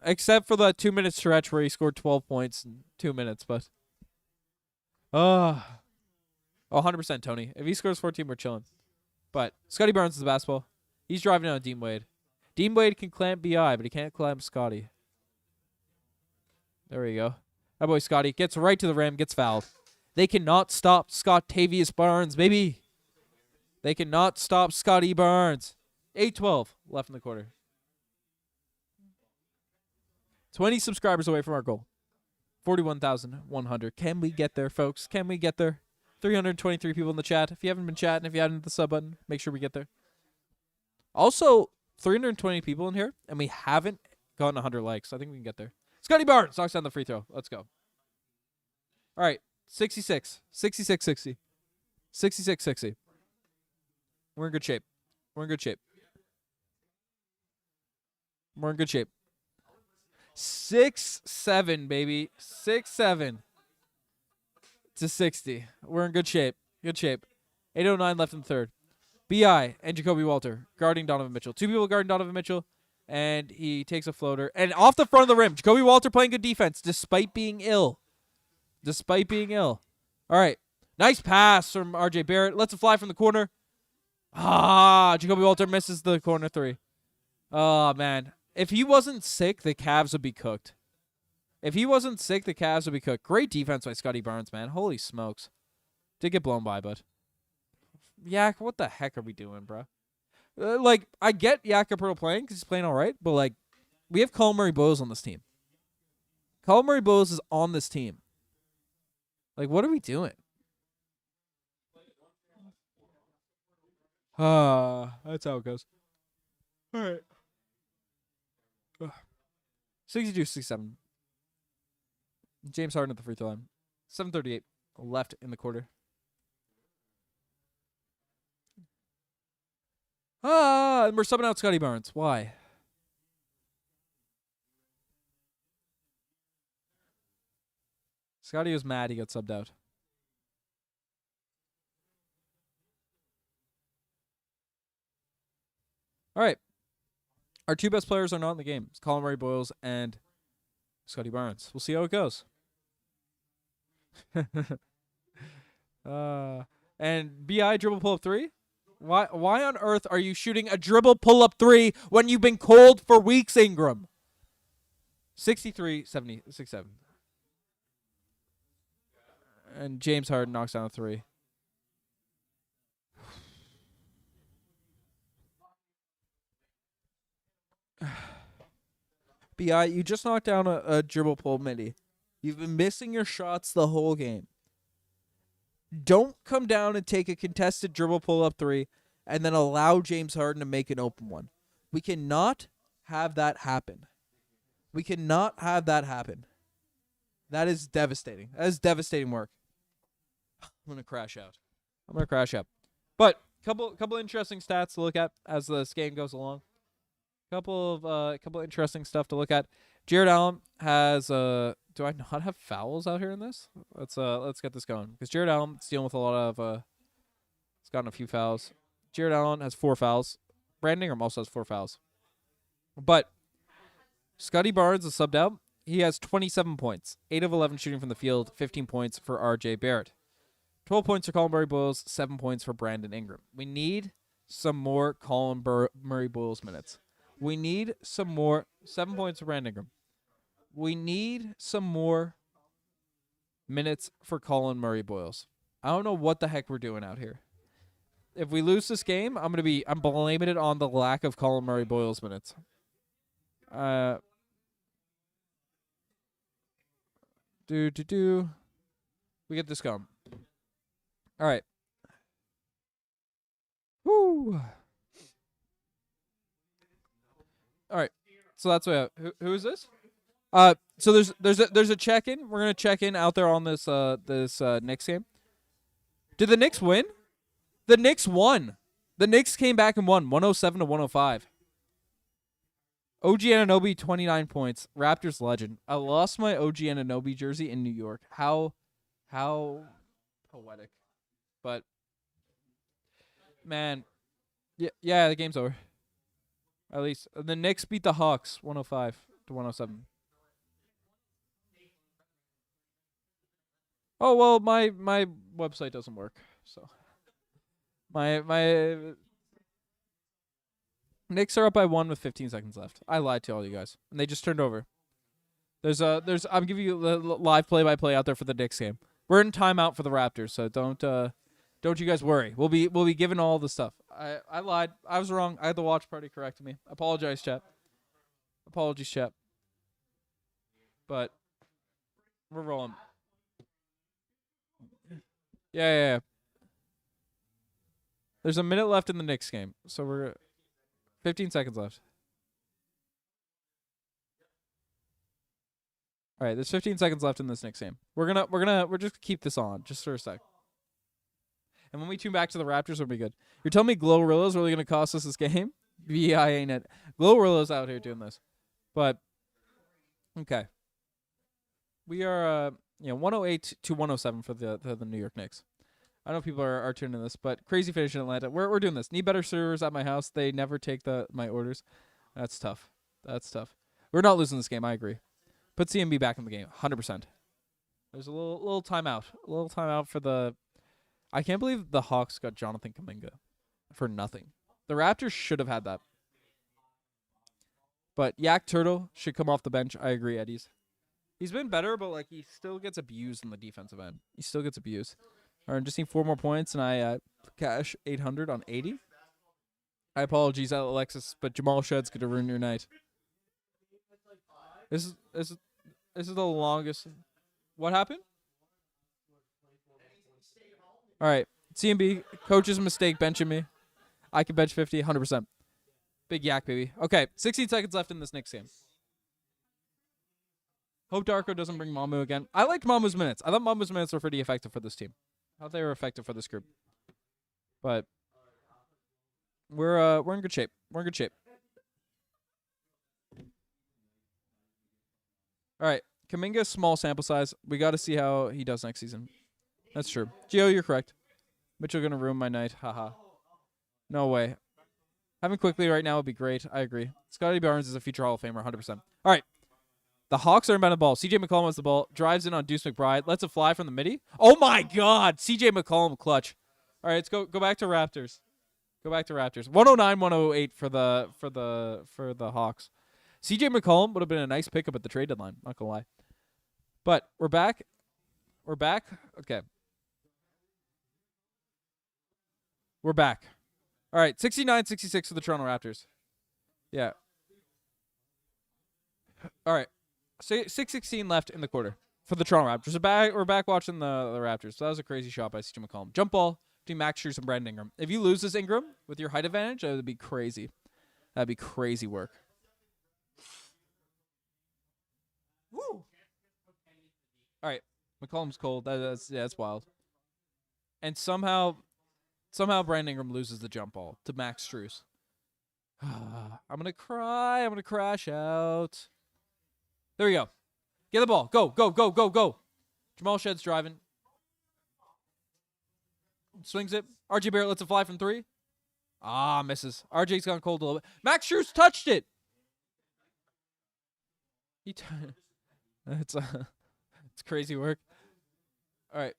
Except for the 2-minute stretch where he scored 12 points in 2 minutes, but... 100% Tony. If he scores 14, we're chilling. But Scottie Barnes is the basketball. He's driving on Dean Wade. Dean Wade can clamp BI, but he can't clamp Scottie. There we go. That boy Scottie gets right to the rim, gets fouled. They cannot stop Scottavious Barnes, baby. They cannot stop Scottie Barnes. 8:12 left in the quarter. 20 subscribers away from our goal. 41,100. Can we get there, folks? Can we get there? 323 people in the chat. If you haven't been chatting, if you haven't hit the sub button, make sure we get there. Also, 320 people in here, and we haven't gotten 100 likes. I think we can get there. Scottie Barnes knocks down the free throw. Let's go. All right, 66. 66-60. 66-60. We're in good shape. We're in good shape. We're in good shape. 6-7, baby. 6-7 to 60. We're in good shape. Good shape. 8:09 left in the third. B.I. and Jakob Poeltl guarding Donovan Mitchell. Two people guarding Donovan Mitchell, and he takes a floater. And off the front of the rim, Jakob Poeltl playing good defense despite being ill. Despite being ill. All right. Nice pass from R.J. Barrett. Lets it fly from the corner. Jakob Poeltl misses the corner three. Oh, man. If he wasn't sick, the Cavs would be cooked. If he wasn't sick, the Cavs would be cooked. Great defense by Scottie Barnes, man. Holy smokes. Did get blown by, but... Yak, what the heck are we doing, bro? I get Jakob playing because he's playing all right, but, we have Colin Murray-Boyles on this team. Colin Murray-Boyles is on this team. What are we doing? That's how it goes. All right. 62-67. James Harden at the free throw line. 7:38 left in the quarter. And we're subbing out Scottie Barnes. Why? Scottie was mad he got subbed out. All right. Our two best players are not in the game. It's Colin Murray-Boyles and Scottie Barnes. We'll see how it goes. And B.I. dribble pull-up three? Why on earth are you shooting a dribble pull-up three when you've been cold for weeks, Ingram? 63-67. And James Harden knocks down a three. B.I., you just knocked down a dribble pull midi. You've been missing your shots the whole game. Don't come down and take a contested dribble pull-up three and then allow James Harden to make an open one. We cannot have that happen. We cannot have that happen. That is devastating. That is devastating work. I'm going to crash out. But couple interesting stats to look at as this game goes along. Couple interesting stuff to look at. Jared Allen has do I not have fouls out here in this? Let's get this going because Jared Allen's dealing with a lot of he's gotten a few fouls. Jared Allen has 4 fouls. Brandon Ingram also has 4 fouls. But Scottie Barnes is subbed out. He has 27 points, 8 of 11 shooting from the field, 15 points for R.J. Barrett, 12 points for Colin Murray-Boyles, 7 points for Brandon Ingram. We need some more Colin Murray-Boyles minutes. We need some more 7 points for Brandon Ingram. We need some more minutes for Colin Murray-Boyles. I don't know what the heck we're doing out here. If we lose this game, I'm blaming it on the lack of Colin Murray-Boyles minutes. We get this going. All right. Woo. All right. So that's what. Who is this? So there's a check-in. We're gonna check in out there on this Knicks game. Did the Knicks win? The Knicks won. The Knicks came back and won 107-105. OG Anunoby 29 points. Raptors legend. I lost my OG Anunoby jersey in New York. How poetic. But man, yeah, the game's over. At least the Knicks beat the Hawks 105-107. Oh well, my website doesn't work, so my Knicks are up by 1 with 15 seconds left. I lied to all you guys, and they just turned over. I'm giving you the live play-by-play out there for the Knicks game. We're in timeout for the Raptors, so don't you guys worry. We'll be giving all the stuff. I lied. I was wrong. I had the watch party correct me. Apologize, chat. Apologies, chat. but we're rolling. Yeah. There's a minute left in the Knicks game, so we're 15 seconds left. All right, there's 15 seconds left in this Knicks game. We're just keep this on just for a sec. And when we tune back to the Raptors, it'll be good. You're telling me Glorilla's really gonna cost us this game? Yeah, ain't it? Glorilla's out here doing this, but okay. We are 108 to 107 for the New York Knicks. I know people are tuning this, but crazy finish in Atlanta. We're doing this. Need better servers at my house. They never take my orders. That's tough. We're not losing this game. I agree. Put CMB back in the game. 100%. There's a little timeout. A little timeout for the. I can't believe the Hawks got Jonathan Kuminga for nothing. The Raptors should have had that. But Yak Turtle should come off the bench. I agree, Eddie's. He's been better, but like he still gets abused in the defensive end. He still gets abused. All right, just need 4 more points, and I cash 800 on 80. I apologize, Alexis, but Jamal Shedd's gonna ruin your night. This is the longest. What happened? All right, CMB coach's mistake benching me. I can bench 50, 100%. Big yak, baby. Okay, 16 seconds left in this Knicks game. Hope Darko doesn't bring Mamu again. I liked Mamu's minutes. I thought Mamu's minutes were pretty effective for this team. I thought they were effective for this group. But we're in good shape. We're in good shape. All right, Kuminga, small sample size. We got to see how he does next season. That's true. Gio, you're correct. Mitchell gonna ruin my night. Haha. No way. Having Quickley right now would be great. I agree. Scottie Barnes is a future Hall of Famer, 100%. All right. The Hawks are inbound the ball. CJ McCollum has the ball. Drives in on Deuce McBride. Lets it fly from the midi. Oh my God. CJ McCollum clutch. All right, let's go back to Raptors. Go back to Raptors. 109-108 for the Hawks. CJ McCollum would have been a nice pickup at the trade deadline. Not gonna lie. But we're back. Okay. We're back. All right, 69-66 for the Toronto Raptors. Yeah. All right. 6:16 left in the quarter for the Toronto Raptors. We're back watching the Raptors. So that was a crazy shot by CJ McCollum. Jump ball between Max Strus and Brandon Ingram. If you lose this Ingram with your height advantage, that would be crazy. That'd be crazy work. Woo! All right. McCollum's cold. That's wild. And somehow Brandon Ingram loses the jump ball to Max Strus. I'm going to cry. I'm going to crash out. There we go. Get the ball. Go. Jamal Shedd's driving. Swings it. RJ Barrett lets it fly from 3. Misses. RJ's gone cold a little bit. Max Strus touched it. It's crazy work. All right.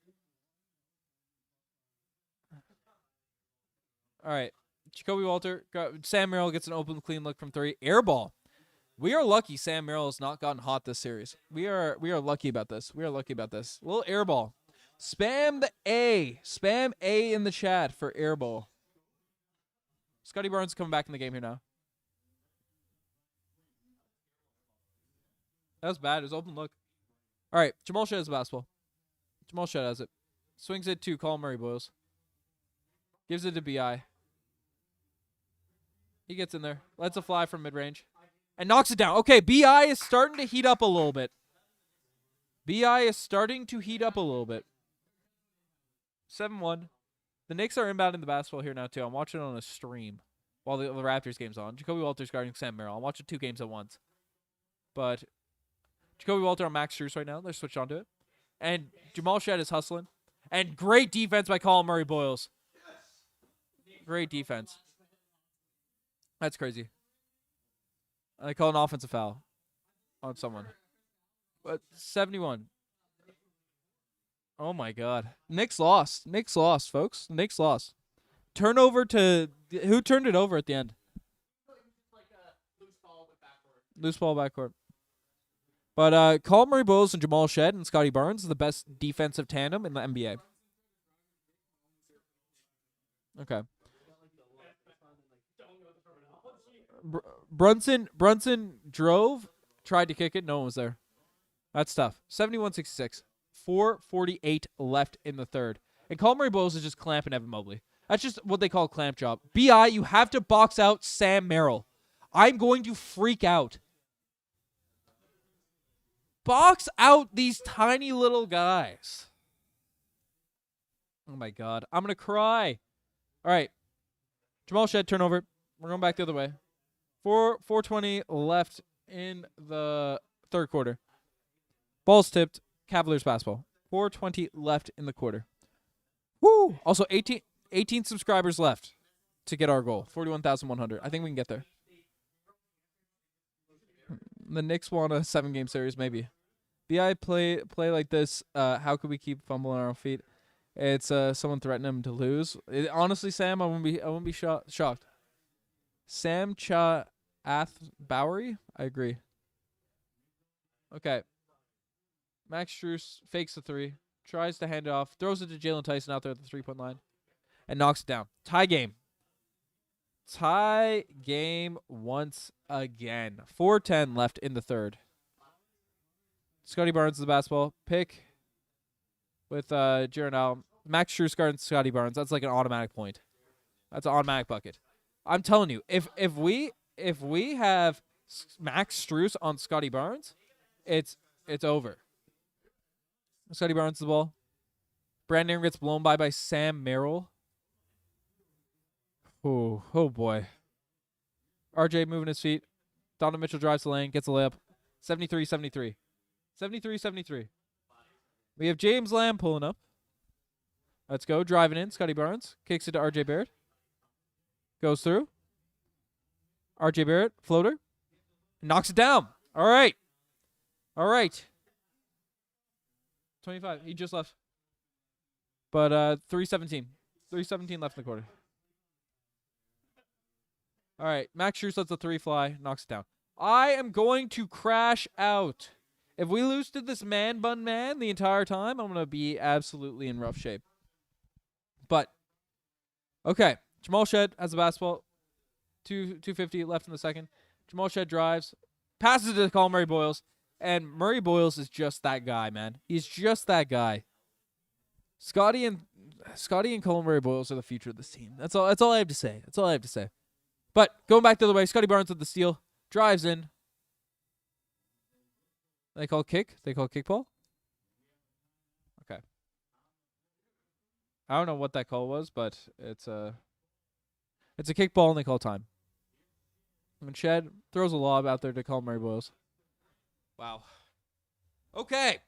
Jacoby Walter. Sam Merrill gets an open, clean look from 3. Air ball. We are lucky Sam Merrill has not gotten hot this series. We are lucky about this. Little air ball. Spam the A. Spam A in the chat for air ball. Scottie Barnes coming back in the game here now. That was bad. It was open look. All right. Jamal Shedd has the basketball. Jamal Shedd has it. Swings it to Colin Murray-Boyles. Gives it to B.I. He gets in there. Lets it fly from mid-range. And knocks it down. Okay, B.I. is starting to heat up a little bit. 7-1. The Knicks are inbounding the basketball here now, too. I'm watching it on a stream while the Raptors game's on. Jacoby Walter's guarding Sam Merrill. I'm watching 2 games at once. But Jacoby Walter on Max Strus right now. They're switched onto it. And Jamal Shedd is hustling. And great defense by Colin Murray-Boyles. Great defense. That's crazy. And they call an offensive foul on someone. But 71. Oh, my God. Knicks lost, folks. Knicks lost. Turnover to... Who turned it over at the end? Loose ball backcourt. But Colin Murray-Boyles and Jamal Shedd and Scottie Barnes are the best defensive tandem in the NBA. Okay. Brunson drove, tried to kick it. No one was there. That's tough. 71-66. 4:48 left in the third. And Colin Murray-Boyles is just clamping Evan Mobley. That's just what they call a clamp job. B.I., you have to box out Sam Merrill. I'm going to freak out. Box out these tiny little guys. Oh, my God. I'm going to cry. All right. Jamal Shed, turnover. We're going back the other way. 4:20 left in the third quarter. Ball's tipped. Cavaliers basketball. 4:20 left in the quarter. Woo! Also, 18 subscribers left to get our goal. 41,100. I think we can get there. The Knicks won a 7-game series, maybe. BI play like this. How could we keep fumbling our feet? It's someone threatening him to lose. Honestly, Sam, I wouldn't be shocked. Sam Bowery? I agree. Okay. Max Strus fakes the three. Tries to hand it off. Throws it to Jalen Tyson out there at the 3-point line. And knocks it down. Tie game. Tie game once again. 4:10 left in the third. Scottie Barnes is the basketball. Pick with Jaron Allen. Max Strus guarding Scottie Barnes. That's like an automatic point. That's an automatic bucket. I'm telling you, if we have Max Strus on Scottie Barnes, it's over. Scottie Barnes the ball. Brandon Ingram gets blown by Sam Merrill. Oh boy. RJ moving his feet. Donovan Mitchell drives the lane, gets a layup. 73-73. 73-73. We have James Lamb pulling up. Let's go. Driving in. Scottie Barnes. Kicks it to RJ Barrett. Goes through. RJ Barrett. Floater. Knocks it down. All right. 25. He just left. But 3:17. 3:17 left in the quarter. All right. Max Strus lets the three fly. Knocks it down. I am going to crash out. If we lose to this man bun man the entire time, I'm going to be absolutely in rough shape. But, okay. Jamal Shed has the basketball. 2:50 left in the second. Jamal Shed drives. Passes it to Colin Murray-Boyles. And Murray-Boyles is just that guy, man. He's just that guy. Scottie and Colin Murray-Boyles are the future of this team. That's all I have to say. But going back the other way, Scottie Barnes with the steal. Drives in. They call kick ball. Okay. I don't know what that call was, but it's a kick ball and they call time. And Shed throws a lob out there to Colin Murray-Boyles. Wow. Okay.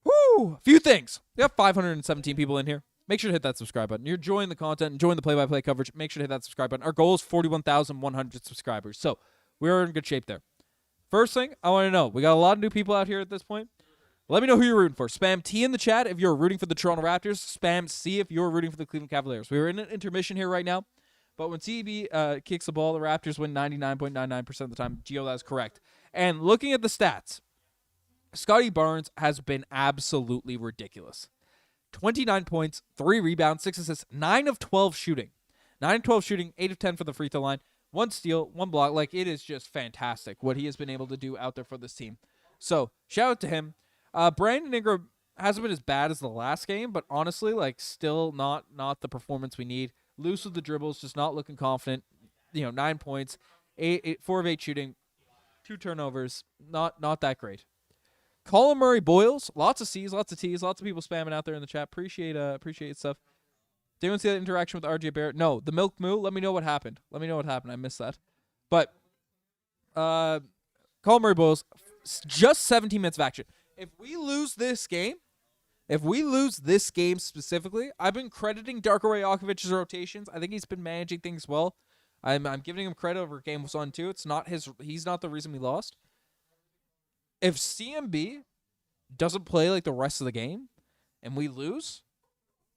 Woo! A few things. We have 517 people in here. Make sure to hit that subscribe button. You're enjoying the content, enjoying the play-by-play coverage. Make sure to hit that subscribe button. Our goal is 41,100 subscribers. So we're in good shape there. First thing, I want to know. We got a lot of new people out here at this point. Let me know who you're rooting for. Spam T in the chat if you're rooting for the Toronto Raptors. Spam C if you're rooting for the Cleveland Cavaliers. We are in an intermission here right now. But when CB kicks the ball, the Raptors win 99.99% of the time. Gio, that is correct. And looking at the stats, Scottie Barnes has been absolutely ridiculous. 29 points, 3 rebounds, 6 assists, 9 of 12 shooting. 9 of 12 shooting, 8 of 10 for the free throw line, 1 steal, 1 block. Like, it is just fantastic what he has been able to do out there for this team. So, shout out to him. Brandon Ingram hasn't been as bad as the last game, but honestly, like, still not the performance we need. Loose with the dribbles, just not looking confident. 9 points, 4 of 8 shooting, 2 turnovers. Not that great. Colin Murray-Boyles, lots of C's, lots of T's, lots of people spamming out there in the chat. Appreciate stuff. Did anyone see that interaction with RJ Barrett? No. The Milk Moo, let me know what happened. I missed that. But Colin Murray-Boyles, just 17 minutes of action. If we lose this game specifically, I've been crediting Darko Rajakovic's rotations. I think he's been managing things well. I'm giving him credit over game 1 too. He's not the reason we lost. If CMB doesn't play like the rest of the game and we lose,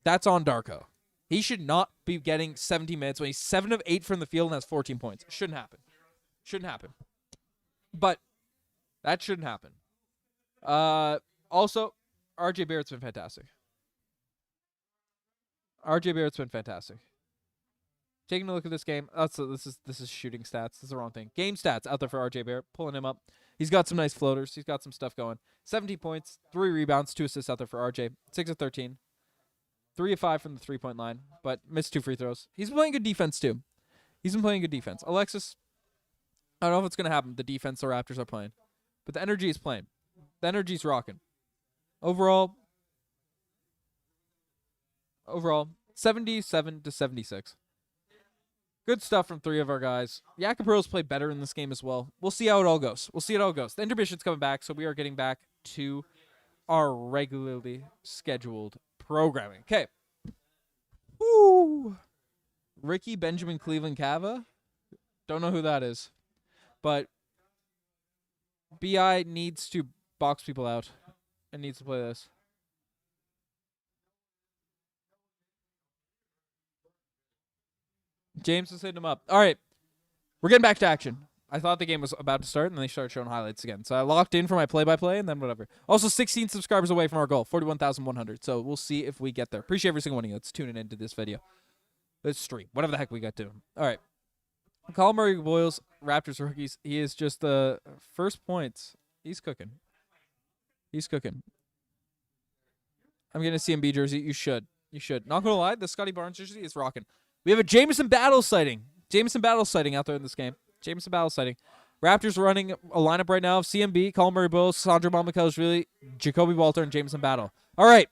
that's on Darko. He should not be getting 70 minutes when he's 7 of 8 from the field and has 14 points. It shouldn't happen. But that shouldn't happen. Also, RJ Barrett's been fantastic. Taking a look at this game. This is shooting stats. This is the wrong thing. Game stats out there for RJ Barrett. Pulling him up. He's got some nice floaters. He's got some stuff going. 17 points, 3 rebounds, 2 assists out there for RJ. 6 of 13. 3 of 5 from the 3-point line, but missed 2 free throws. He's playing good defense, too. He's been playing good defense. Alexis, I don't know if it's going to happen, the defense the Raptors are playing. But the energy is playing. The energy's rocking. Overall, 77 to 76. Good stuff from 3 of our guys. Jakob played better in this game as well. We'll see how it all goes. The intermission's coming back, so we are getting back to our regularly scheduled programming. Okay. Woo! Ricky Benjamin Cleveland Cava. Don't know who that is. But BI needs to box people out and needs to play this. James is hitting him up. All right. We're getting back to action. I thought the game was about to start, and then they started showing highlights again. So I locked in for my play-by-play, and then whatever. Also, 16 subscribers away from our goal, 41,100. So we'll see if we get there. Appreciate every single one of you that's tuning into this video. This stream. Whatever the heck we got to. All right. Colin Murray Boyles, Raptors rookies. He is just the first points. He's cooking. I'm getting a CMB jersey. You should. Not going to lie, the Scottie Barnes jersey is rocking. We have a Jameson Battle sighting. Out there in this game. Jameson Battle sighting. Raptors running a lineup right now of CMB, Colin Murray Boyles, Sandro Mamakashvili, Jakob Poeltl, and Jameson Battle. All right.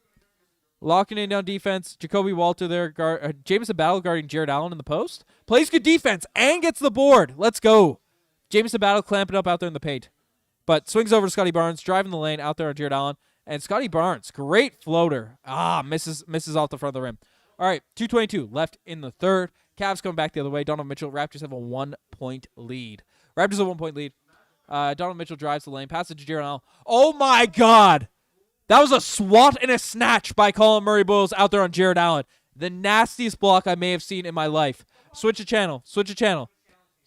Locking in down defense. Jakob Poeltl there. Jameson Battle guarding Jared Allen in the post. Plays good defense and gets the board. Let's go. Jameson Battle clamping up out there in the paint. But swings over to Scottie Barnes, driving the lane out there on Jared Allen. And Scottie Barnes, great floater. Misses off the front of the rim. All right, 2:22 left in the third. Cavs coming back the other way. Donovan Mitchell. Raptors have a 1-point lead. Donovan Mitchell drives the lane. Passes to Jared Allen. Oh, my God. That was a swat and a snatch by Colin Murray Boyles out there on Jared Allen. The nastiest block I may have seen in my life. Switch a channel.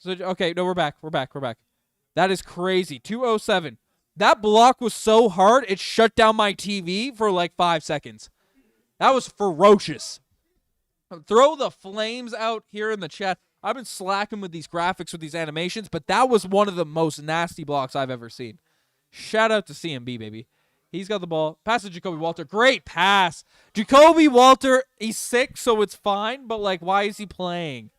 Okay, no, we're back. That is crazy. 2:07. That block was so hard, it shut down my TV for like 5 seconds. That was ferocious. Throw the flames out here in the chat. I've been slacking with these graphics, with these animations, but that was one of the most nasty blocks I've ever seen. Shout out to CMB, baby. He's got the ball. Pass to Jakob Poeltl. Great pass. Jakob Poeltl, he's sick, so it's fine, but, like, why is he playing?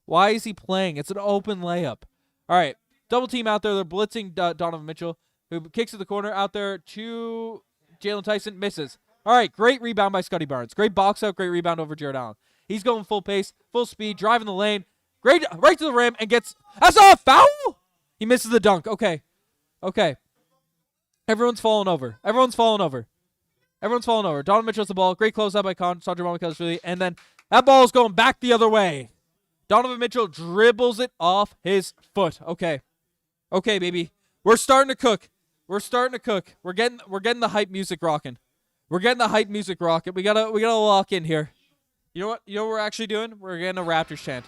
It's an open layup. All right. Double team out there. They're blitzing Donovan Mitchell, who kicks to the corner out there to Jalen Tyson. Misses. All right. Great rebound by Scottie Barnes. Great box out. Great rebound over Jared Allen. He's going full pace, full speed, driving the lane. Great, right to the rim, and gets... That's not a foul? He misses the dunk. Okay. Everyone's falling over. Donovan Mitchell has the ball. Great closeout by Sandro Mamakashvili. And then that ball is going back the other way. Donovan Mitchell dribbles it off his foot. Okay, baby. We're starting to cook. We're getting the hype music rocking. We gotta lock in here. You know what we're actually doing? We're getting a Raptors chant.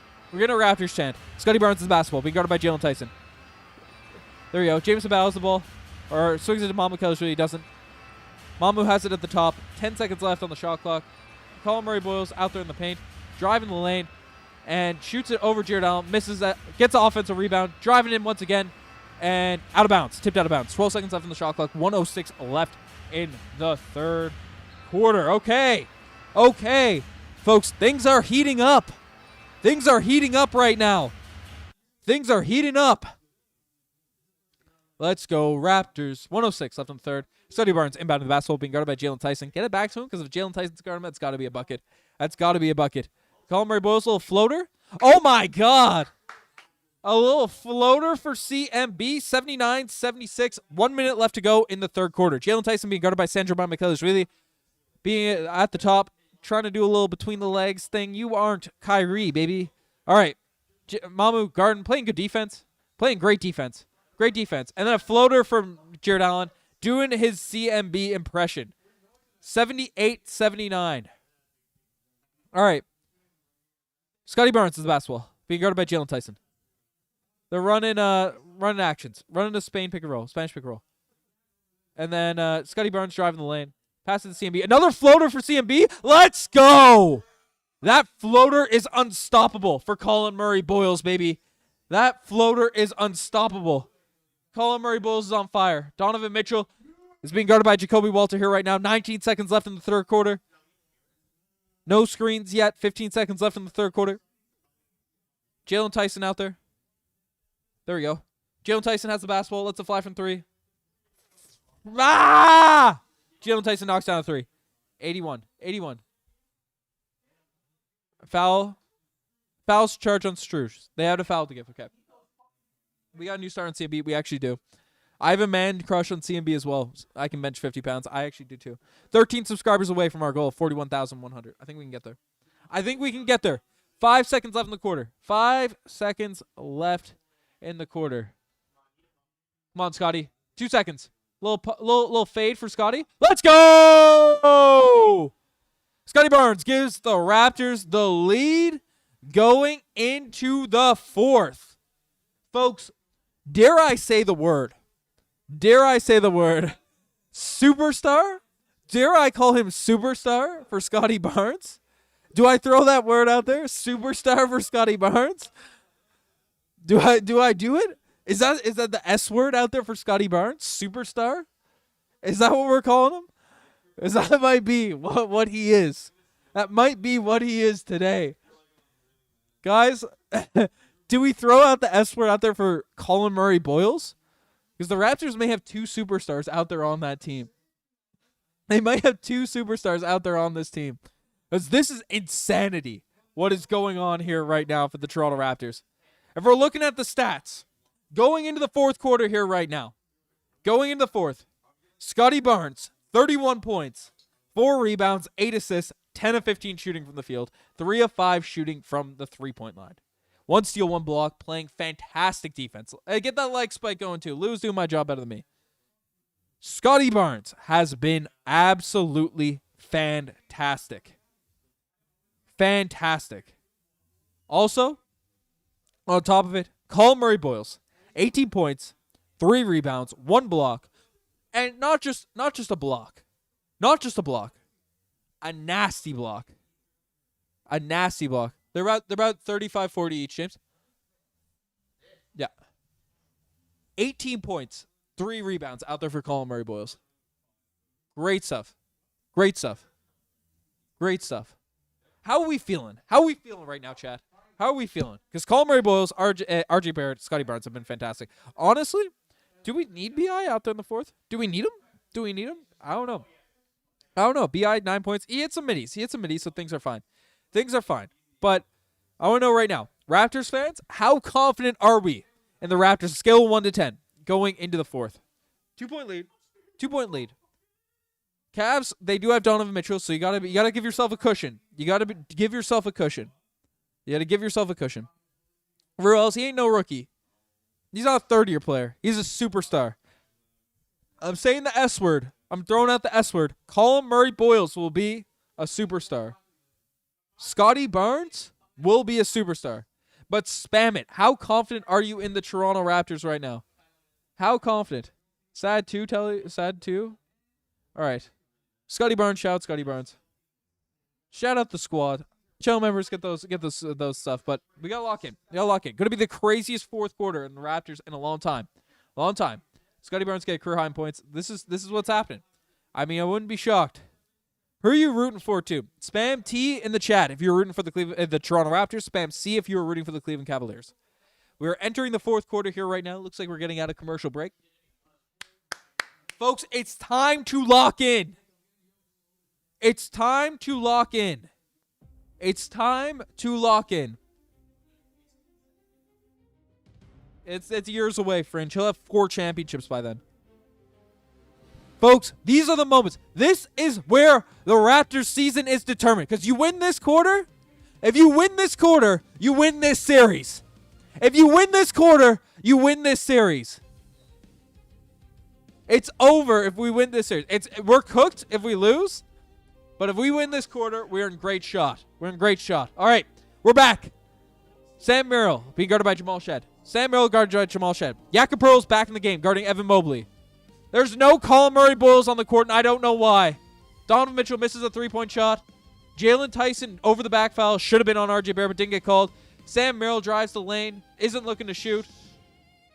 Scottie Barnes is basketball, being guarded by Jalen Tyson. There we go. Jameson battles the ball. Or swings it to Mamakashvili. He doesn't. Mamu has it at the top. 10 seconds left on the shot clock. Colin Murray Boyles out there in the paint. Driving the lane. And shoots it over Jared Allen. Misses that. Gets an offensive rebound. Driving in once again. And out of bounds. Tipped out of bounds. 12 seconds left on the shot clock. 1:06 left in the third quarter. Okay. Folks, things are heating up. Right now. Things are heating up. Let's go, Raptors. 1:06 left in the third. Scottie Barnes inbounding the basketball, being guarded by Jalen Tyson. Get it back to him, because if Jalen Tyson's guarding him, that's got to be a bucket. Colin Murray Boyles, little floater. Oh, my God. A little floater for CMB. 79-76. 1 minute left to go in the third quarter. Jalen Tyson being guarded by Sandro Mamakashvili, really being at the top, trying to do a little between the legs thing. You aren't Kyrie, baby. All right. Mamu Garden playing good defense. Playing great defense. And then a floater from Jared Allen doing his CMB impression. 78-79. All right. Scottie Barnes is the basketball, being guarded by Jalen Tyson. They're running actions. Running a Spanish pick and roll. And then Scottie Barnes driving the lane. Passes to CMB. Another floater for CMB. Let's go. That floater is unstoppable for Colin Murray Boyles, baby. That floater is unstoppable. Colin Murray-Boyles is on fire. Donovan Mitchell is being guarded by Jakob Poeltl here right now. 19 seconds left in the third quarter. No screens yet. 15 seconds left in the third quarter. Jalen Tyson out there. There we go. Jalen Tyson has the basketball. Lets it fly from 3. Ah! Jalen Tyson knocks down a 3. 81. Fouls charge on Struge. They have a foul to give. Okay. We got a new star on CMB. We actually do. I have a man crush on CMB as well. I can bench 50 pounds. I actually do too. 13 subscribers away from our goal of 41,100. I think we can get there. 5 seconds left in the quarter. 5 seconds left in the quarter. Come on, Scottie. 2 seconds. Little fade for Scottie. Let's go! Scottie Barnes gives the Raptors the lead going into the fourth. Folks, dare I say the word? Superstar? Dare I call him superstar for Scottie Barnes? Do I throw that word out there? Superstar for Scottie Barnes? Do I do it? Is that the S word out there for Scottie Barnes? Superstar? Is that what we're calling him? That might be what he is. That might be what he is today. Guys, do we throw out the S word out there for Colin Murray-Boyles? Because the Raptors may have 2 superstars out there on that team. They might have 2 superstars out there on this team. Because this is insanity, what is going on here right now for the Toronto Raptors. If we're looking at the stats, going into the fourth quarter here right now, going into the fourth, Scottie Barnes, 31 points, 4 rebounds, 8 assists, 10 of 15 shooting from the field, 3 of 5 shooting from the three-point line. 1 steal, 1 block, playing fantastic defense. Hey, get that leg spike going too. Lou's doing my job better than me. Scottie Barnes has been absolutely fantastic. Fantastic. Also, on top of it, Colin Murray-Boyles, 18 points, 3 rebounds, 1 block, and not just a block. Not just a block. A nasty block. A nasty block. They're about 35-40 each, James. Yeah. 18 points, 3 rebounds out there for Colin Murray-Boyles. Great stuff. Great stuff. Great stuff. How are we feeling? How are we feeling right now, Chad? How are we feeling? Because Colin Murray-Boyles, RJ Barrett, Scottie Barnes have been fantastic. Honestly, do we need BI out there in the fourth? Do we need him? I don't know. BI, 9 points. He hit some middies, so things are fine. But I want to know right now, Raptors fans, how confident are we in the Raptors? Scale of 1 to 10 going into the fourth. 2-point lead. 2-point lead. Cavs, they do have Donovan Mitchell, so you gotta give yourself a cushion. You gotta give yourself a cushion. Or else he ain't no rookie. He's not a third-year player. He's a superstar. I'm saying the S word. I'm throwing out the S word. Colin Murray-Boyles will be a superstar. Scottie Barnes will be a superstar. But spam it. How confident are you in the Toronto Raptors right now? How confident? Sad 2, sad 2. All right. Scottie Barnes, shout Scottie Barnes. Shout out the squad. Channel members get those stuff, but we got to lock in. Going to be the craziest fourth quarter in the Raptors in a long time. Scottie Barnes get a career high in points. This is what's happening. I mean, I wouldn't be shocked. Who are you rooting for too? Spam T in the chat if you're rooting for the Toronto Raptors. Spam C if you're rooting for the Cleveland Cavaliers. We're entering the fourth quarter here right now. Looks like we're getting out of commercial break. Folks, it's time to lock in. It's time to lock in. It's years away, Fringe. He'll have 4 championships by then. Folks, these are the moments. This is where the Raptors season is determined. Because you win this quarter, if you win this quarter, you win this series. If you win this quarter, you win this series. It's over if we win this series. We're cooked if we lose. But if we win this quarter, we're in great shot. All right, we're back. Sam Merrill being guarded by Jamal Shed. guarded by Jamal Shed. Jakob back in the game, guarding Evan Mobley. There's no Colin Murray-Boyles on the court, and I don't know why. Donovan Mitchell misses a 3-point shot. Jalen Tyson over the back foul. Should have been on RJ Barrett, but didn't get called. Sam Merrill drives the lane. Isn't looking to shoot.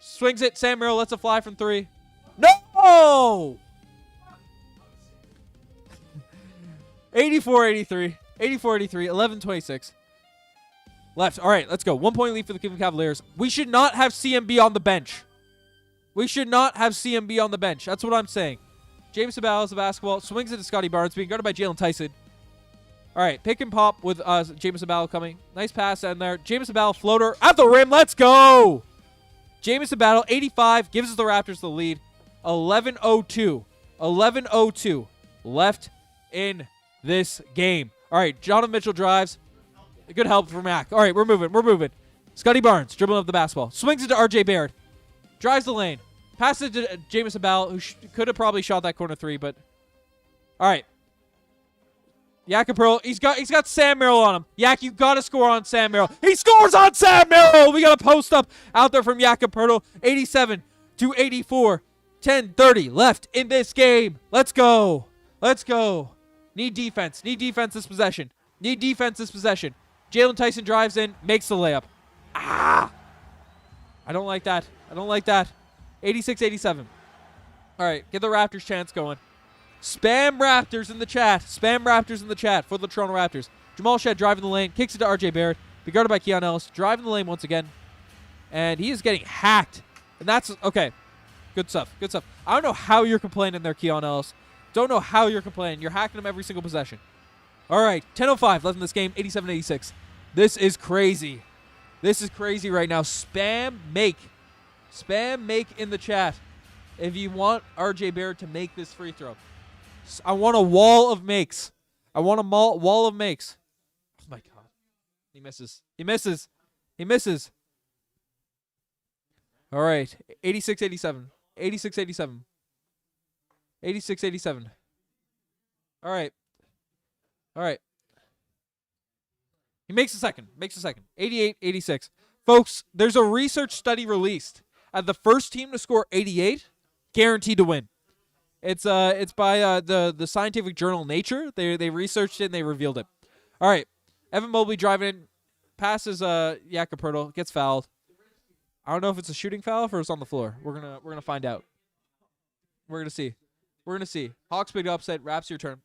Swings it. Sam Merrill lets it fly from 3. No! 84-83. 84-83. 11-26. Left. All right, let's go. 1 point lead for the Cleveland Cavaliers. We should not have CMB on the bench. We should not have CMB on the bench. That's what I'm saying. James Sabal has the basketball. Swings it to Scottie Barnes. Being guarded by Jalen Tyson. All right, pick and pop with James Sabal coming. Nice pass in there. James Sabal floater at the rim. Let's go. James Sabal, 85, gives us the Raptors the lead. 11-02. 11-02 left in this game. All right, Donovan Mitchell drives. Good help from Mac. All right, we're moving. Scottie Barnes dribbling up the basketball. Swings it to RJ Barrett. Drives the lane. Passes it to James Sabal, who could have probably shot that corner 3, but all right. Jakob, he's got Sam Merrill on him. Yak, you got to score on Sam Merrill. He scores on Sam Merrill. We got a post up out there from Jakob, 87-84. 10:30 left in this game. Let's go. Need defense this possession. Jalen Tyson drives in, makes the layup. I don't like that. 86-87. All right, get the Raptors chance going. Spam Raptors in the chat for the Toronto Raptors. Jamal Shead driving the lane, kicks it to RJ Barrett. Be guarded by Keon Ellis, driving the lane once again. And he is getting hacked. And that's, okay, good stuff. I don't know how you're complaining there, Keon Ellis. Don't know how you're complaining. You're hacking him every single possession. All right, 10:05 left in this game, 87-86. This is crazy. Right now. Spam make in the chat if you want RJ Barrett to make this free throw. I want a wall of makes. Wall of makes. Oh, my God. He misses. All right. 86-87. 86-87. All right. He makes a second. 88-86. Folks, there's a research study released. The first team to score 88, guaranteed to win. It's by the scientific journal Nature. They researched it and they revealed it. All right, Evan Mobley driving in, passes Jakob, gets fouled. I don't know if it's a shooting foul or it's on the floor. We're gonna find out. We're gonna see. Hawks big upset. Raps your turn.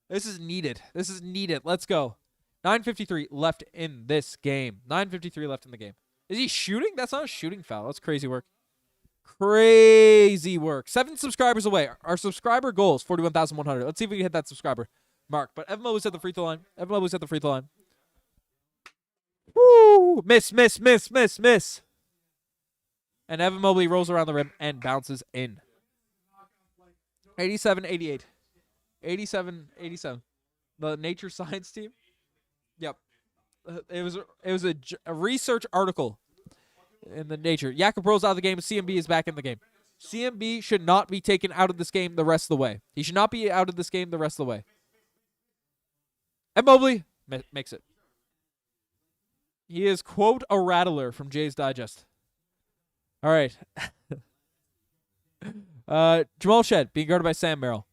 This is needed. Let's go. 9:53 left in this game. 9:53 left in the game. Is he shooting? That's not a shooting foul. That's crazy work. 7 subscribers away. Our subscriber goal is 41,100. Let's see if we can hit that subscriber mark. But Evan Mobley's at the free throw line. Woo! Miss. And Evan Mobley rolls around the rim and bounces in. 87-88. 87-87. The Nature Science team. Yep. It was a research article in the Nature. Jakob out of the game. CMB is back in the game. CMB should not be taken out of this game the rest of the way. He should not be out of this game the rest of the way. And Mobley makes it. He is, quote, a rattler from Jay's Digest. All right. Jamal Shead being guarded by Sam Merrill.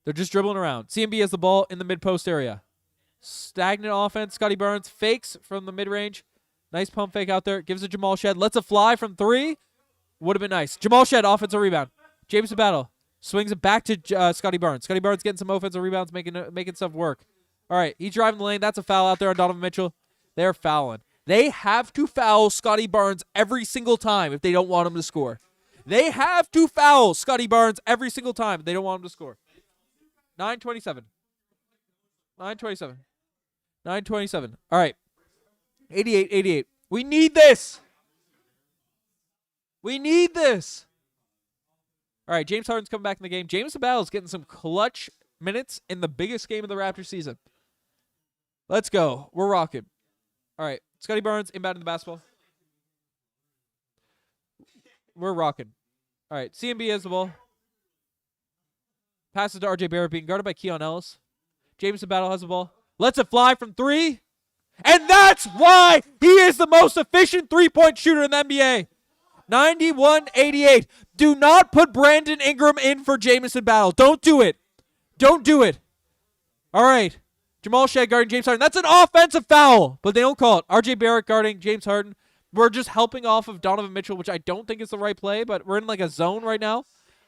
They're just dribbling around. CMB has the ball in the mid-post area. Stagnant offense. Scottie Barnes fakes from the mid-range. Nice pump fake out there. Gives it Jamal Shead. Lets it fly from 3. Would have been nice. Jamal Shead, offensive rebound. James Sabal swings it back to Scottie Barnes. Scottie Barnes getting some offensive rebounds, making stuff work. All right, he's driving the lane. That's a foul out there on Donovan Mitchell. They're fouling. They have to foul Scottie Barnes every single time if they don't want him to score. They have to foul Scottie Barnes every single time if they don't want him to score. 9:27. All right. 88-88. We need this. All right, James Harden's coming back in the game. James Sabal is getting some clutch minutes in the biggest game of the Raptors season. Let's go. We're rocking. All right, Scottie Barnes inbounding the basketball. We're rocking. All right, CMB has the ball. Passes to RJ Barrett, being guarded by Keon Ellis. James Sabal has the ball. Lets it fly from 3. And that's why he is the most efficient three-point shooter in the NBA. 91-88. Do not put Brandon Ingram in for Jamison Battle. Don't do it. All right. Jamal Shead guarding James Harden. That's an offensive foul, but they don't call it. RJ Barrett guarding James Harden. We're just helping off of Donovan Mitchell, which I don't think is the right play, but we're in like a zone right now.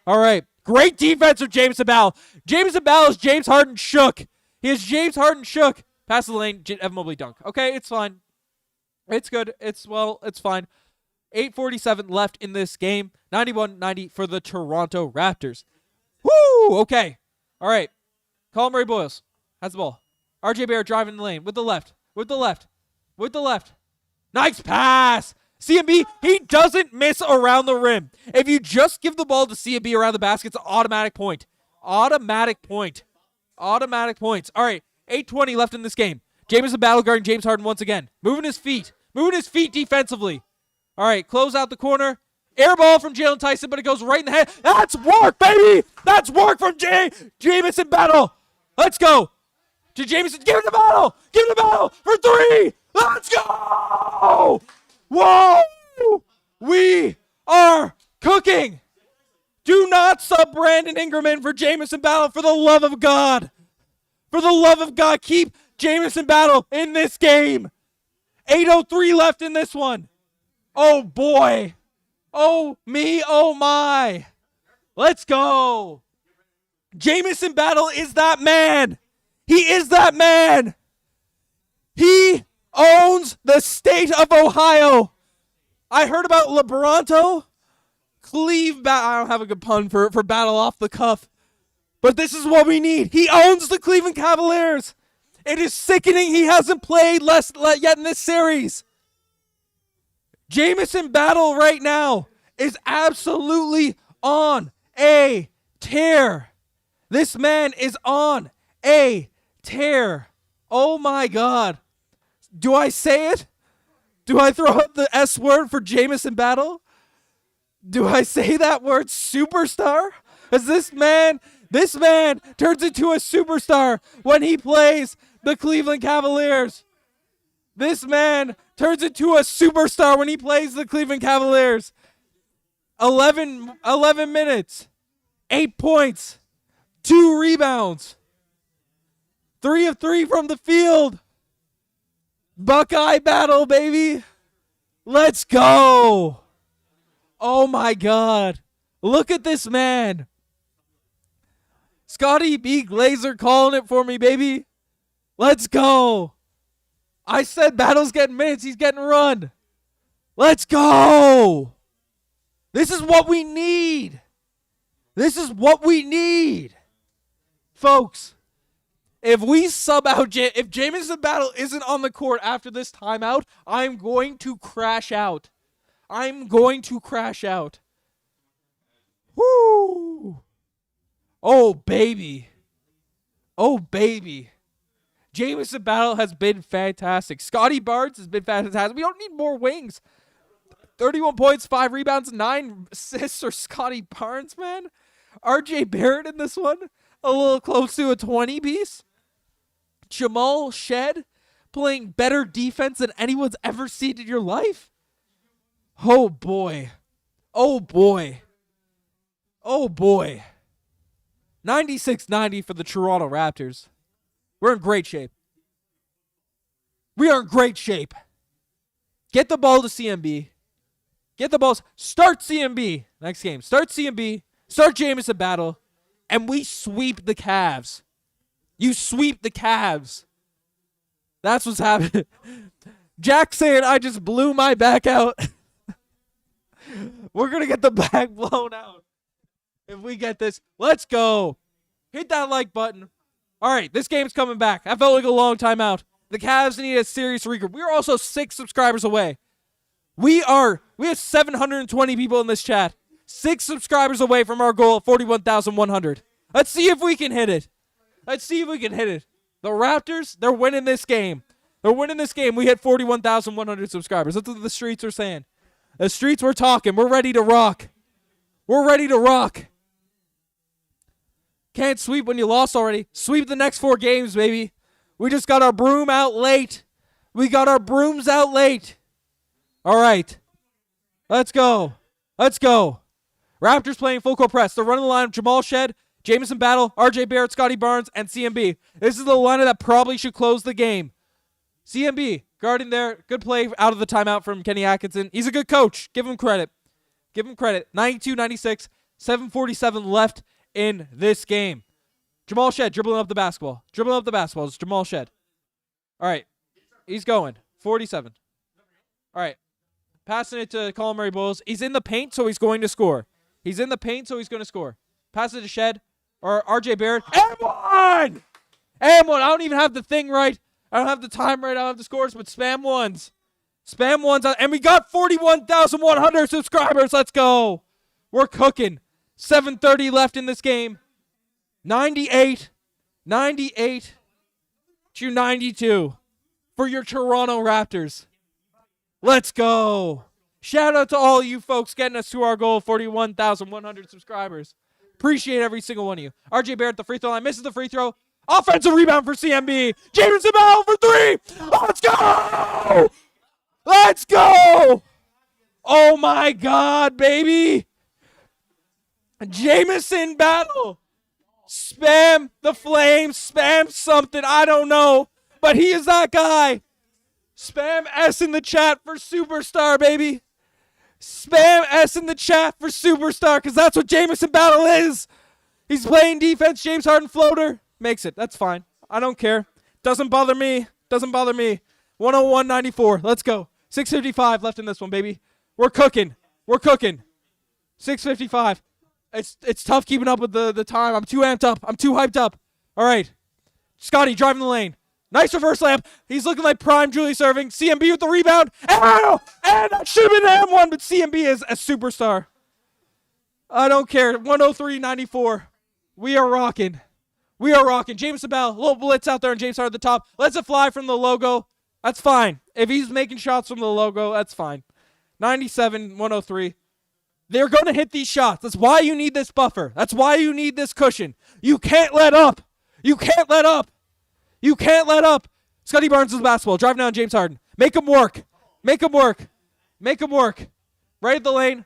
All right. Great defense from Jameson Battle. Jameson Battle is James Harden shook. He is James Harden shook. Pass the lane. Evan Mobley dunk. Okay, it's fine. It's good. It's fine. 8:47 left in this game. 91-90 for the Toronto Raptors. Woo! Okay. All right. Colin Murray Boyles has the ball. RJ Barrett driving the lane with the left. Nice pass. CMB, he doesn't miss around the rim. If you just give the ball to CMB around the basket, it's an automatic point. Automatic points. All right. 8:20 left in this game. Jameson Battle guarding James Harden once again. Moving his feet defensively. All right, close out the corner. Air ball from Jalen Tyson, but it goes right in the head. That's work, baby! That's work from Jameson Battle. Let's go. To Jameson, give him the battle for 3. Let's go! Whoa! We are cooking. Do not sub Brandon Ingram in for Jameson Battle, for the love of God. For the love of God, keep Jameson Battle in this game. 8:03 left in this one. Oh, boy. Oh, me. Oh, my. Let's go. Jameson Battle is that man. He is that man. He owns the state of Ohio. I heard about LeBronto. I don't have a good pun for Battle off the cuff. But this is what we need. He owns the Cleveland Cavaliers. It is sickening he hasn't played yet in this series. Jameson Battle right now is absolutely on a tear. This man is on a tear. Oh my God. Do I say it? Do I throw out the S word for Jameson Battle? Do I say that word, superstar? Because this man turns into a superstar when he plays the Cleveland Cavaliers. This man turns into a superstar when he plays the Cleveland Cavaliers. 11 minutes, 8 points, 2 rebounds, 3 of 3 from the field. Buckeye Battle, baby. Let's go. Oh my God. Look at this man. Scottie B. Glazer calling it for me, baby. Let's go. I said Battle's getting minutes. He's getting run. Let's go. This is what we need. Folks, if we sub out, if Jameson Battle isn't on the court after this timeout, I'm going to crash out. Woo. Oh, baby. Jameson Battle has been fantastic. Scottie Barnes has been fantastic. We don't need more wings. 31 points, 5 rebounds, 9 assists for Scottie Barnes, man. RJ Barrett in this one, a little close to a 20 piece. Jamal Shed playing better defense than anyone's ever seen in your life. Oh, boy. 96-90 for the Toronto Raptors. We're in great shape. Get the ball to CMB. Start CMB next game. Start Jameson Battle, and we sweep the Cavs. You sweep the Cavs. That's what's happening. Jack saying I just blew my back out. We're going to get the back blown out if we get this. Let's go. Hit that like button. All right, this game's coming back. I felt like a long time out. The Cavs need a serious regroup. We're also 6 subscribers away. We have 720 people in this chat. 6 subscribers away from our goal of 41,100. Let's see if we can hit it. The Raptors, they're winning this game. We hit 41,100 subscribers. That's what the streets are saying. The streets were talking. We're ready to rock. Can't sweep when you lost already. Sweep the next 4 games, baby. We just got our broom out late. All right. Let's go. Raptors playing full court press. They're running the line of Jamal Shed, Jameson Battle, RJ Barrett, Scottie Barnes, and CMB. This is the lineup that probably should close the game. CMB, guarding there. Good play out of the timeout from Kenny Atkinson. He's a good coach. Give him credit. 92-96, 7:47 left in this game. Jamal Shed dribbling up the basketball. It's Jamal Shed. All right. He's going. 47. All right. Passing it to Colin Murray-Boyles. He's in the paint, so he's going to score. Pass it to Shed or RJ Barrett. And one! I don't even have the thing right. I don't have the time right. I don't have the scores, but spam ones. And we got 41,100 subscribers. Let's go. We're cooking. 7:30 left in this game. 98-92 for your Toronto Raptors. Let's go. Shout out to all you folks getting us to our goal of 41,100 subscribers. Appreciate every single one of you. RJ Barrett, the free throw line, misses the free throw. Offensive rebound for CMB. Jamison Battle for three. Let's go. Oh, my God, baby. Jamison Battle. Spam the flames. Spam something. I don't know. But he is that guy. Spam S in the chat for superstar, baby. Spam S in the chat for superstar, because that's what Jamison Battle is. He's playing defense. James Harden floater. Makes it. That's fine. I don't care. Doesn't bother me. 101-94. Let's go. 6:55 left in this one, baby. We're cooking. 6:55. It's tough keeping up with the time. I'm too amped up. I'm too hyped up. All right. Scottie driving the lane. Nice reverse layup. He's looking like prime Julius Erving. CMB with the rebound. And that should have been the M1, but CMB is a superstar. I don't care. 103-94. We are rocking. Jamison Battle, a little blitz out there, and James Harden at the top. Lets it fly from the logo. That's fine. If he's making shots from the logo, that's fine. 97-103. They're going to hit these shots. That's why you need this buffer. That's why you need this cushion. You can't let up. Scottie Barnes is the basketball. Driving down James Harden. Make him work. Right at the lane.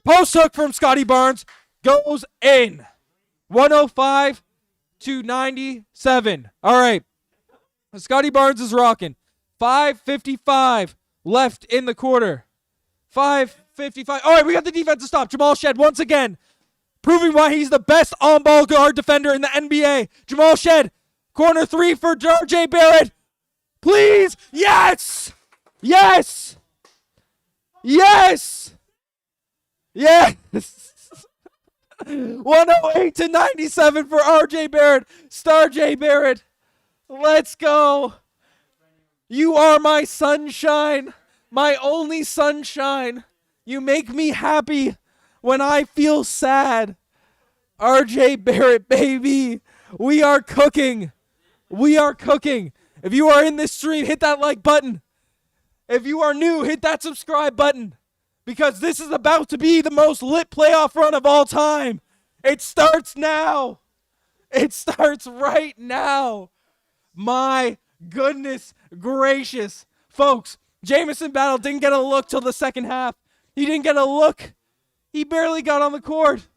Post hook from Scottie Barnes. Goes in. 105-97. All right. Scottie Barnes is rocking. 5:55 left in the quarter. 5:55. All right, we got the defensive stop. Jamal Shed once again, proving why he's the best on-ball guard defender in the NBA. Jamal Shed, corner three for RJ Barrett. Please. Yes. 108-97 for RJ Barrett. Star J Barrett. Let's go. You are my sunshine, my only sunshine. You make me happy when I feel sad. RJ Barrett, baby. We are cooking. If you are in this stream, hit that like button. If you are new, hit that subscribe button. Because this is about to be the most lit playoff run of all time. It starts now. It starts right now. My goodness gracious. Folks, Jamison Battle didn't get a look till the second half. He didn't get a look. He barely got on the court.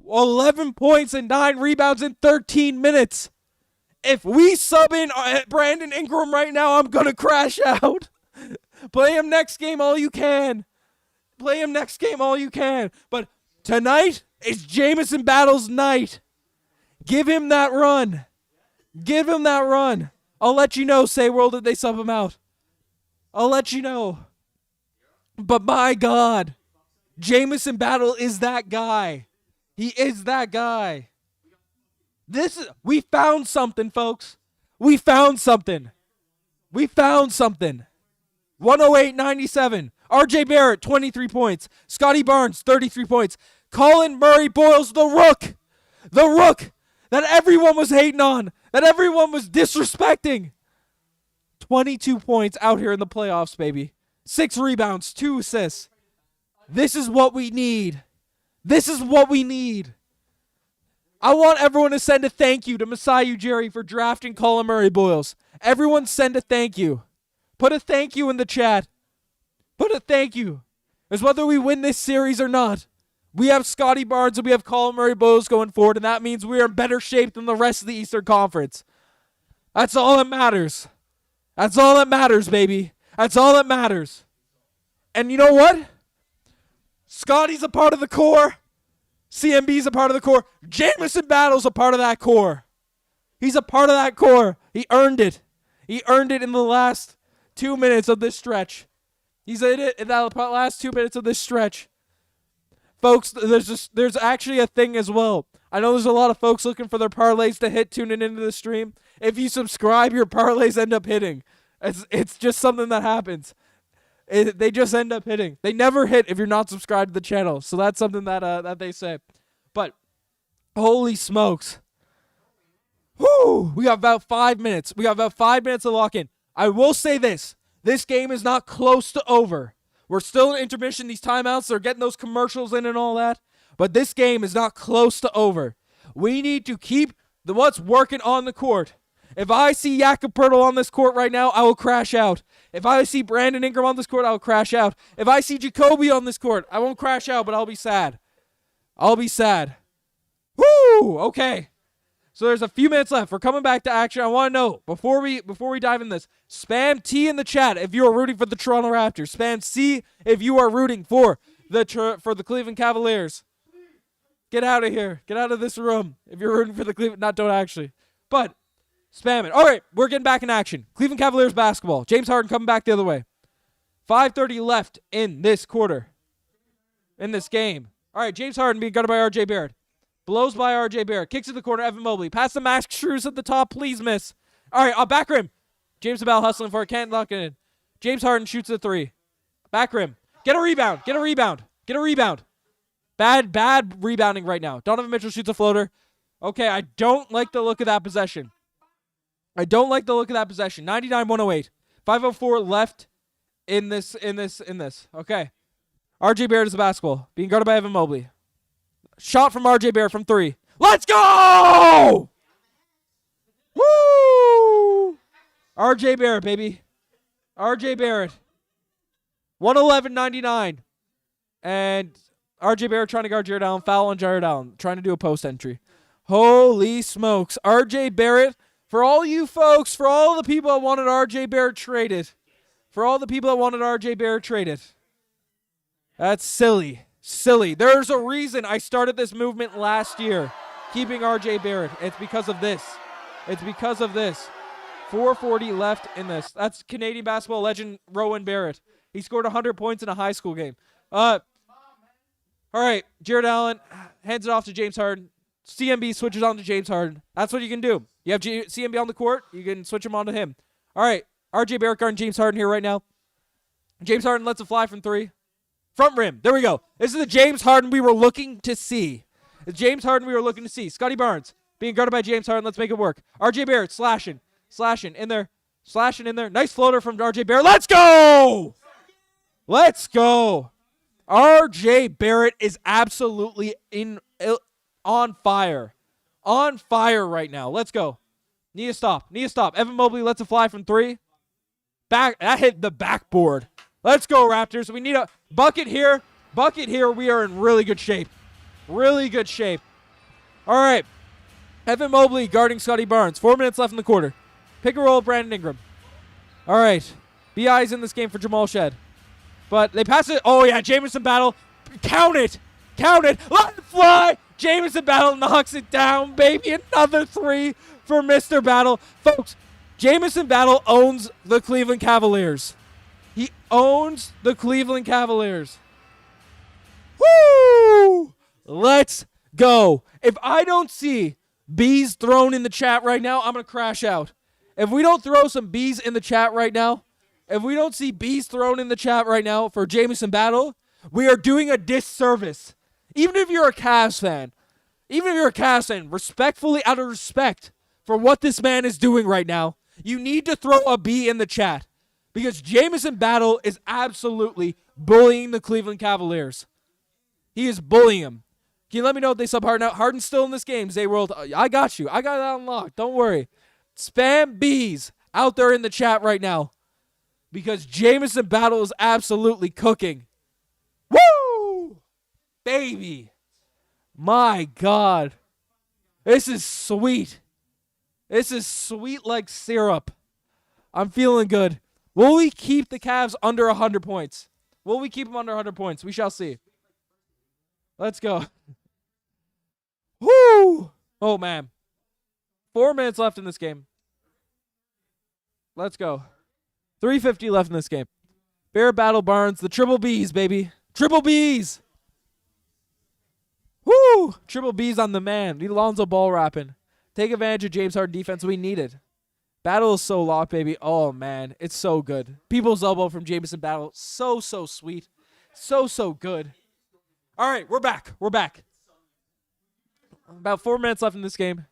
11 points and 9 rebounds in 13 minutes. If we sub in Brandon Ingram right now, I'm going to crash out. Play him next game all you can. But tonight is Jamison Battle's night. Give him that run. I'll let you know, Say World, if they sub him out. I'll let you know. But my God, Jamison Battle is that guy. He is that guy. We found something, folks. We found something. 108-97. RJ Barrett, 23 points. Scottie Barnes, 33 points. Colin Murray-Boyles, the rook that everyone was hating on, that everyone was disrespecting. 22 points out here in the playoffs, baby. 6 rebounds, 2 assists. This is what we need. I want everyone to send a thank you to Masai Ujiri for drafting Colin Murray-Boyles. Everyone send a thank you. Put a thank you in the chat. Because whether we win this series or not, we have Scottie Barnes and we have Colin Murray-Boyles going forward, and that means we are in better shape than the rest of the Eastern Conference. That's all that matters. That's all that matters, baby. That's all that matters. And you know what? Scottie's a part of the core. CMB's a part of the core. Jamison Battle's a part of that core. He's a part of that core. He earned it. He earned it in the last 2 minutes of this stretch. He's in it in the last 2 minutes of this stretch. Folks, there's actually a thing as well. I know there's a lot of folks looking for their parlays to hit tuning into the stream. If you subscribe, your parlays end up hitting. It's just something that happens. They just end up hitting. They never hit if you're not subscribed to the channel. So that's something that they say. But holy smokes. Whoo! We got about 5 minutes. We got about 5 minutes to lock in. I will say this. This game is not close to over. We're still in intermission. These timeouts, they're getting those commercials in and all that. But this game is not close to over. We need to keep what's working on the court. If I see Jakob Poeltl on this court right now, I will crash out. If I see Brandon Ingram on this court, I will crash out. If I see Jakob on this court, I won't crash out, but I'll be sad. I'll be sad. Woo! Okay. So there's a few minutes left. We're coming back to action. I want to know, before we dive in this, spam T in the chat if you are rooting for the Toronto Raptors. Spam C if you are rooting for the Cleveland Cavaliers. Get out of here. Get out of this room if you're rooting for the Cleveland. Don't actually. But spam it. All right, we're getting back in action. Cleveland Cavaliers basketball. James Harden coming back the other way. 5:30 left in this quarter. In this game. All right, James Harden being guarded by R.J. Barrett. Blows by R.J. Barrett. Kicks to the corner. Evan Mobley. Pass the Max Strus at the top. Please miss. All right, back rim. James Abel hustling for it. Can't lock it in. James Harden shoots a three. Back rim. Get a rebound. Get a rebound. Get a rebound. Bad rebounding right now. Donovan Mitchell shoots a floater. Okay, I don't like the look of that possession. 99-108. 5:04 left in this. Okay. R.J. Barrett is the basketball. Being guarded by Evan Mobley. Shot from R.J. Barrett from three. Let's go! Woo! R.J. Barrett, baby. R.J. Barrett. 111.99. And R.J. Barrett trying to guard Jared Allen. Foul on Jared Allen. Trying to do a post entry. Holy smokes. R.J. Barrett. For all you folks, for all the people that wanted R.J. Barrett traded. That's silly. Silly. There's a reason I started this movement last year. Keeping R.J. Barrett. It's because of this. 4:40 left in this. That's Canadian basketball legend Rowan Barrett. He scored 100 points in a high school game. All right. Jared Allen hands it off to James Harden. CMB switches on to James Harden. That's what you can do. You have CMB on the court. You can switch him on to him. All right. R.J. Barrett guarding James Harden here right now. James Harden lets it fly from three. Front rim. There we go. This is the James Harden we were looking to see. Scottie Barnes being guarded by James Harden. Let's make it work. R.J. Barrett slashing in there. Nice floater from R.J. Barrett. Let's go. R.J. Barrett is absolutely on fire. On fire right now. Let's go. Need to stop. Evan Mobley lets it fly from three. That hit the backboard. Let's go, Raptors. We need a bucket here. We are in really good shape. All right. Evan Mobley guarding Scottie Barnes. 4 minutes left in the quarter. Pick and roll, Brandon Ingram. All right. BI's in this game for Jamal Shed. But they pass it. Oh, yeah. Jamison Battle. Count it. Let it fly. Jamison Battle knocks it down, baby. Another three for Mr. Battle. Folks, Jamison Battle owns the Cleveland Cavaliers. He owns the Cleveland Cavaliers. Woo! Let's go. If I don't see bees thrown in the chat right now, I'm going to crash out. If we don't throw some bees in the chat right now, for Jamison Battle, we are doing a disservice. Even if you're a Cavs fan, respectfully, out of respect for what this man is doing right now, you need to throw a B in the chat. Because Jamison Battle is absolutely bullying the Cleveland Cavaliers. He is bullying them. Can you let me know if they sub Harden out? Harden's still in this game. Zay World, I got you. I got that unlocked. Don't worry. Spam B's out there in the chat right now. Because Jamison Battle is absolutely cooking. Woo! Baby. My God. This is sweet. This is sweet like syrup. I'm feeling good. Will we keep the Cavs under 100 points? Will we keep them under 100 points? We shall see. Let's go. Woo! Oh, man. 4 minutes left in this game. Let's go. 3:50 left in this game. Barrett battle Barnes. The triple Bs, baby. Triple Bs. Woo! Triple Bs on the man. Need Lonzo Ball rapping. Take advantage of James Harden defense. We need it. Battle is so locked, baby. Oh, man. It's so good. People's elbow from Jamison Battle. So sweet. So good. All right, we're back. We're back. About 4 minutes left in this game.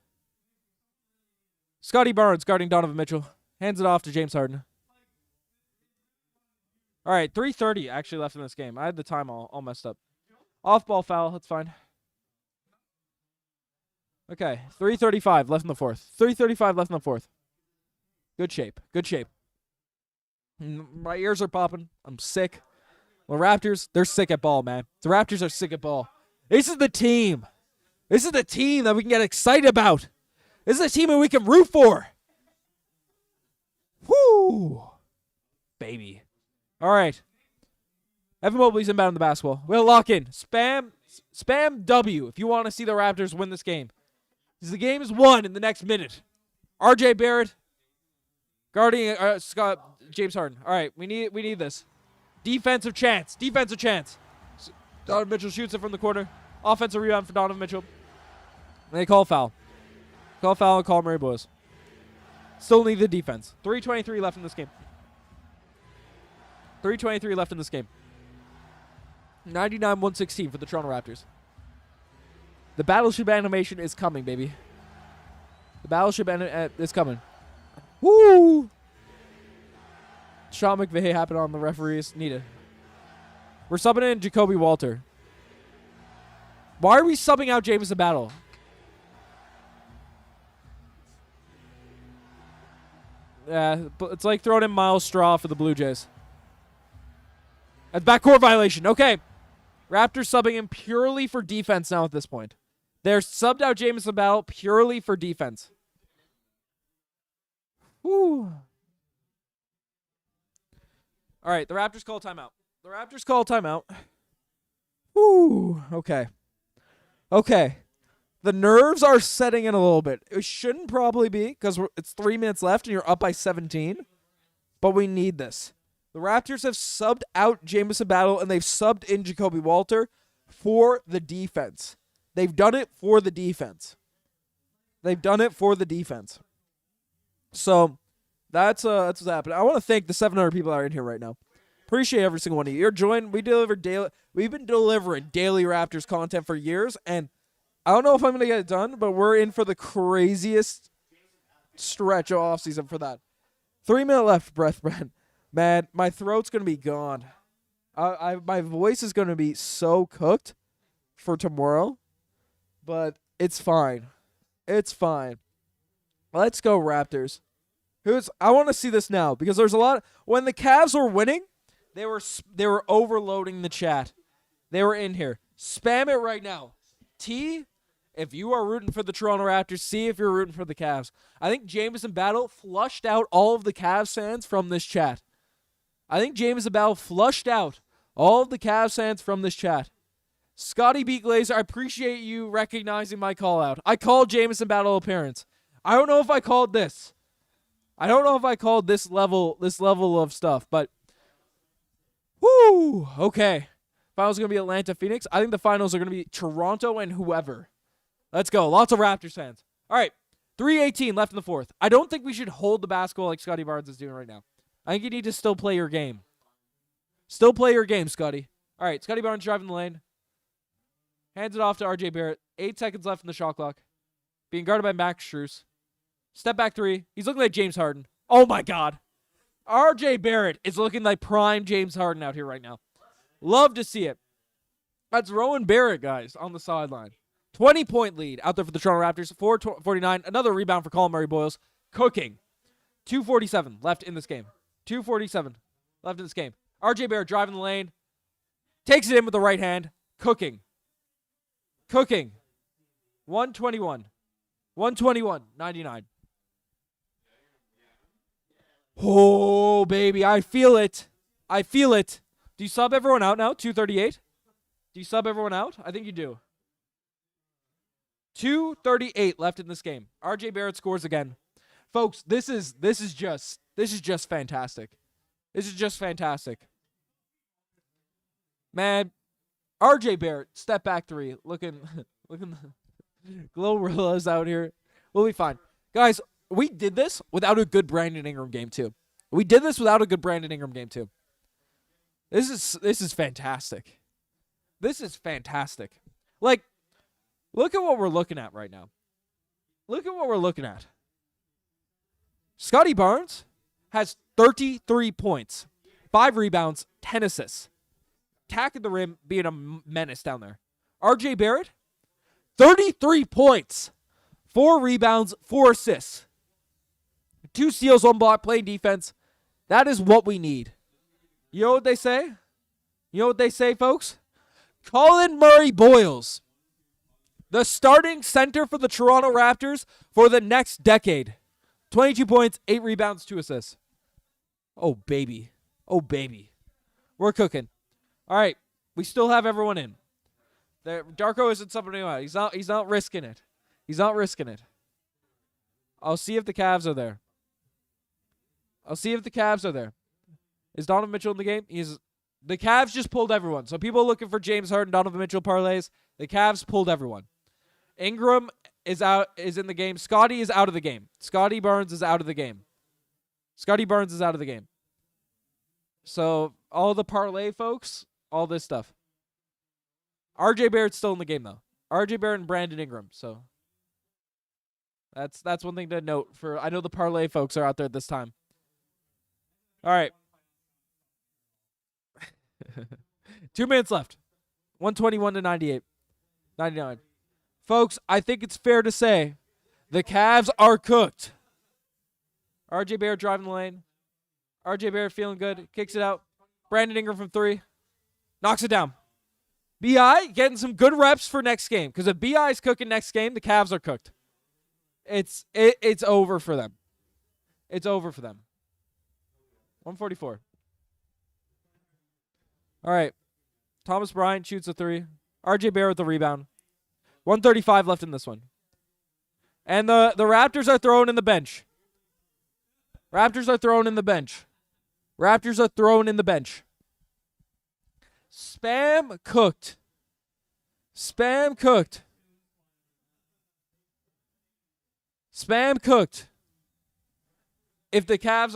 Scottie Barnes guarding Donovan Mitchell. Hands it off to James Harden. All right, 3:30 actually left in this game. I had the time all messed up. Off-ball foul. That's fine. Okay, 3:35 left in the fourth. 3:35 left in the fourth. Good shape. Good shape. My ears are popping. I'm sick. The Raptors, they're sick at ball, man. The Raptors are sick at ball. This is the team. This is the team that we can get excited about. This is a team that we can root for. Woo! Baby. All right. Evan Mobley's inbound in the basketball. We'll lock in. Spam W if you want to see the Raptors win this game. Because the game is won in the next minute. RJ Barrett guarding James Harden. All right, we need this. Defensive chance. Donovan Mitchell shoots it from the corner. Offensive rebound for Donovan Mitchell. And they call foul. Call foul and call Murray Boys. Still need the defense. 3:23 left in this game. 3:23 left in this game. 99-116 for the Toronto Raptors. The battleship animation is coming, baby. The battleship is coming. Woo! Sean McVay happened on the referees. Needed. We're subbing in Jacoby Walter. Why are we subbing out Jamison Battle? Yeah, it's like throwing in Miles Straw for the Blue Jays. That's backcourt violation. Okay. Raptors subbing in purely for defense now at this point. They're subbed out Jamison Battle purely for defense. Woo. All right, the Raptors call timeout. Woo. Okay. The nerves are setting in a little bit. It shouldn't probably be because it's 3 minutes left and you're up by 17. But we need this. The Raptors have subbed out Jamison Battle and they've subbed in Jacoby Walter for the defense. They've done it for the defense. So that's what's happening. I want to thank the 700 people that are in here right now. Appreciate every single one of you. You're joined. We've been delivering daily Raptors content for years, and I don't know if I'm going to get it done, but we're in for the craziest stretch of offseason for that. 3 minutes left, breath. Man, my throat's going to be gone. My voice is going to be so cooked for tomorrow, but it's fine. Let's go, Raptors. I want to see this now because there's a lot. When the Cavs were winning, they were overloading the chat. They were in here. Spam it right now. T, if you are rooting for the Toronto Raptors, see if you're rooting for the Cavs. I think Jamison Battle flushed out all of the Cavs fans from this chat. Scottie B. Glazer, I appreciate you recognizing my call out. I called Jamison Battle appearance. I don't know if I called this. This level of stuff, but whoo, okay. Finals are going to be Atlanta, Phoenix. I think the finals are going to be Toronto and whoever. Let's go. Lots of Raptors fans. All right, 3:18 left in the fourth. I don't think we should hold the basketball like Scottie Barnes is doing right now. I think you need to still play your game. Scottie. All right, Scottie Barnes driving the lane. Hands it off to RJ Barrett. 8 seconds left in the shot clock. Being guarded by Max Strus. Step back three. He's looking like James Harden. Oh, my God. RJ Barrett is looking like prime James Harden out here right now. Love to see it. That's Rowan Barrett, guys, on the sideline. 20-point lead out there for the Toronto Raptors. 4:49. Another rebound for Colin Murray Boyles. Cooking. 2:47 left in this game. RJ Barrett driving the lane. Takes it in with the right hand. Cooking. 121. 99. Oh, baby, I feel it. I feel it. Do you sub everyone out now? 238? Do you sub everyone out? I think you do. 2:38 left in this game. RJ Barrett scores again. Folks, this is just fantastic. This is just fantastic. Man, RJ Barrett, step back three. Looking Glorilla's out here. We'll be fine. Guys, we did this without a good Brandon Ingram game too. This is fantastic. This is fantastic. Like, look at what we're looking at right now. Scottie Barnes has 33 points, 5 rebounds, 10 assists. Attacking the rim, being a menace down there. RJ Barrett, 33 points, 4 rebounds, 4 assists. 2 steals, 1 block, playing defense. That is what we need. You know what they say? Folks? Colin Murray Boyles, the starting center for the Toronto Raptors for the next decade. 22 points, 8 rebounds, 2 assists. Oh, baby. We're cooking. All right. We still have everyone in. Darko isn't somebody out. He's not risking it. I'll see if the Cavs are there. Is Donovan Mitchell in the game? The Cavs just pulled everyone. So people looking for James Harden, Donovan Mitchell parlays, the Cavs pulled everyone. Ingram is in the game. Scottie is out of the game. Scottie Barnes is out of the game. So all the parlay folks, all this stuff. RJ Barrett's still in the game though. RJ Barrett and Brandon Ingram. So that's one thing to note for. I know the parlay folks are out there at this time. All right. 2 minutes left. 121 to 99. Folks, I think it's fair to say the Cavs are cooked. RJ Barrett driving the lane. RJ Barrett feeling good. Kicks it out. Brandon Ingram from 3. Knocks it down. BI getting some good reps for next game. Because if BI is cooking next game, the Cavs are cooked. It's over for them. 144. All right. Thomas Bryant shoots a 3. RJ Barrett with the rebound. 135 left in this one. And the Raptors are throwing in the bench. Spam cooked. If the Cavs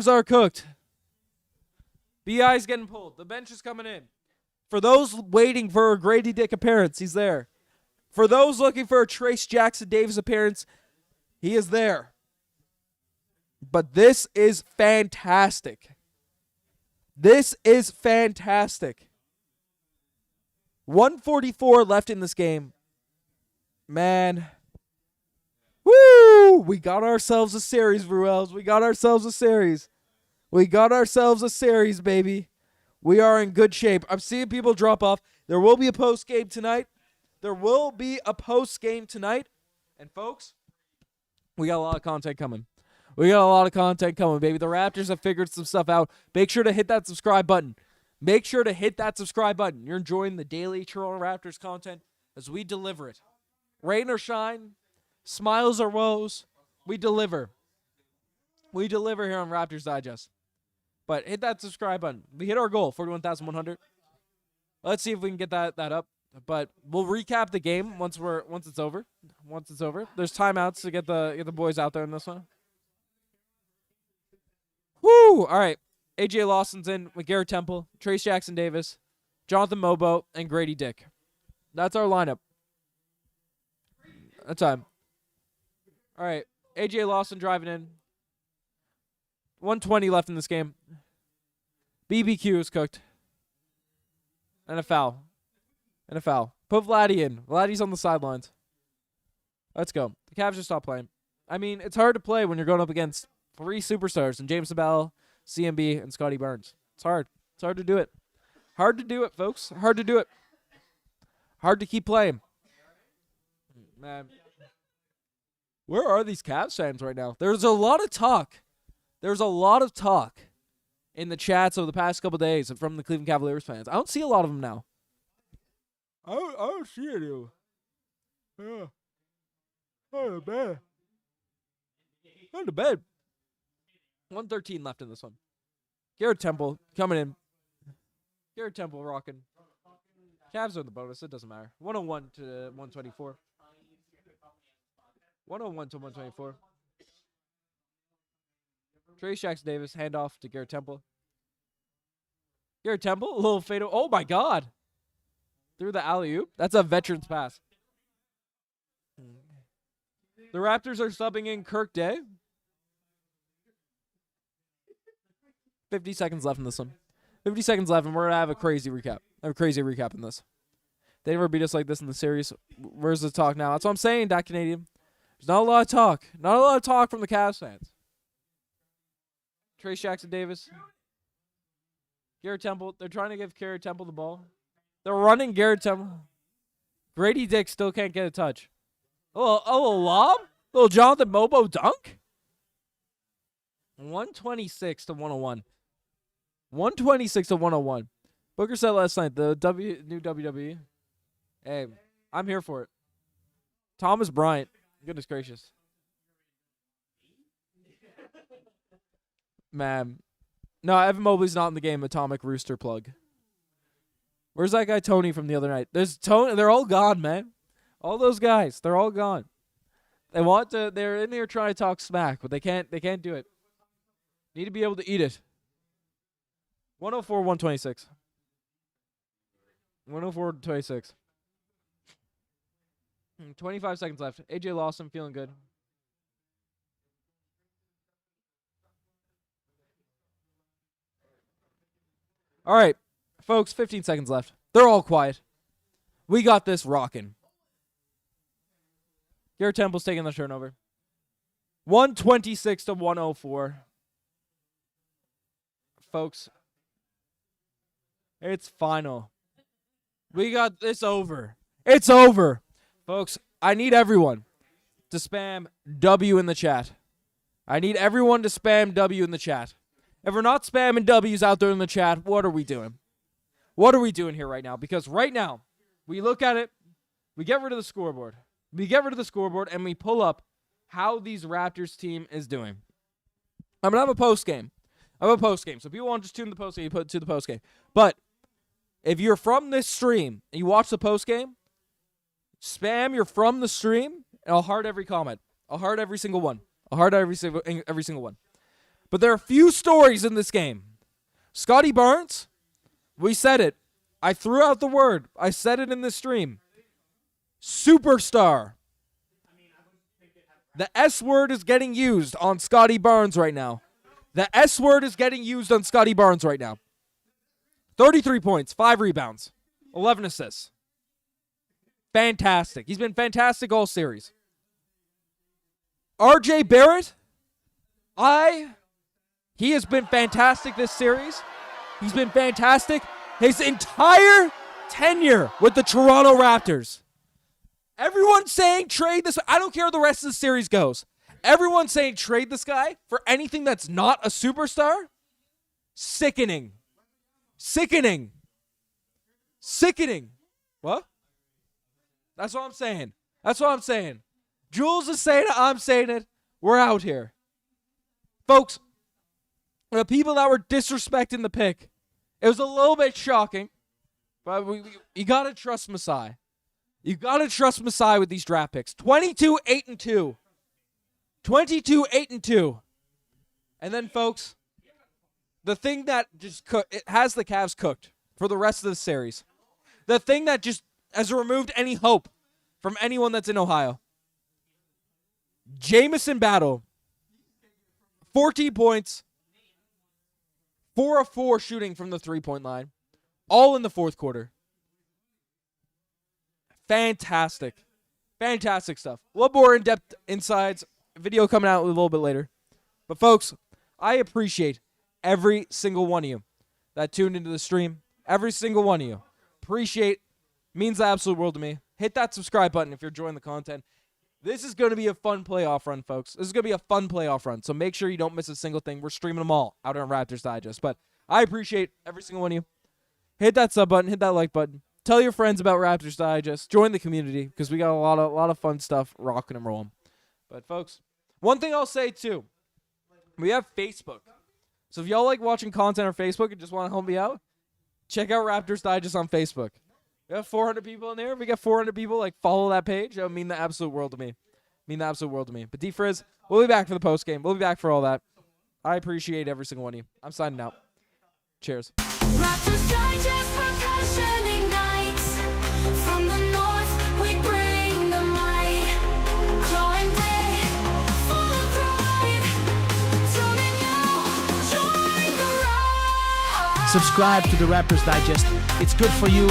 are cooked. BI's getting pulled. The bench is coming in. For those waiting for a Gradey Dick appearance, he's there. For those looking for a Trace Jackson Davis appearance, he is there. But this is fantastic. 144 left in this game. Man. Woo! We got ourselves a series, Ruels. We got ourselves a series, baby. We are in good shape. I'm seeing people drop off. There will be a post game tonight. And folks, we got a lot of content coming. baby. The Raptors have figured some stuff out. Make sure to hit that subscribe button. You're enjoying the daily Toronto Raptors content as we deliver it. Rain or shine, smiles or woes, we deliver. We deliver here on Raptors Digest. But hit that subscribe button. We hit our goal, 41,100. Let's see if we can get that up. But we'll recap the game once it's over. There's timeouts to get the boys out there in this one. Woo! All right. AJ Lawson's in with Garrett Temple, Trace Jackson Davis, Jonathan Mobo, and Gradey Dick. That's our lineup. That's time. All right. AJ Lawson driving in. 120 left in this game. BBQ is cooked. And a foul. Put Vladdy in. Vladdy's on the sidelines. Let's go. The Cavs just stopped playing. I mean, it's hard to play when you're going up against 3 superstars and James Sabell, CMB, and Scottie Barnes. It's hard. It's hard to do it. Hard to do it, folks. Hard to do it. Hard to keep playing. Man. Where are these Cavs fans right now? There's a lot of talk. There's a lot of talk in the chats over the past couple days from the Cleveland Cavaliers fans. I don't see a lot of them now. I don't see any of them. Yeah. Go to bed. Go to bed. 113 left in this one. Garrett Temple coming in. Garrett Temple rocking. Cavs are in the bonus. It doesn't matter. 101 to 124. 101 to 124. Trey Jackson Davis, handoff to Garrett Temple. Garrett Temple, a little fade. Oh my God. Through the alley-oop. That's a veteran's pass. The Raptors are subbing in Kirk Day. 50 seconds left in this one. 50 seconds left, and we're going to have a crazy recap. In this. They never beat us like this in the series. Where's the talk now? That's what I'm saying, Dak Canadian. There's not a lot of talk. Not a lot of talk from the Cavs fans. Trey Jackson Davis. Garrett Temple. They're trying to give Garrett Temple the ball. They're running Garrett Temple. Gradey Dick still can't get a touch. Oh, a lob? Little Jonathan Mobo dunk? 126 to 101. 126 to 101. Booker said last night, the new WWE. Hey, I'm here for it. Thomas Bryant. Goodness gracious. Man. No, Evan Mobley's not in the game. Atomic Rooster plug. Where's that guy Tony from the other night? There's Tony. They're all gone, man. All those guys, they're all gone. They're in here trying to talk smack, but they can't do it. Need to be able to eat it. 104, 126. 104, 26. 25 seconds left. AJ Lawson feeling good. All right, folks, 15 seconds left. They're all quiet. We got this rocking. Garrett Temple's taking the turnover. 126 to 104. Folks, it's final. We got this over. It's over. Folks, I need everyone to spam W in the chat. I need everyone to spam W in the chat. If we're not spamming W's out there in the chat, what are we doing? What are we doing here right now? Because right now, we look at it, we get rid of the scoreboard. We get rid of the scoreboard, and we pull up how these Raptors team is doing. I'm going to have a post game. So people want to just tune the post game, you put it to the post game. But if you're from this stream and you watch the post game, spam you're from the stream, and I'll heart every comment. I'll heart every single one. Every single one. But there are a few stories in this game. Scottie Barnes, we said it. I threw out the word. I said it in the stream. Superstar. The S word is getting used on Scottie Barnes right now. The S word is getting used on Scottie Barnes right now. 33 points, 5 rebounds, 11 assists. Fantastic. He's been fantastic all series. RJ Barrett, he has been fantastic this series. He's been fantastic his entire tenure with the Toronto Raptors. Everyone's saying trade this. I don't care how the rest of the series goes. Everyone's saying trade this guy for anything that's not a superstar. Sickening. What? That's what I'm saying. Jules is saying it. I'm saying it. We're out here. Folks, the people that were disrespecting the pick, it was a little bit shocking, but you got to trust Masai. You got to trust Masai with these draft picks. 22-8-2. 22-8-2. And then, folks, the thing that just it has the Cavs cooked for the rest of the series. The thing that just has removed any hope from anyone that's in Ohio. Jamison Battle. 14 points. 4 of 4 shooting from the three-point line. All in the fourth quarter. Fantastic stuff. A little more in-depth insides. Video coming out a little bit later. But, folks, I appreciate every single one of you that tuned into the stream. Every single one of you. Appreciate. Means the absolute world to me. Hit that subscribe button if you're enjoying the content.
This is going to be a fun playoff run, folks. This is going to be a fun playoff run. So make sure you don't miss a single thing. We're streaming them all out on Raptors Digest. But I appreciate every single one of you. Hit that sub button. Hit that like button. Tell your friends about Raptors Digest. Join the community because we got a lot of fun stuff rocking and rolling. But, folks, one thing I'll say, too. We have Facebook. So if y'all like watching content on Facebook and just want to help me out, check out Raptors Digest on Facebook. We have 400 people in there. If we got 400 people, like, follow that page. That would mean the absolute world to me. But D-Frizz, we'll be back for the post game. We'll be back for all that. I appreciate every single one of you. I'm signing out. Cheers.
Raptors Digest percussion ignites. From the north, we bring the might. Clawing day, full of pride. Tuning you, join the ride.
Subscribe to the Raptors Digest. It's good for you.